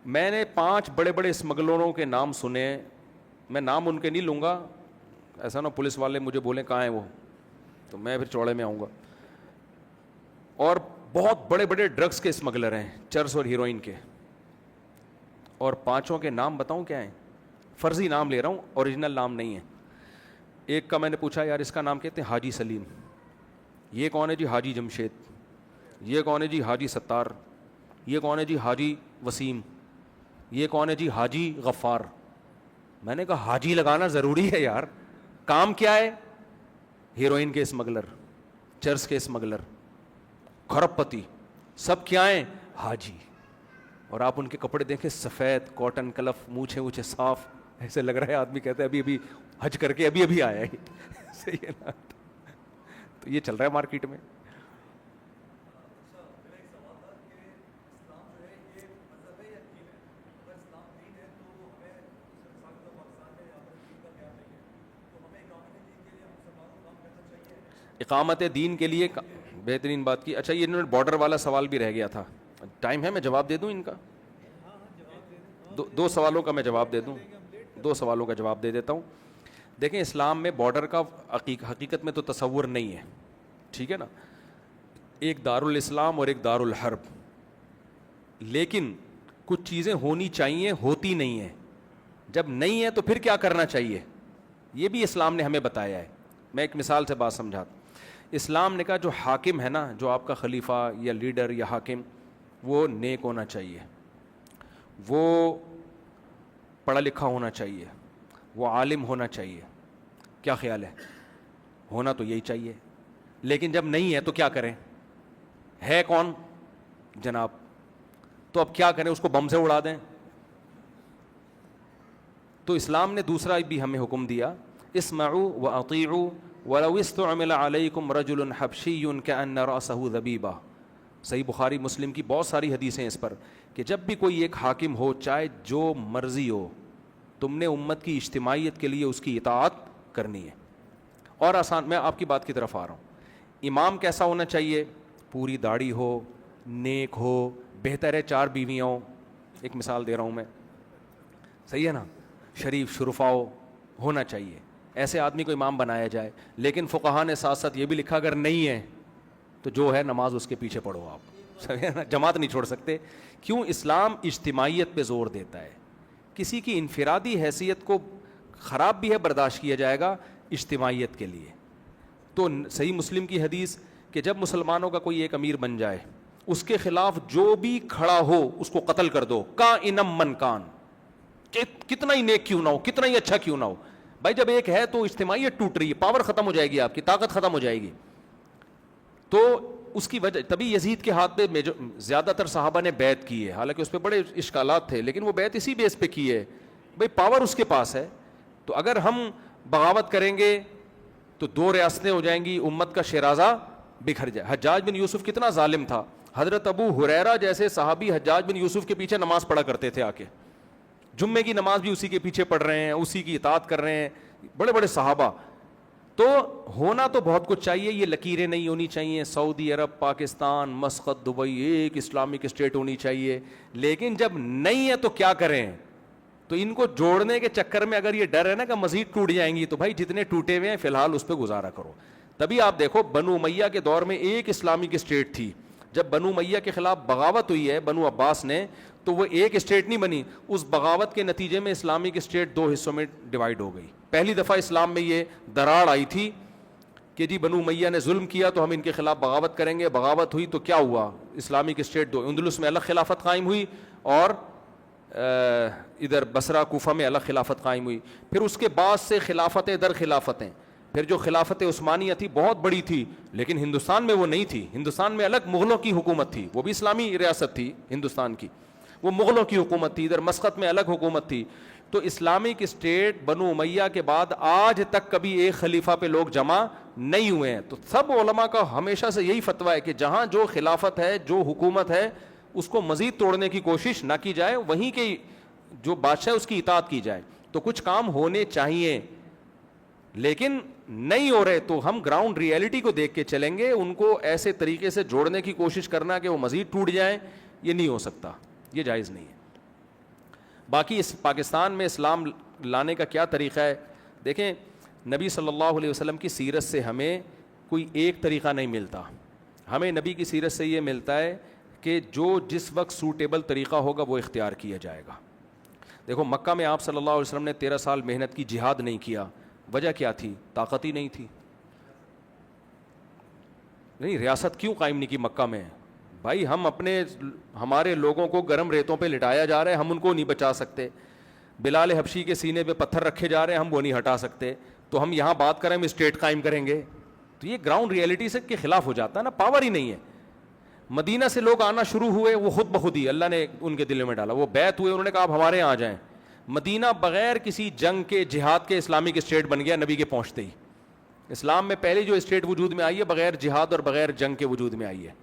میں نے 5 بڑے بڑے اسمگلروں کے نام سنے, میں نام ان کے نہیں لوں گا, ایسا نہ پولیس والے مجھے بولیں کہاں ہیں وہ, تو میں پھر چوڑے میں آؤں گا. اور بہت بڑے بڑے ڈرگس کے اسمگلر ہیں, چرس اور ہیروئن کے. اور 5 کے نام بتاؤں کیا ہیں؟ فرضی نام لے رہا ہوں, اوریجنل نام نہیں ہے. ایک کا میں نے پوچھا یار اس کا نام کہتے ہیں حاجی سلیم. یہ کون ہے جی؟ حاجی جمشید. یہ کون ہے جی؟ حاجی ستار. یہ کون ہے جی؟ حاجی وسیم. یہ کون ہے جی؟ حاجی غفار. میں نے کہا حاجی لگانا ضروری ہے یار, کام کیا ہے؟ ہیروئن کے اسمگلر, چرس کے اسمگلر, کھرب پتی, سب کیا ہیں؟ حاجی. اور آپ ان کے کپڑے دیکھیں, سفید کاٹن کلف, مونچھیں وونچھیں صاف, ایسے لگ رہا ہے آدمی کہتا ہے ابھی ابھی حج کر کے ابھی ابھی آیا ہے. صحیح ہے نا. تو یہ چل رہا ہے مارکیٹ میں. اقامت دین کے لیے بہترین بات کی. اچھا یہ انہوں نے بارڈر والا سوال بھی رہ گیا تھا, ٹائم ہے میں جواب دے دوں ان کا؟ دو سوالوں کا میں جواب دے دوں, 2 سوالوں کا جواب دے دیتا ہوں. دیکھیں اسلام میں بارڈر کا حقیقت میں تو تصور نہیں ہے, ٹھیک ہے نا, ایک دارالاسلام اور ایک دارالحرب, لیکن کچھ چیزیں ہونی چاہیے, ہوتی نہیں ہیں. جب نہیں ہے تو پھر کیا کرنا چاہیے, یہ بھی اسلام نے ہمیں بتایا ہے. میں ایک مثال سے بات سمجھاتا. اسلام نے کہا جو حاکم ہے نا, جو آپ کا خلیفہ یا لیڈر یا حاکم, وہ نیک ہونا چاہیے, وہ پڑھا لکھا ہونا چاہیے, وہ عالم ہونا چاہیے. کیا خیال ہے؟ ہونا تو یہی چاہیے, لیکن جب نہیں ہے تو کیا کریں؟ ہے کون جناب؟ تو اب کیا کریں, اس کو بم سے اڑا دیں؟ تو اسلام نے دوسرا بھی ہمیں حکم دیا, اسمعوا واطیعوا ولو استعمل علیکم رجل حبشی کأن رأسہ ذبیبہ. صحیح بخاری مسلم کی بہت ساری حدیثیں اس پر, کہ جب بھی کوئی ایک حاکم ہو, چاہے جو مرضی ہو, تم نے امت کی اجتماعیت کے لیے اس کی اطاعت کرنی ہے. اور آسان, میں آپ کی بات کی طرف آ رہا ہوں. امام کیسا ہونا چاہیے؟ پوری داڑھی ہو, نیک ہو, بہتر ہے 4 بیویاں ہوں. ایک مثال دے رہا ہوں میں, صحیح ہے نا, شریف شرفا ہونا چاہیے, ایسے آدمی کو امام بنایا جائے. لیکن فقہا نے ساتھ ساتھ یہ بھی لکھا اگر نہیں ہے تو جو ہے نماز اس کے پیچھے پڑھو آپ, صحیح ہے نا, جماعت نہیں چھوڑ سکتے. کیوں؟ اسلام اجتماعیت پہ زور دیتا ہے. کسی کی انفرادی حیثیت کو خراب بھی ہے برداشت کیا جائے گا اجتماعیت کے لیے. تو صحیح مسلم کی حدیث کہ جب مسلمانوں کا کوئی ایک امیر بن جائے, اس کے خلاف جو بھی کھڑا ہو اس کو قتل کر دو, کائنم من کان, کتنا ہی نیک کیوں نہ ہو, کتنا ہی اچھا کیوں نہ ہو. بھائی جب ایک ہے تو اجتماعیت ٹوٹ رہی ہے, پاور ختم ہو جائے گی, آپ کی طاقت ختم ہو جائے گی. تو اس کی وجہ تبھی یزید کے ہاتھ پہ زیادہ تر صحابہ نے بیعت کی ہے, حالانکہ اس پہ بڑے اشکالات تھے, لیکن وہ بیعت اسی بیس پہ کی ہے, بھائی پاور اس کے پاس ہے. تو اگر ہم بغاوت کریں گے تو 2 ریاستیں ہو جائیں گی, امت کا شیرازہ بکھر جائے. حجاج بن یوسف کتنا ظالم تھا, حضرت ابو ہریرہ جیسے صحابی حجاج بن یوسف کے پیچھے نماز پڑھا کرتے تھے, آ کے جمعے کی نماز بھی اسی کے پیچھے پڑھ رہے ہیں, اسی کی اطاعت کر رہے ہیں, بڑے بڑے صحابہ. تو ہونا تو بہت کچھ چاہیے, یہ لکیریں نہیں ہونی چاہیے. سعودی عرب, پاکستان, مسقط, دبئی ایک اسلامک اسٹیٹ ہونی چاہیے. لیکن جب نہیں ہے تو کیا کریں؟ تو ان کو جوڑنے کے چکر میں اگر یہ ڈر ہے نا کہ مزید ٹوٹ جائیں گی, تو بھائی جتنے ٹوٹے ہوئے ہیں فی الحال اس پہ گزارا کرو. تبھی آپ دیکھو بنو امیہ کے دور میں ایک اسلامک اسٹیٹ تھی. جب بنو امیہ کے خلاف بغاوت ہوئی ہے بنو عباس نے, تو وہ ایک اسٹیٹ نہیں بنی, اس بغاوت کے نتیجے میں اسلامک اسٹیٹ 2 حصوں میں ڈیوائیڈ ہو گئی. پہلی دفعہ اسلام میں یہ دراڑ آئی تھی کہ جی بنو امیہ نے ظلم کیا تو ہم ان کے خلاف بغاوت کریں گے. بغاوت ہوئی تو کیا ہوا, اسلامک اسٹیٹ 2, اندلس میں الگ خلافت قائم ہوئی, اور ادھر بصرہ کوفہ میں الگ خلافت قائم ہوئی. پھر اس کے بعد سے خلافتیں در خلافتیں, پھر جو خلافت عثمانیہ تھی بہت بڑی تھی, لیکن ہندوستان میں وہ نہیں تھی. ہندوستان میں الگ مغلوں کی حکومت تھی, وہ بھی اسلامی ریاست تھی ہندوستان کی, وہ مغلوں کی حکومت تھی. ادھر مسقط میں الگ حکومت تھی. تو اسلامک اسٹیٹ بنو امیہ کے بعد آج تک کبھی ایک خلیفہ پہ لوگ جمع نہیں ہوئے ہیں. تو سب علماء کا ہمیشہ سے یہی فتویٰ ہے کہ جہاں جو خلافت ہے, جو حکومت ہے, اس کو مزید توڑنے کی کوشش نہ کی جائے, وہیں کے جو بادشاہ اس کی اطاعت کی جائے. تو کچھ کام ہونے چاہیے, لیکن نہیں ہو رہے تو ہم گراؤنڈ ریئلٹی کو دیکھ کے چلیں گے. ان کو ایسے طریقے سے جوڑنے کی کوشش کرنا کہ وہ مزید ٹوٹ جائیں, یہ نہیں ہو سکتا, یہ جائز نہیں ہے. باقی اس پاکستان میں اسلام لانے کا کیا طریقہ ہے؟ دیکھیں نبی صلی اللہ علیہ وسلم کی سیرت سے ہمیں کوئی ایک طریقہ نہیں ملتا. ہمیں نبی کی سیرت سے یہ ملتا ہے کہ جو جس وقت سوٹیبل طریقہ ہوگا وہ اختیار کیا جائے گا. دیکھو مکہ میں آپ صلی اللہ علیہ وسلم نے 13 سال محنت کی, جہاد نہیں کیا. وجہ کیا تھی؟ طاقت ہی نہیں تھی. نہیں, ریاست کیوں قائم نہیں کی مکہ میں؟ بھائی ہم ہمارے لوگوں کو گرم ریتوں پہ لٹایا جا رہا ہے, ہم ان کو نہیں بچا سکتے. بلال حبشی کے سینے پہ پتھر رکھے جا رہے ہیں, ہم وہ نہیں ہٹا سکتے. تو ہم یہاں بات کریں ہم اسٹیٹ قائم کریں گے, تو یہ گراؤنڈ ریئلٹی سے کے خلاف ہو جاتا ہے نا, پاور ہی نہیں ہے. مدینہ سے لوگ آنا شروع ہوئے, وہ خود بخود ہی اللہ نے ان کے دلوں میں ڈالا, وہ بیعت ہوئے, انہوں نے کہا آپ ہمارے یہاں آ جائیں. مدینہ بغیر کسی جنگ کے, جہاد کے اسلامک اسٹیٹ بن گیا نبی کے پہنچتے ہی. اسلام میں پہلی جو اسٹیٹ وجود میں آئی ہے بغیر جہاد اور بغیر جنگ کے وجود میں آئی ہے.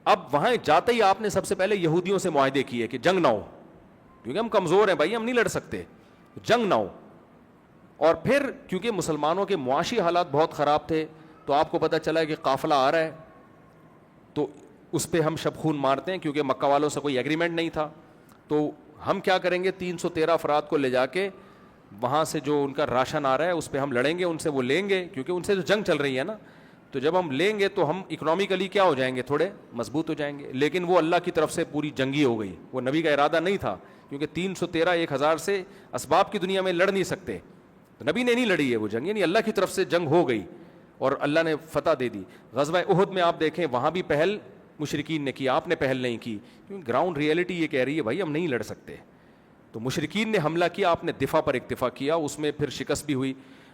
اب وہاں جاتے ہی آپ نے سب سے پہلے یہودیوں سے معاہدے کیے کہ جنگ نہ ہو, کیونکہ ہم کمزور ہیں بھائی, ہم نہیں لڑ سکتے, جنگ نہ ہو. اور پھر کیونکہ مسلمانوں کے معاشی حالات بہت خراب تھے, تو آپ کو پتہ چلا کہ قافلہ آ رہا ہے تو اس پہ ہم شب خون مارتے ہیں, کیونکہ مکہ والوں سے کوئی ایگریمنٹ نہیں تھا. تو ہم کیا کریں گے, 313 افراد کو لے جا کے وہاں سے جو ان کا راشن آ رہا ہے اس پہ ہم لڑیں گے, ان سے وہ لیں گے, کیونکہ ان سے جو جنگ چل رہی ہے نا, تو جب ہم لیں گے تو ہم اکنامکلی کیا ہو جائیں گے, تھوڑے مضبوط ہو جائیں گے. لیکن وہ اللہ کی طرف سے پوری جنگی ہو گئی, وہ نبی کا ارادہ نہیں تھا, کیونکہ 313 1000 سے اسباب کی دنیا میں لڑ نہیں سکتے, تو نبی نے نہیں لڑی ہے وہ جنگ, یعنی اللہ کی طرف سے جنگ ہو گئی اور اللہ نے فتح دے دی. غزوہ احد میں آپ دیکھیں وہاں بھی پہل مشرکین نے کی, آپ نے پہل نہیں کی, کیونکہ گراؤنڈ ریئلٹی یہ کہہ رہی ہے بھائی ہم نہیں لڑ سکتے. تو مشرکین نے حملہ کیا, آپ نے دفاع پر اکتفا کیا, اس میں پھر شکست بھی ہوئی,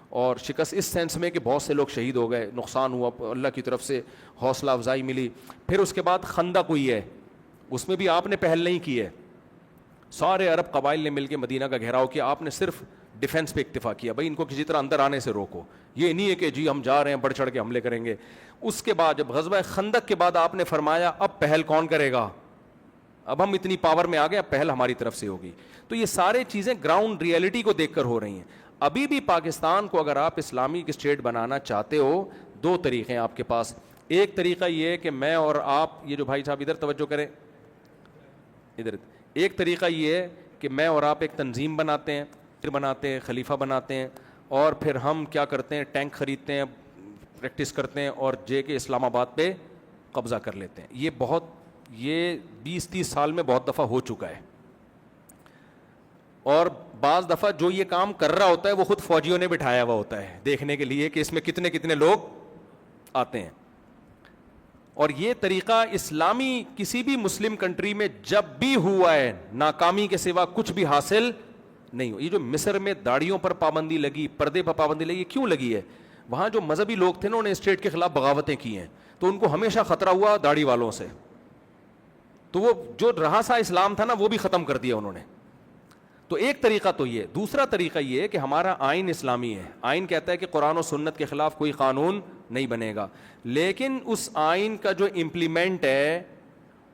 اور شکست اس سینس میں کہ بہت سے لوگ شہید ہو گئے, نقصان ہوا, اللہ کی طرف سے حوصلہ افزائی ملی. پھر اس کے بعد خندق ہوئی ہے, اس میں بھی آپ نے پہل نہیں کی ہے, سارے عرب قبائل نے مل کے مدینہ کا گھیراؤ کیا, آپ نے صرف ڈیفنس پہ اکتفا کیا, بھائی ان کو کسی طرح اندر آنے سے روکو, یہ نہیں ہے کہ جی ہم جا رہے ہیں بڑھ چڑھ کے حملے کریں گے. اس کے بعد جب غزوہ خندق کے بعد آپ نے فرمایا اب پہل کون کرے گا, اب ہم اتنی پاور میں آ گئے, اب پہل ہماری طرف سے ہوگی. تو یہ سارے چیزیں گراؤنڈ ریئلٹی کو دیکھ کر ہو رہی ہیں. ابھی بھی پاکستان کو اگر آپ اسلامک اسٹیٹ بنانا چاہتے ہو, دو طریقے ہیں آپ کے پاس. ایک طریقہ یہ ہے کہ میں اور آپ, یہ جو بھائی صاحب ادھر توجہ کریں, ادھر, ایک طریقہ یہ ہے کہ میں اور آپ ایک تنظیم بناتے ہیں, خلیفہ بناتے ہیں, اور پھر ہم کیا کرتے ہیں, ٹینک خریدتے ہیں, پریکٹس کرتے ہیں, اور جے کے اسلام آباد پہ قبضہ کر لیتے ہیں. یہ 20-30 سال میں بہت دفعہ ہو چکا ہے. اور بعض دفعہ جو یہ کام کر رہا ہوتا ہے وہ خود فوجیوں نے بٹھایا ہوا ہوتا ہے دیکھنے کے لیے کہ اس میں کتنے کتنے لوگ آتے ہیں. اور یہ طریقہ اسلامی کسی بھی مسلم کنٹری میں جب بھی ہوا ہے, ناکامی کے سوا کچھ بھی حاصل نہیں ہو. یہ جو مصر میں داڑھیوں پر پابندی لگی, پردے پر پابندی لگی, کیوں لگی ہے؟ وہاں جو مذہبی لوگ تھے نا, انہوں نے اسٹیٹ کے خلاف بغاوتیں کی ہیں, تو ان کو ہمیشہ خطرہ ہوا داڑھی والوں سے, تو وہ جو رہا سا اسلام تھا نا وہ بھی ختم کر دیا انہوں نے. تو ایک طریقہ تو یہ. دوسرا طریقہ یہ ہے کہ ہمارا آئین اسلامی ہے, آئین کہتا ہے کہ قرآن و سنت کے خلاف کوئی قانون نہیں بنے گا, لیکن اس آئین کا جو امپلیمنٹ ہے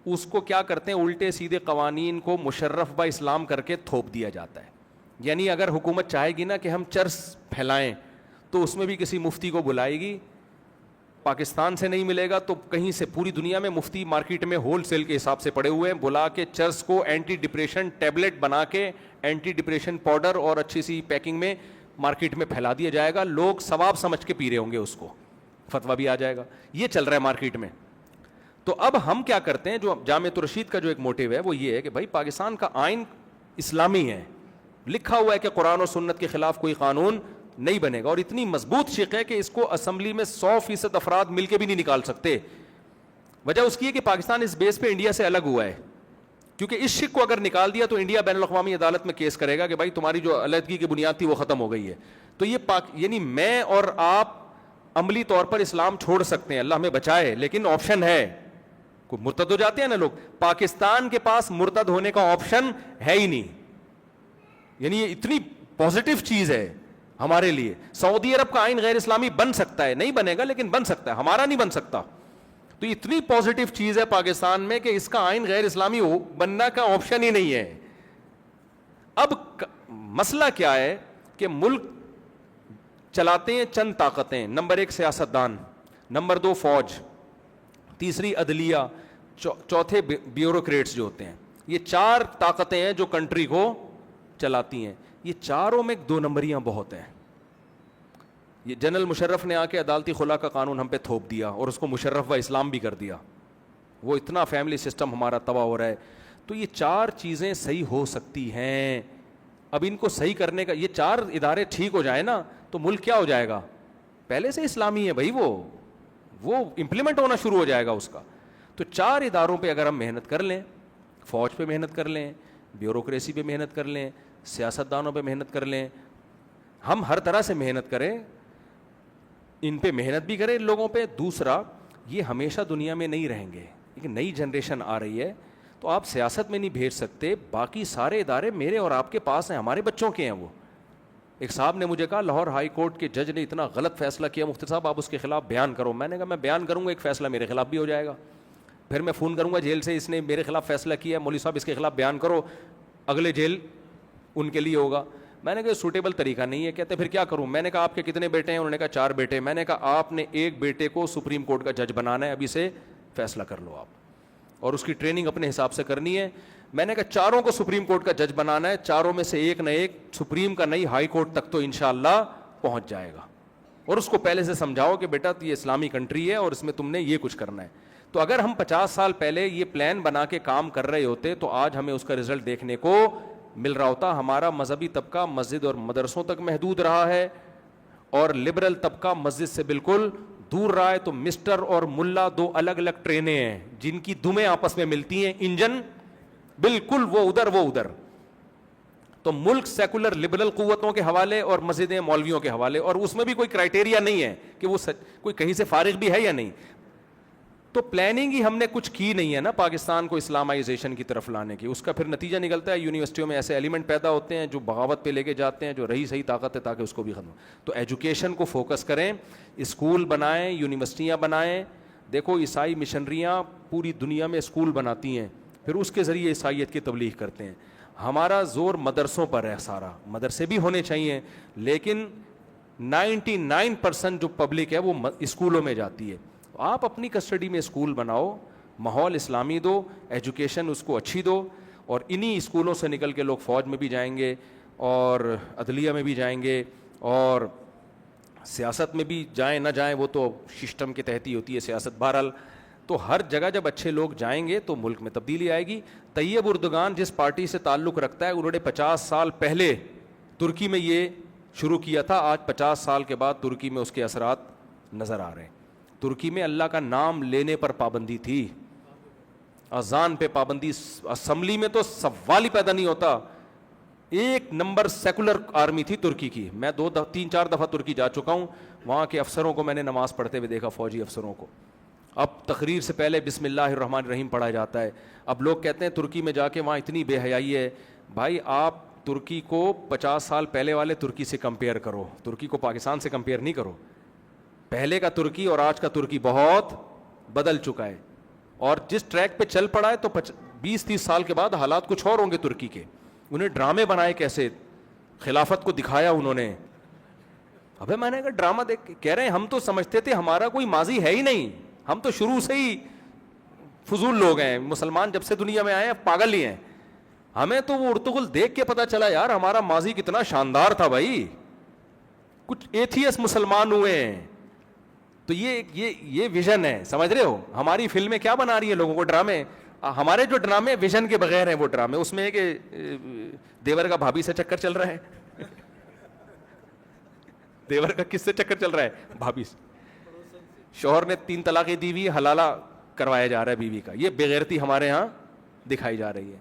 اس کو کیا کرتے ہیں, الٹے سیدھے قوانین کو مشرف با اسلام کر کے تھوپ دیا جاتا ہے. یعنی اگر حکومت چاہے گی نا کہ ہم چرس پھیلائیں, تو اس میں بھی کسی مفتی کو بلائے گی, پاکستان سے نہیں ملے گا تو کہیں سے, پوری دنیا میں مفتی مارکیٹ میں ہول سیل کے حساب سے پڑے ہوئے ہیں, بلا کے چرس کو اینٹی ڈپریشن ٹیبلٹ بنا کے, اینٹی ڈپریشن پاؤڈر اور اچھی سی پیکنگ میں مارکیٹ میں پھیلا دیا جائے گا, لوگ ثواب سمجھ کے پی رہے ہوں گے اس کو, فتویٰ بھی آ جائے گا. یہ چل رہا ہے مارکیٹ میں. تو اب ہم کیا کرتے ہیں, جو جامعۃ الرشید کا جو ایک موٹیو ہے وہ یہ ہے کہ بھائی پاکستان کا آئین اسلامی ہے, لکھا ہوا ہے کہ قرآن و سنت کے خلاف کوئی قانون نہیں بنے گا, اور اتنی مضبوط شق ہے کہ اس کو اسمبلی میں 100% افراد مل کے بھی نہیں نکال سکتے. وجہ اس کی ہے کہ پاکستان اس بیس پہ انڈیا سے الگ ہوا ہے, کیونکہ اس شق کو اگر نکال دیا تو انڈیا بین الاقوامی عدالت میں کیس کرے گا کہ بھائی تمہاری جو علیحدگی کی بنیاد تھی وہ ختم ہو گئی ہے. تو یہ یعنی میں اور آپ عملی طور پر اسلام چھوڑ سکتے ہیں, اللہ ہمیں بچائے, لیکن آپشن ہے. کوئی مرتد ہو جاتے ہیں نا لوگ, پاکستان کے پاس مرتد ہونے کا آپشن ہے ہی نہیں. یعنی یہ اتنی پازیٹیو چیز ہے ہمارے لیے. سعودی عرب کا آئین غیر اسلامی بن سکتا ہے, نہیں بنے گا لیکن بن سکتا ہے, ہمارا نہیں بن سکتا. تو اتنی پازیٹیو چیز ہے پاکستان میں کہ اس کا آئین غیر اسلامی بننا کا آپشن ہی نہیں ہے. اب مسئلہ کیا ہے کہ ملک چلاتے ہیں چند طاقتیں, نمبر 1 سیاستدان, نمبر 2 فوج, تیسری عدلیہ, چوتھے بیوروکریٹس جو ہوتے ہیں. یہ 4 طاقتیں ہیں جو کنٹری کو چلاتی ہیں. یہ چاروں میں 2 نمبریاں بہت ہیں. یہ جنرل مشرف نے آ کے عدالتی خلا کا قانون ہم پہ تھوپ دیا اور اس کو مشرف و اسلام بھی کر دیا. وہ اتنا فیملی سسٹم ہمارا تباہ ہو رہا ہے. تو یہ 4 چیزیں صحیح ہو سکتی ہیں. اب ان کو صحیح کرنے کا, یہ 4 ادارے ٹھیک ہو جائے نا تو ملک کیا ہو جائے گا, پہلے سے اسلامی ہے بھائی, وہ امپلیمنٹ ہونا شروع ہو جائے گا اس کا. تو 4 اداروں پہ اگر ہم محنت کر لیں, فوج پہ محنت کر لیں, بیوروکریسی پہ محنت کر لیں, سیاستدانوں پہ محنت کر لیں, ہم ہر طرح سے محنت کریں, ان پہ محنت بھی کریں ان لوگوں پہ. دوسرا, یہ ہمیشہ دنیا میں نہیں رہیں گے, ایک نئی جنریشن آ رہی ہے, تو آپ سیاست میں نہیں بھیج سکتے. باقی سارے ادارے میرے اور آپ کے پاس ہیں, ہمارے بچوں کے ہیں وہ. ایک صاحب نے مجھے کہا لاہور ہائی کورٹ کے جج نے اتنا غلط فیصلہ کیا مفتی صاحب آپ اس کے خلاف بیان کرو. میں نے کہا میں بیان کروں گا ایک فیصلہ میرے خلاف بھی ہو جائے گا, پھر میں فون کروں گا جیل سے اس نے میرے خلاف فیصلہ کیا, مولوی صاحب اس کے خلاف بیان کرو, اگلے جیل ان کے لیے ہوگا. میں نے کہا سوٹیبل طریقہ نہیں ہے. کہتے پھر کیا کروں؟ میں نے کہا آپ کے کتنے بیٹے ہیں؟ انہوں نے کہا 4 بیٹے. میں نے کہا آپ نے ایک بیٹے کو سپریم کورٹ کا جج بنانا ہے, ابھی سے فیصلہ کر لو آپ, اور اس کی ٹریننگ اپنے حساب سے کرنی ہے. میں نے کہا 4 کو سپریم کورٹ کا جج بنانا ہے, 4 میں سے ایک نہ ایک سپریم کا نہیں ہائی کورٹ تک تو انشاءاللہ پہنچ جائے گا. اور اس کو پہلے سے سمجھاؤ کہ بیٹا یہ اسلامی کنٹری ہے اور اس میں تم نے یہ کچھ کرنا ہے. تو اگر ہم 50 سال پہلے یہ پلان بنا کے کام کر رہے ہوتے تو آج ہمیں اس کا رزلٹ دیکھنے کو مل رہا ہوتا. ہمارا مذہبی طبقہ مسجد اور مدرسوں تک محدود رہا ہے اور لبرل طبقہ مسجد سے بالکل دور رہا ہے. تو مسٹر اور ملا 2 الگ الگ ٹرینیں ہیں جن کی دمیں آپس میں ملتی ہیں, انجن بالکل وہ ادھر. تو ملک سیکولر لبرل قوتوں کے حوالے اور مسجدیں مولویوں کے حوالے, اور اس میں بھی کوئی کرائٹیریا نہیں ہے کہ وہ کوئی کہیں سے فارغ بھی ہے یا نہیں. تو پلاننگ ہی ہم نے کچھ کی نہیں ہے نا پاکستان کو اسلامائزیشن کی طرف لانے کی. اس کا پھر نتیجہ نکلتا ہے یونیورسٹیوں میں ایسے ایلیمنٹ پیدا ہوتے ہیں جو بغاوت پہ لے کے جاتے ہیں, جو رہی صحیح طاقت ہے تاکہ اس کو بھی ختم. تو ایجوکیشن کو فوکس کریں, اسکول بنائیں, یونیورسٹیاں بنائیں. دیکھو عیسائی مشنریاں پوری دنیا میں اسکول بناتی ہیں, پھر اس کے ذریعے عیسائیت کی تبلیغ کرتے ہیں. ہمارا زور مدرسوں پر ہے سارا. مدرسے بھی ہونے چاہیے لیکن 99% جو پبلک ہے وہ اسکولوں میں جاتی ہے. آپ اپنی کسٹڈی میں اسکول بناؤ, ماحول اسلامی دو, ایجوکیشن اس کو اچھی دو, اور انہی اسکولوں سے نکل کے لوگ فوج میں بھی جائیں گے اور عدلیہ میں بھی جائیں گے اور سیاست میں بھی جائیں نہ جائیں وہ تو سسٹم کے تحت ہی ہوتی ہے سیاست. بہرحال تو ہر جگہ جب اچھے لوگ جائیں گے تو ملک میں تبدیلی آئے گی. طیب اردگان جس پارٹی سے تعلق رکھتا ہے انہوں نے 50 سال پہلے ترکی میں یہ شروع کیا تھا. آج 50 سال کے بعد ترکی میں اس کے اثرات نظر آ رہے ہیں. ترکی میں اللہ کا نام لینے پر پابندی تھی, اذان پہ پابندی, اسمبلی میں تو سوال ہی پیدا نہیں ہوتا. 1 نمبر سیکولر آرمی تھی ترکی کی. میں 2-3-4 دفعہ ترکی جا چکا ہوں, وہاں کے افسروں کو میں نے نماز پڑھتے ہوئے دیکھا, فوجی افسروں کو. اب تقریر سے پہلے بسم اللہ الرحمن الرحیم پڑھا جاتا ہے. اب لوگ کہتے ہیں ترکی میں جا کے وہاں اتنی بے حیائی ہے. بھائی آپ ترکی کو 50 سال پہلے والے ترکی سے کمپیئر کرو, ترکی کو پاکستان سے کمپیئر نہیں کرو. پہلے کا ترکی اور آج کا ترکی بہت بدل چکا ہے, اور جس ٹریک پہ چل پڑا ہے تو 20-30 سال کے بعد حالات کچھ اور ہوں گے ترکی کے. انہیں ڈرامے بنائے کیسے, خلافت کو دکھایا انہوں نے. ابے میں نے کہا ڈرامہ دیکھ, کہہ رہے ہیں ہم تو سمجھتے تھے ہمارا کوئی ماضی ہے ہی نہیں, ہم تو شروع سے ہی فضول لوگ ہیں. مسلمان جب سے دنیا میں آئے پاگل ہی ہیں. ہمیں تو وہ ارطغرل دیکھ کے پتا چلا یار ہمارا ماضی کتنا شاندار تھا بھائی. کچھ ایتھیس مسلمان ہوئے ہیں. تو یہ ویژن ہے, سمجھ رہے ہو. ہماری فلمیں کیا بنا رہی ہیں لوگوں کو, ڈرامے. ہمارے جو ڈرامے ویژن کے بغیر ہیں وہ ڈرامے. اس میں ہے کہ دیور کا بھابھی سے چکر چل رہا ہے. دیور کا کس سے چکر چل رہا ہے؟ بھابھی سے. شوہر نے 3 طلاقیں دی ہوئی, حلالہ کروایا جا رہا ہے بیوی کا. یہ بےغیرتی ہمارے ہاں دکھائی جا رہی ہے.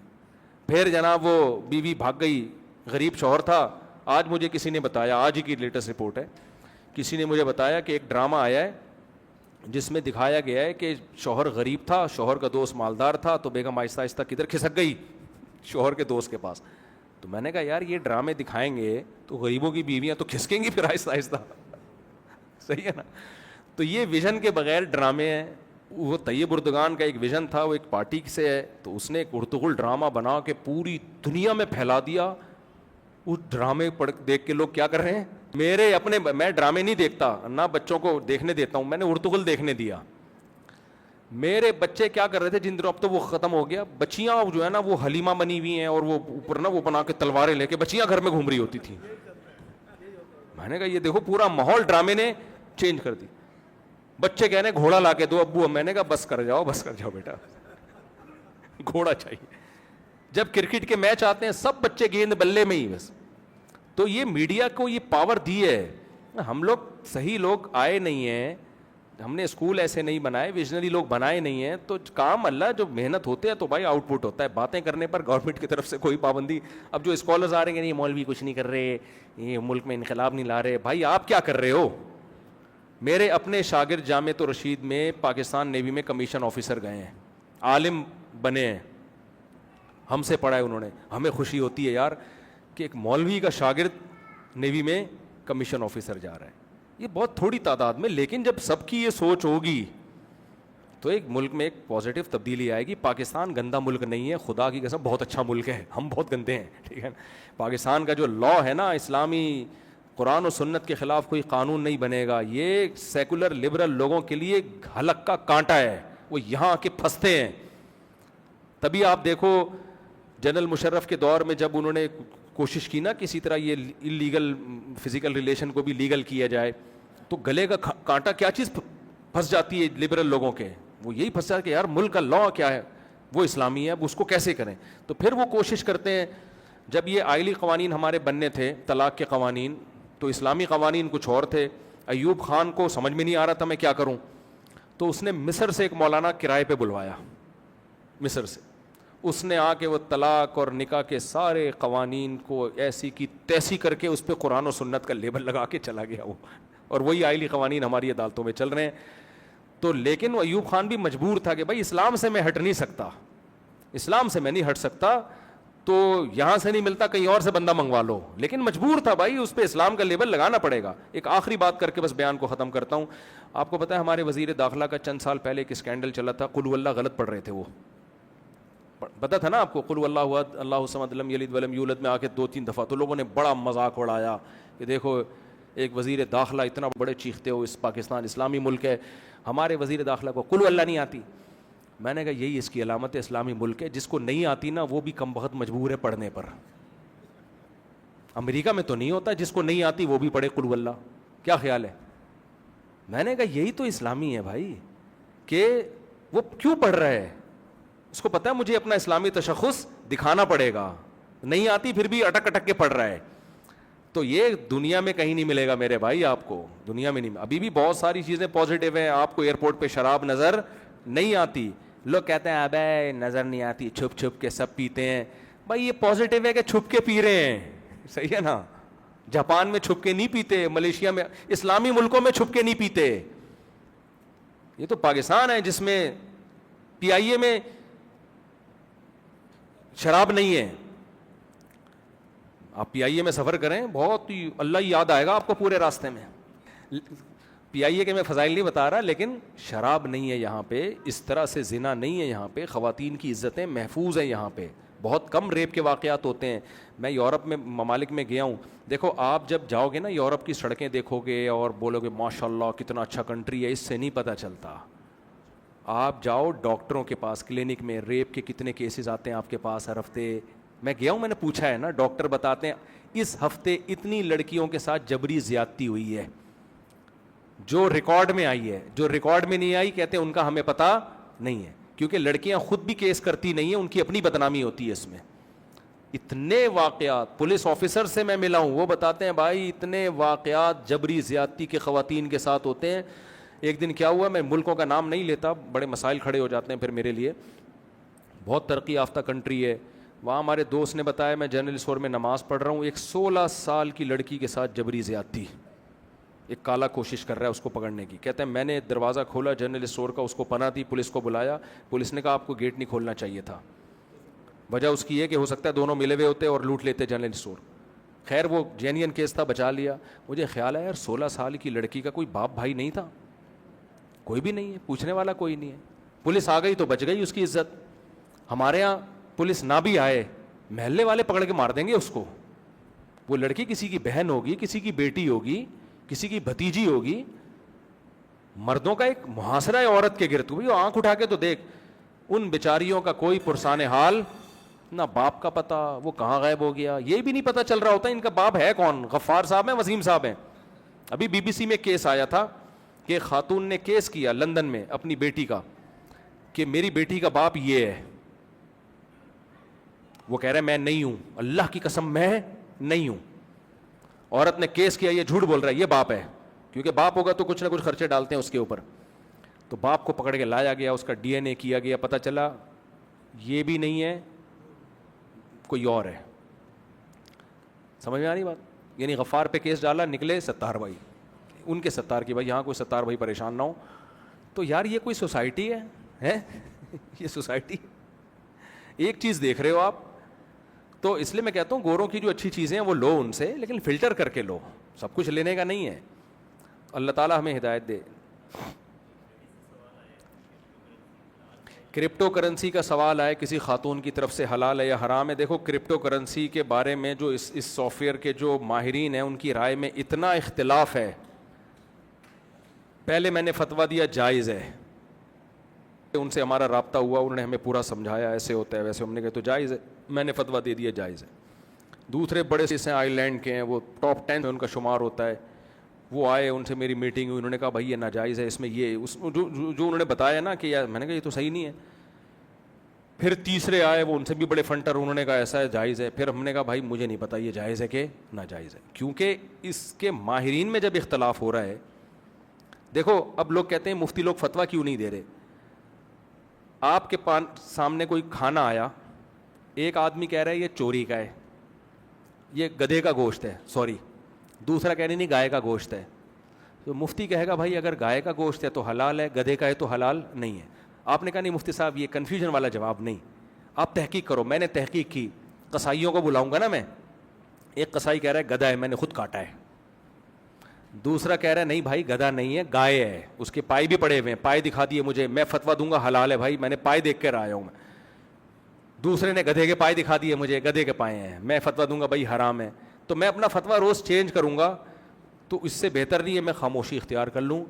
پھر جناب وہ بیوی بھاگ گئی, غریب شوہر تھا. آج مجھے کسی نے بتایا, آج ہی کی لیٹسٹ رپورٹ ہے, کسی نے مجھے بتایا کہ ایک ڈرامہ آیا ہے جس میں دکھایا گیا ہے کہ شوہر غریب تھا, شوہر کا دوست مالدار تھا, تو بیگم آہستہ آہستہ کدھر کھسک گئی, شوہر کے دوست کے پاس. تو میں نے کہا یار یہ ڈرامے دکھائیں گے تو غریبوں کی بیویاں تو کھسکیں گی پھر آہستہ آہستہ. صحیح ہے نا. تو یہ ویژن کے بغیر ڈرامے ہیں. وہ طیب اردگان کا ایک ویژن تھا, وہ ایک پارٹی سے ہے, تو اس نے ایک ارطغرل ڈرامہ بنا کے پوری دنیا میں پھیلا دیا. اس ڈرامے پڑھ دیکھ کے لوگ کیا کر رہے ہیں, میں ڈرامے نہیں دیکھتا نہ بچوں کو دیکھنے دیتا ہوں, میں نے ارطغرل دیکھنے دیا. میرے بچے کیا کر رہے تھے جن دنوں, اب تو وہ ختم ہو گیا, بچیاں جو ہے نا وہ حلیمہ بنی ہوئی ہیں اور وہ اوپر نا وہ بنا کے تلواریں لے کے بچیاں گھر میں گھوم رہی ہوتی تھیں. میں نے کہا یہ دیکھو پورا ماحول ڈرامے نے چینج کر دی. بچے کہنے گھوڑا لا کے دو ابو, میں نے کہا بس کر جاؤ بیٹا, گھوڑا چاہیے. جب کرکٹ کے میچ آتے ہیں سب بچے گیند بلے میں ہی بس. تو یہ میڈیا کو یہ پاور دی ہے. ہم لوگ صحیح لوگ آئے نہیں ہیں, ہم نے اسکول ایسے نہیں بنائے, ویژنری لوگ بنائے نہیں ہیں. تو کام اللہ جو محنت ہوتے ہیں تو بھائی آؤٹ پٹ ہوتا ہے. باتیں کرنے پر گورنمنٹ کی طرف سے کوئی پابندی. اب جو اسکالرز آ رہے ہیں نہیں مولوی کچھ نہیں کر رہے, یہ ملک میں انقلاب نہیں لا رہے, بھائی آپ کیا کر رہے ہو. میرے اپنے شاگرد جامعۃ الرشید میں پاکستان نیوی میں کمیشن آفیسر گئے ہیں, عالم بنے ہیں, ہم سے پڑھا ہے انہوں نے. ہمیں خوشی ہوتی ہے یار کہ ایک مولوی کا شاگرد نیوی میں کمیشن آفیسر جا رہا ہے. یہ بہت تھوڑی تعداد میں, لیکن جب سب کی یہ سوچ ہوگی تو ایک ملک میں ایک پازیٹیو تبدیلی آئے گی. پاکستان گندا ملک نہیں ہے, خدا کی قسم بہت اچھا ملک ہے, ہم بہت گندے ہیں, ٹھیک ہے. پاکستان کا جو لا ہے نا, اسلامی قرآن و سنت کے خلاف کوئی قانون نہیں بنے گا. یہ سیکولر لبرل لوگوں کے لیے حلق کا کانٹا ہے, وہ یہاں آ کے پھنستے ہیں. تبھی آپ دیکھو جنرل مشرف کے دور میں جب انہوں نے کوشش کی نا کسی طرح یہ انلیگل فزیکل ریلیشن کو بھی لیگل کیا جائے, تو گلے کا کانٹا کیا چیز پھنس جاتی ہے لبرل لوگوں کے, وہ یہی پھنس جاتا ہے کہ یار ملک کا لا کیا ہے, وہ اسلامی ہے, اب اس کو کیسے کریں. تو پھر وہ کوشش کرتے ہیں. جب یہ آئلی قوانین ہمارے بننے تھے, طلاق کے قوانین, تو اسلامی قوانین کچھ اور تھے. ایوب خان کو سمجھ میں نہیں آ رہا تھا میں کیا کروں, تو اس نے مصر سے ایک مولانا کرائے پہ بلوایا, مصر سے. اس نے آ کے وہ طلاق اور نکاح کے سارے قوانین کو ایسی کی تیسی کر کے اس پہ قرآن و سنت کا لیبل لگا کے چلا گیا وہ, اور وہی آئلی قوانین ہماری عدالتوں میں چل رہے ہیں. تو لیکن وہ ایوب خان بھی مجبور تھا کہ بھائی اسلام سے میں ہٹ نہیں سکتا, اسلام سے میں نہیں ہٹ سکتا, تو یہاں سے نہیں ملتا کہیں اور سے بندہ منگوا لو, لیکن مجبور تھا بھائی, اس پہ اسلام کا لیبل لگانا پڑے گا. ایک آخری بات کر کے بس بیان کو ختم کرتا ہوں. آپ کو پتہ ہے ہمارے وزیر داخلہ کا چند سال پہلے ایک اسکینڈل چلا تھا, قل واللہ غلط پڑھ رہے تھے وہ, پتا تھا نا آپ کو, قل واللہ احد اللہ الصمد لم یلد ولم یولد میں آ کے 2-3 دفعہ, تو لوگوں نے بڑا مذاق اڑایا کہ دیکھو ایک وزیر داخلہ اتنا بڑے چیختے ہو, اس پاکستان اسلامی ملک ہے, ہمارے وزیر داخلہ کو قل واللہ نہیں آتی. میں نے کہا یہی اس کی علامت ہے, اسلامی ملک ہے. جس کو نہیں آتی نا وہ بھی کم بخت مجبور ہے پڑھنے پر. امریکہ میں تو نہیں ہوتا جس کو نہیں آتی وہ بھی پڑھے قل واللہ, کیا خیال ہے؟ میں نے کہا یہی تو اسلامی ہے بھائی, کہ وہ کیوں پڑھ رہا ہے, اس کو پتہ ہے مجھے اپنا اسلامی تشخص دکھانا پڑے گا, نہیں آتی پھر بھی اٹک اٹک کے پڑھ رہا ہے. تو یہ دنیا میں کہیں نہیں ملے گا میرے بھائی, آپ کو دنیا میں نہیں. ابھی بھی بہت ساری چیزیں پازیٹیو ہیں. آپ کو ایئرپورٹ پہ شراب نظر نہیں آتی, لوگ کہتے ہیں ابے نظر نہیں آتی, چھپ چھپ کے سب پیتے ہیں. بھائی یہ پازیٹیو ہے کہ چھپ کے پی رہے ہیں, صحیح ہے نا. جاپان میں چھپ کے نہیں پیتے, ملیشیا میں, اسلامی ملکوں میں چھپ کے نہیں پیتے. یہ تو پاکستان ہے جس میں پی آئی اے میں شراب نہیں ہے. آپ پی آئی اے میں سفر کریں, بہت ہی اللہ ہی یاد آئے گا آپ کو پورے راستے میں. پی آئی اے کے میں فضائل نہیں بتا رہا, لیکن شراب نہیں ہے یہاں پہ, اس طرح سے زنا نہیں ہے یہاں پہ, خواتین کی عزتیں محفوظ ہیں یہاں پہ, بہت کم ریپ کے واقعات ہوتے ہیں. میں یورپ میں ممالک میں گیا ہوں, دیکھو آپ جب جاؤ گے نا یورپ کی سڑکیں دیکھو گے اور بولو گے ماشاء اللہ کتنا اچھا کنٹری ہے, اس سے نہیں پتہ چلتا. آپ جاؤ ڈاکٹروں کے پاس, کلینک میں ریپ کے کتنے کیسز آتے ہیں آپ کے پاس ہر ہفتے. میں گیا ہوں, میں نے پوچھا ہے نا, ڈاکٹر بتاتے ہیں اس ہفتے اتنی لڑکیوں کے ساتھ جبری زیادتی ہوئی ہے جو ریکارڈ میں آئی ہے, جو ریکارڈ میں نہیں آئی کہتے ہیں ان کا ہمیں پتہ نہیں ہے, کیونکہ لڑکیاں خود بھی کیس کرتی نہیں ہیں, ان کی اپنی بدنامی ہوتی ہے اس میں. اتنے واقعات پولیس آفیسر سے میں ملا ہوں, وہ بتاتے ہیں بھائی اتنے واقعات جبری زیادتی کے خواتین کے ساتھ ہوتے ہیں. ایک دن کیا ہوا, میں ملکوں کا نام نہیں لیتا, بڑے مسائل کھڑے ہو جاتے ہیں پھر میرے لیے. بہت ترقی یافتہ کنٹری ہے, وہاں ہمارے دوست نے بتایا, میں جنرل اسٹور میں نماز پڑھ رہا ہوں, ایک 16 سال کی لڑکی کے ساتھ جبری زیادتی, ایک کالا کوشش کر رہا ہے اس کو پکڑنے کی. کہتے ہیں میں نے دروازہ کھولا جنرل اسٹور کا, اس کو پناہ دی, پولیس کو بلایا, پولیس نے کہا آپ کو گیٹ نہیں کھولنا چاہیے تھا. وجہ اس کی ہے کہ ہو سکتا ہے دونوں ملے ہوئے ہوتے اور لوٹ لیتے جنرل اسٹور. خیر وہ جینین کیس تھا, بچا لیا. مجھے خیال ہے یار 16 سال کی لڑکی کا کوئی باپ بھائی نہیں تھا, کوئی بھی نہیں ہے, پوچھنے والا کوئی نہیں ہے. پولیس آ گئی تو بچ گئی اس کی عزت. ہمارے ہاں پولیس نہ بھی آئے, محلے والے پکڑ کے مار دیں گے اس کو. وہ لڑکی کسی کی بہن ہوگی, کسی کی بیٹی ہوگی, کسی کی بھتیجی ہوگی. مردوں کا ایک محاصرہ ہے عورت کے گرد. وہ آنکھ اٹھا کے تو دیکھ, ان بیچاریوں کا کوئی پرسان حال, نہ باپ کا پتہ, وہ کہاں غائب ہو گیا, یہ بھی نہیں پتہ چل رہا ہوتا ان کا باپ ہے کون, غفار صاحب ہیں, وسیم صاحب ہیں. ابھی بی بی سی میں کیس آیا تھا کہ خاتون نے کیس کیا لندن میں اپنی بیٹی کا کہ میری بیٹی کا باپ یہ ہے. وہ کہہ رہے میں نہیں ہوں, اللہ کی قسم میں نہیں ہوں. عورت نے کیس کیا, یہ جھوٹ بول رہا ہے, یہ باپ ہے, کیونکہ باپ ہوگا تو کچھ نہ کچھ خرچے ڈالتے ہیں اس کے اوپر. تو باپ کو پکڑ کے لایا گیا, اس کا ڈی این اے کیا گیا, پتہ چلا یہ بھی نہیں ہے, کوئی اور ہے. سمجھ میں آ رہی بات؟ یعنی غفار پہ کیس ڈالا, نکلے ستار بھائی, ان کے ستار کی, بھائی یہاں کوئی ستار بھائی پریشان نہ ہو. تو یار یہ کوئی سوسائٹی ہے یہ سوسائٹی. ایک چیز دیکھ رہے ہو آپ, تو اس لیے میں کہتا ہوں گوروں کی جو اچھی چیزیں ہیں وہ لو ان سے, لیکن فلٹر کر کے لو, سب کچھ لینے کا نہیں ہے. اللہ تعالیٰ ہمیں ہدایت دے. کرپٹو کرنسی کا سوال آئے کسی خاتون کی طرف سے, حلال ہے یا حرام ہے. دیکھو کرپٹو کرنسی کے بارے میں جو اس سافٹ ویئر کے جو ماہرین ہیں ان کی رائے میں اتنا اختلاف ہے. پہلے میں نے فتویٰ دیا جائز ہے, ان سے ہمارا رابطہ ہوا, انہوں نے ہمیں پورا سمجھایا ایسے ہوتا ہے ویسے, ہم نے کہا تو جائز ہے, میں نے فتویٰ دے دیا جائز ہے. دوسرے بڑے سے آئی لینڈ کے ہیں, وہ ٹاپ 10 میں ان کا شمار ہوتا ہے, وہ آئے, ان سے میری میٹنگ ہوئی, انہوں نے کہا بھائی یہ ناجائز ہے, اس میں یہ جو انہوں نے بتایا نا کہ میں نے کہا یہ تو صحیح نہیں ہے. پھر تیسرے آئے, وہ ان سے بھی بڑے فنٹر, انہوں نے کہا ایسا ہے جائز ہے. پھر ہم نے کہا بھائی مجھے نہیں پتا یہ جائز ہے کہ ناجائز ہے, کیونکہ اس کے ماہرین میں جب اختلاف ہو رہا ہے. دیکھو اب لوگ کہتے ہیں مفتی لوگ فتویٰ کیوں نہیں دے رہے. آپ کے سامنے کوئی کھانا آیا, ایک آدمی کہہ رہا ہے یہ چوری کا ہے, یہ گدھے کا گوشت ہے, سوری, دوسرا کہہ رہے نہیں گائے کا گوشت ہے. تو مفتی کہے گا بھائی اگر گائے کا گوشت ہے تو حلال ہے, گدھے کا ہے تو حلال نہیں ہے. آپ نے کہا نہیں مفتی صاحب یہ کنفیوژن والا جواب نہیں, آپ تحقیق کرو. میں نے تحقیق کی, قصائیوں کو بلاؤں گا نا میں. ایک قصائی کہہ رہا ہے گدھا ہے, میں نے خود کاٹا ہے. دوسرا کہہ رہا ہے نہیں بھائی گدھا نہیں ہے, گائے ہے, اس کے پائے بھی پڑے ہوئے ہیں, پائے دکھا دیے مجھے, میں فتویٰ دوں گا حلال ہے بھائی, میں نے پائے دیکھ کر آیا ہوں میں. دوسرے نے گدھے کے پائے دکھا دیے مجھے, گدھے کے پائے ہیں, میں فتویٰ دوں گا بھائی حرام ہے. تو میں اپنا فتویٰ روز چینج کروں گا. تو اس سے بہتر نہیں ہے میں خاموشی اختیار کر لوں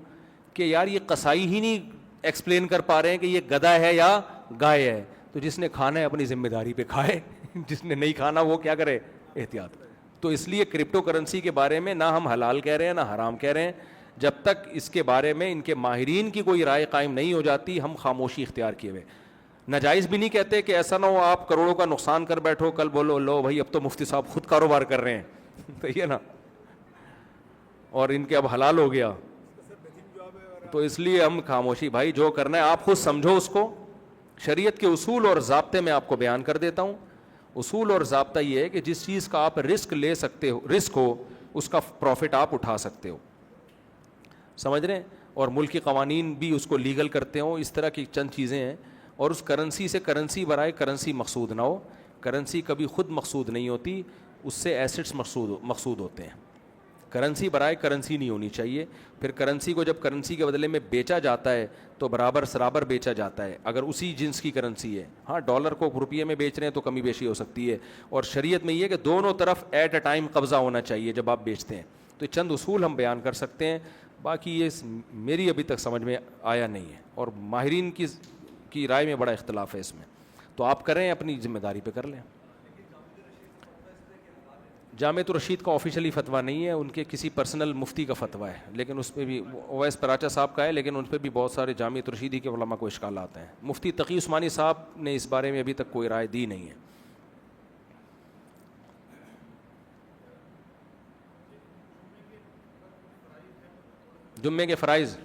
کہ یار یہ قصائی ہی نہیں ایکسپلین کر پا رہے ہیں کہ یہ گدھا ہے یا گائے ہے. تو جس نے کھانا ہے اپنی ذمہ داری پہ کھائے, جس نے نہیں کھانا وہ کیا کرے, احتیاط. تو اس لیے کرپٹو کرنسی کے بارے میں نہ ہم حلال کہہ رہے ہیں نہ حرام کہہ رہے ہیں. جب تک اس کے بارے میں ان کے ماہرین کی کوئی رائے قائم نہیں ہو جاتی ہم خاموشی اختیار کیے ہوئے. ناجائز بھی نہیں کہتے کہ ایسا نہ ہو آپ کروڑوں کا نقصان کر بیٹھو, کل بولو لو بھائی اب تو مفتی صاحب خود کاروبار کر رہے ہیں, صحیح ہے نا, اور ان کے اب حلال ہو گیا. تو اس لیے ہم خاموشی, بھائی جو کرنا ہے آپ خود سمجھو اس کو. شریعت کے اصول اور ضابطے میں آپ کو بیان کر دیتا ہوں. اصول اور ضابطہ یہ ہے کہ جس چیز کا آپ رسک لے سکتے ہو, رسک ہو, اس کا پروفٹ آپ اٹھا سکتے ہو, سمجھ رہے ہیں, اور ملکی قوانین بھی اس کو لیگل کرتے ہوں. اس طرح کی چند چیزیں ہیں. اور اس کرنسی سے کرنسی برائے کرنسی مقصود نہ ہو. کرنسی کبھی خود مقصود نہیں ہوتی, اس سے ایسٹس مقصود ہوتے ہیں. کرنسی برائے کرنسی نہیں ہونی چاہیے. پھر کرنسی کو جب کرنسی کے بدلے میں بیچا جاتا ہے تو برابر سرابر بیچا جاتا ہے, اگر اسی جنس کی کرنسی ہے. ہاں ڈالر کو روپیے میں بیچ رہے ہیں تو کمی بیشی ہو سکتی ہے, اور شریعت میں یہ ہے کہ دونوں طرف ایٹ اے ٹائم قبضہ ہونا چاہیے جب آپ بیچتے ہیں. تو چند اصول ہم بیان کر سکتے ہیں, باقی یہ میری ابھی تک سمجھ میں آیا نہیں ہے, اور ماہرین کی رائے میں بڑا اختلاف ہے اس میں. تو آپ کریں اپنی ذمہ داری پہ کر لیں. جامعۃ الرشید کا آفیشیلی فتویٰ نہیں ہے, ان کے کسی پرسنل مفتی کا فتویٰ ہے, لیکن اس پہ بھی اویس پراچا صاحب کا ہے, لیکن ان پہ بھی بہت سارے جامعۃ الرشیدی کے علماء کو اشکالات ہیں. مفتی تقی عثمانی صاحب نے اس بارے میں ابھی تک کوئی رائے دی نہیں ہے. جمعے کے فرائض,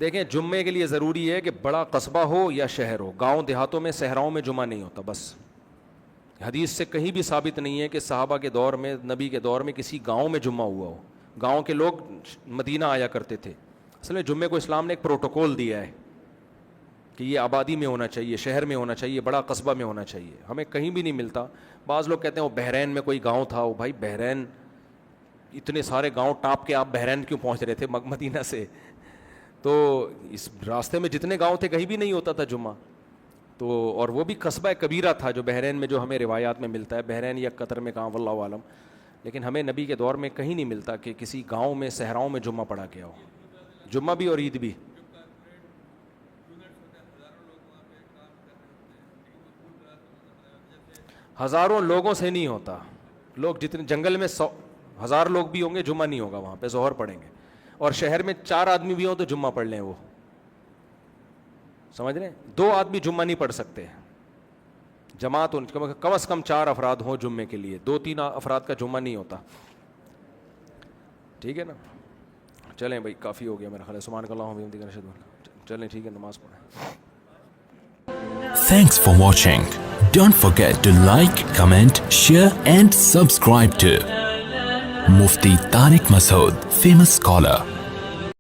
دیکھیں جمعے کے لیے ضروری ہے کہ بڑا قصبہ ہو یا شہر ہو. گاؤں دیہاتوں میں صحراؤں میں جمعہ نہیں ہوتا. بس حدیث سے کہیں بھی ثابت نہیں ہے کہ صحابہ کے دور میں, نبی کے دور میں کسی گاؤں میں جمعہ ہوا ہو. گاؤں کے لوگ مدینہ آیا کرتے تھے. اصل میں جمعے کو اسلام نے ایک پروٹوکول دیا ہے کہ یہ آبادی میں ہونا چاہیے, شہر میں ہونا چاہیے, بڑا قصبہ میں ہونا چاہیے. ہمیں کہیں بھی نہیں ملتا. بعض لوگ کہتے ہیں وہ بحرین میں کوئی گاؤں تھا. وہ بھائی بحرین, اتنے سارے گاؤں ٹاپ کے آپ بحرین کیوں پہنچ رہے تھے مدینہ سے؟ تو اس راستے میں جتنے گاؤں تھے کہیں بھی نہیں ہوتا تھا جمعہ. تو اور وہ بھی قصبہ کبیرہ تھا جو بحرین میں, جو ہمیں روایات میں ملتا ہے, بحرین یا قطر میں کہاں واللہ عالم. لیکن ہمیں نبی کے دور میں کہیں نہیں ملتا کہ کسی گاؤں میں صحراؤں میں جمعہ پڑھا گیا ہو. جمعہ بھی اور عید بھی. ہزاروں لوگوں سے نہیں ہوتا. لوگ جتنے جنگل میں 1,000 لوگ بھی ہوں گے, جمعہ نہیں ہوگا وہاں پہ, ظہر پڑھیں گے. اور شہر میں 4 آدمی بھی ہوں تو جمعہ پڑھ لیں. وہ سمجھ رہے ہیں, 2 آدمی جمعہ نہیں پڑھ سکتے. جماعت کم از کم 4 افراد ہوں جمعے کے لیے. 2-3 افراد کا جمعہ نہیں ہوتا. ٹھیک ہے نا, چلیں بھائی کافی ہو گیا میرا خیال ہے. سبحانک اللہم و بحمدک اشہد ان لا الہ الا انت. چلیں ٹھیک ہے, نماز پڑھیں. Thanks for watching. Don't forget to like, comment, share and subscribe to Mufti Tariq Masood, famous scholar.